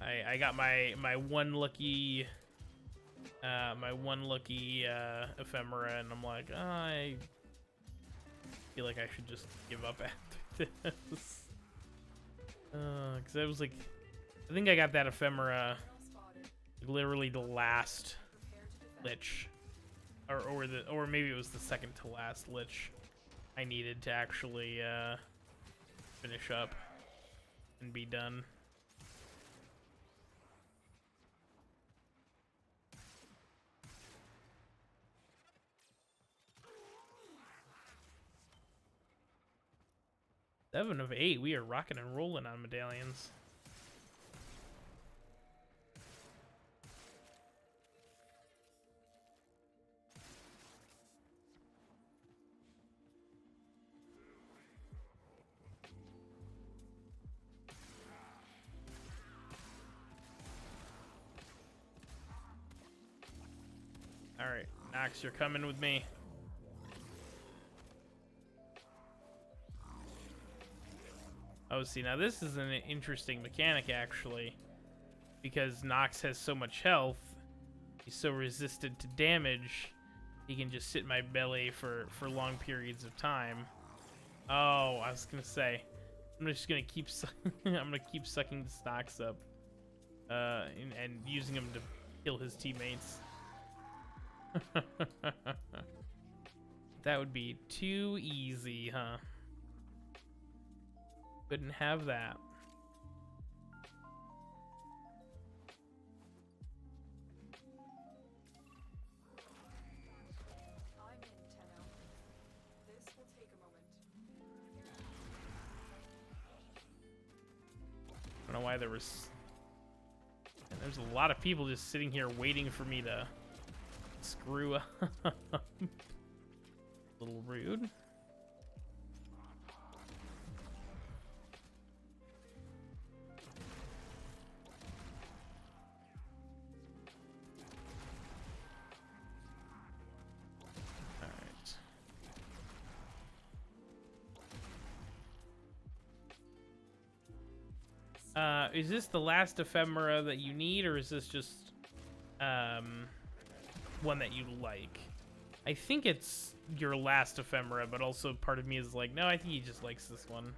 I got my one lucky ephemera, and I'm like, oh, I feel like I should just give up after this. Because I was like, I think I got that ephemera literally the last lich, or maybe it was the second to last lich I needed to actually finish up and be done. Seven of 8. We are rocking and rolling on medallions. All right, Nox, you're coming with me. Oh, see, now this is an interesting mechanic, actually. Because Nox has so much health, he's so resistant to damage, he can just sit in my belly for long periods of time. Oh, I was gonna say, I'm just gonna keep I'm gonna keep sucking the stocks up, and using them to kill his teammates. That would be too easy, huh? Couldn't have that. I'm in, Tenno. This will take a moment. I don't know why there was... And there's a lot of people just sitting here waiting for me to screw up. A little rude. Is this the last ephemera that you need, or is this just one that you like? I think it's your last ephemera, but also part of me is like, no, I think he just likes this one.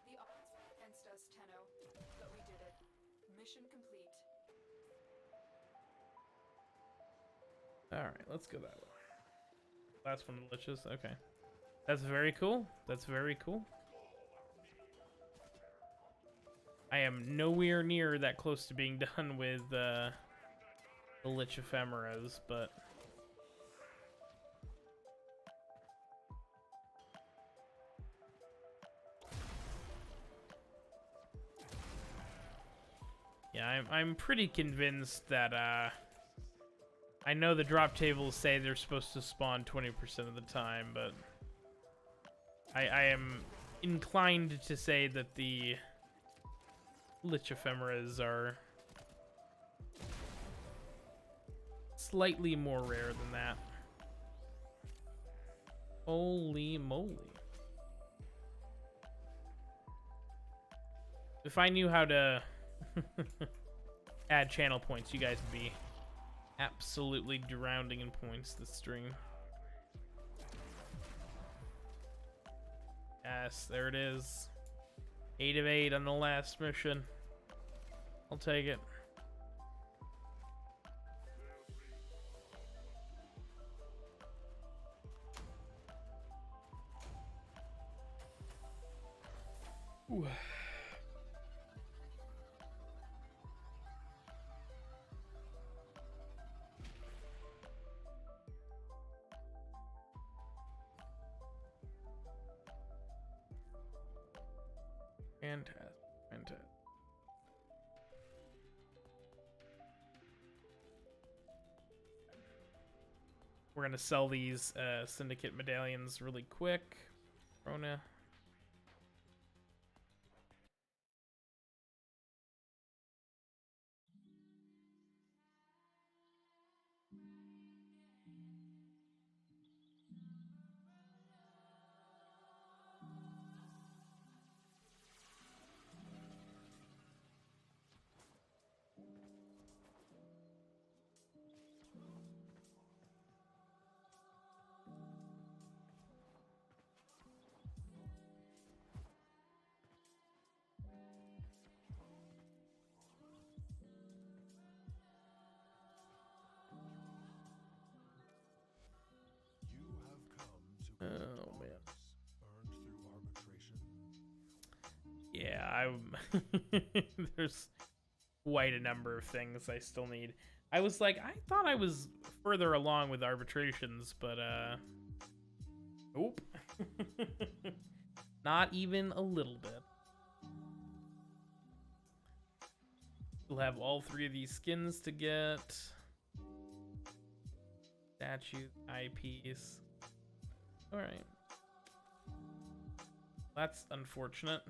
The odds were against us, Tenno, but we did it. Mission complete. Alright, let's go that way. Last one, delicious. Okay. That's very cool. That's very cool. I am nowhere near that close to being done with the Lich Ephemeras, but... Yeah, I'm pretty convinced that, I know the drop tables say they're supposed to spawn 20% of the time, but... I am inclined to say that the Lich Ephemeras are slightly more rare than that. Holy moly. If I knew how to add channel points, you guys would be absolutely drowning in points this stream. Yes, there it is. 8 of 8 on the last mission. I'll take it. Ooh. Fantastic. Fantastic. We're gonna sell these Syndicate medallions really quick. Rona. You have come to Oh man. earned through arbitration. Yeah, there's quite a number of things I still need. I was like, I thought I was further along with arbitrations, but nope. Not even a little bit. We'll have all 3 of these skins to get. Statue, eyepiece. All right. That's unfortunate.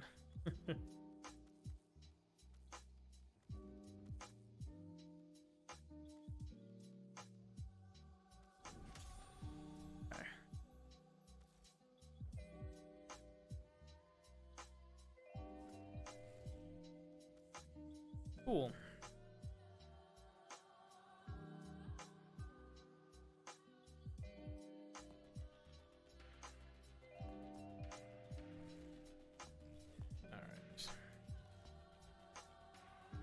Cool.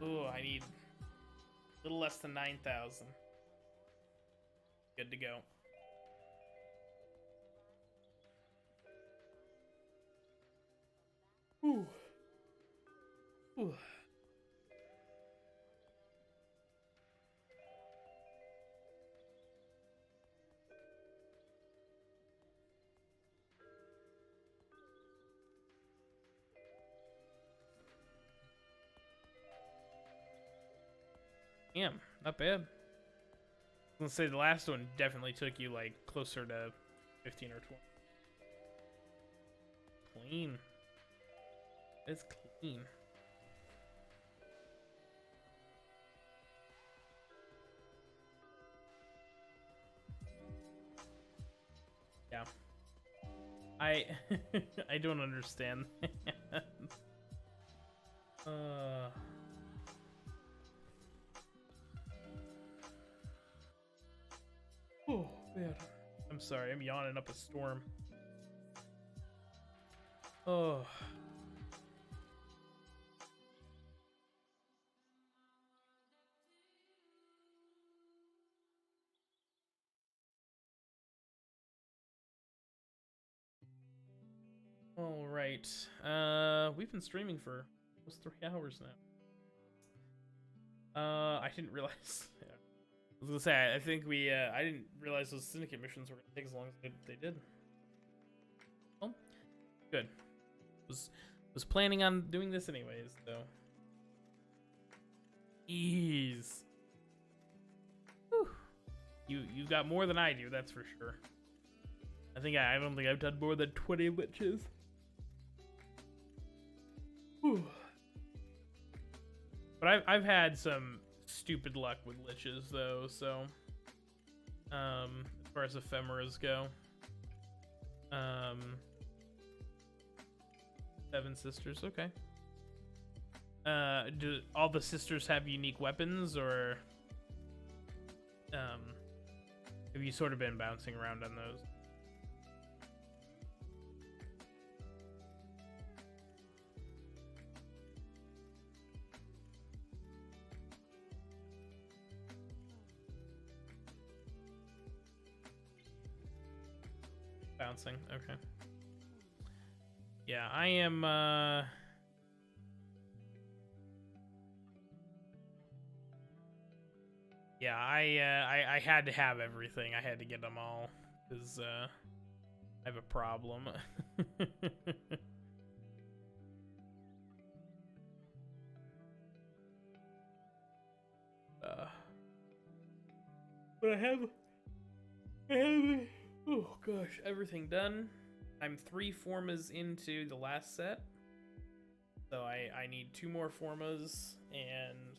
Oh, I need a little less than 9,000. Good to go. Ooh. Ooh. Damn, not bad. I was gonna say the last one definitely took you like closer to 15 or 20. Clean. It's clean. Yeah. I I don't understand. Oh man. I'm sorry, I'm yawning up a storm. Oh. All right. We've been streaming for almost 3 hours now. I didn't realize. Yeah. I was gonna say I think I didn't realize those syndicate missions were gonna take as long as they did. Well, good. Was planning on doing this anyways, so. Ease. Whew. You got more than I do, that's for sure. I don't think I've done more than 20 liches. Whew. But I've had some stupid luck with liches though, so as far as ephemeras go. 7 sisters, okay. Do all the sisters have unique weapons, or have you sort of been bouncing around on those? Bouncing, okay. Yeah, I am yeah, I had to have everything. I had to get them all because I have a problem. But I have oh gosh, everything done. I'm 3 formas into the last set, so I need 2 more formas, and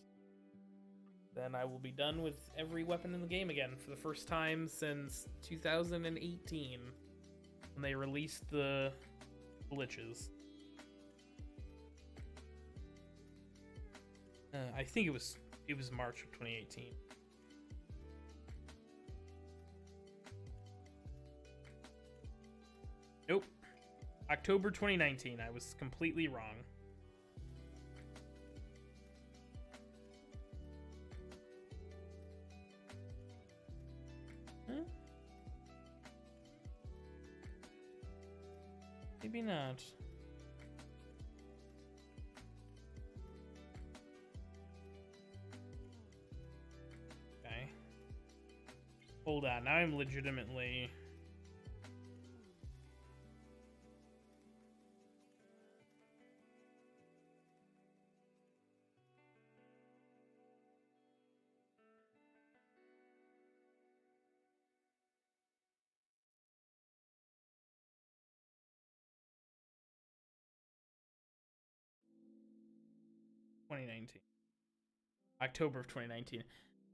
then I will be done with every weapon in the game again for the first time since 2018 when they released the glitches. I think it was March of 2018. Nope. October 2019. I was completely wrong. Huh? Maybe not. Okay. Hold on. Now I'm legitimately... 2019. October of 2019.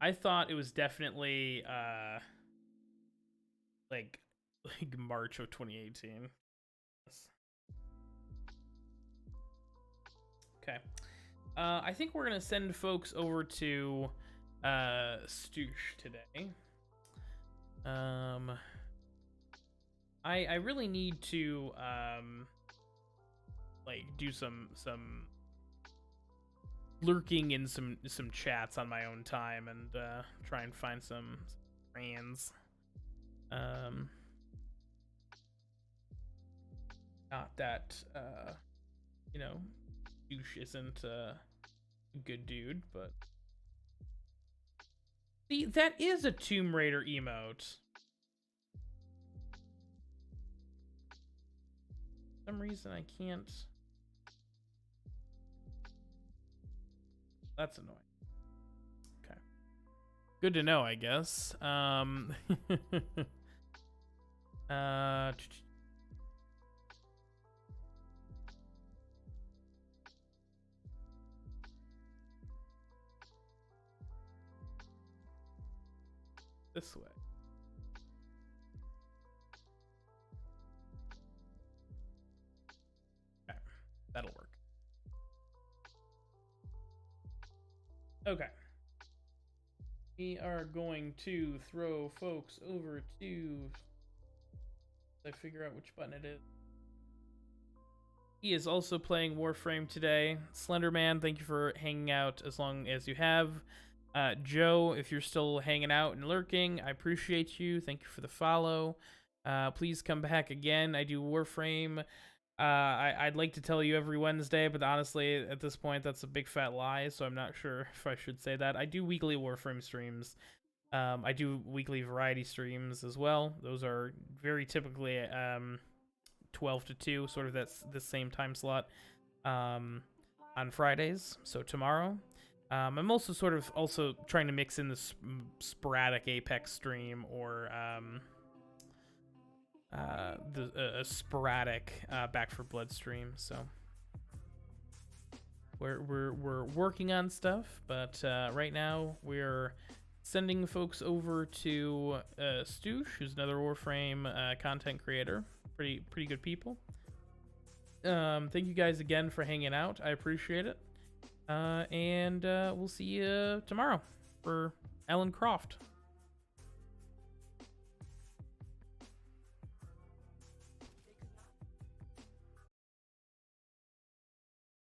I thought it was definitely like March of 2018. Okay. I think we're gonna send folks over to Stoosh today. I really need to like do some lurking in some chats on my own time and try and find some friends. Not that you know, douche isn't a good dude, but see, that is a Tomb Raider emote. For some reason I can't. That's annoying. Okay. Good to know, I guess. This way. Okay. That'll work. Okay. We are going to throw folks over to... I figure out which button it is. He is also playing Warframe today. Slenderman, thank you for hanging out as long as you have. Joe, if you're still hanging out and lurking, I appreciate you. Thank you for the follow. Please come back again. I do Warframe. I'd like to tell you every Wednesday, but honestly, at this point, that's a big fat lie, so I'm not sure if I should say that. I do weekly Warframe streams. I do weekly variety streams as well. Those are very typically 12 to 2, sort of that's the same time slot on Fridays, so tomorrow. I'm also sort of trying to mix in this sporadic Apex stream or a sporadic Back for Blood stream. So we're working on stuff, but right now we're sending folks over to Stoosh, who's another Warframe content creator. Pretty good people. Thank you guys again for hanging out. I appreciate it. And we'll see you tomorrow for Alan Croft.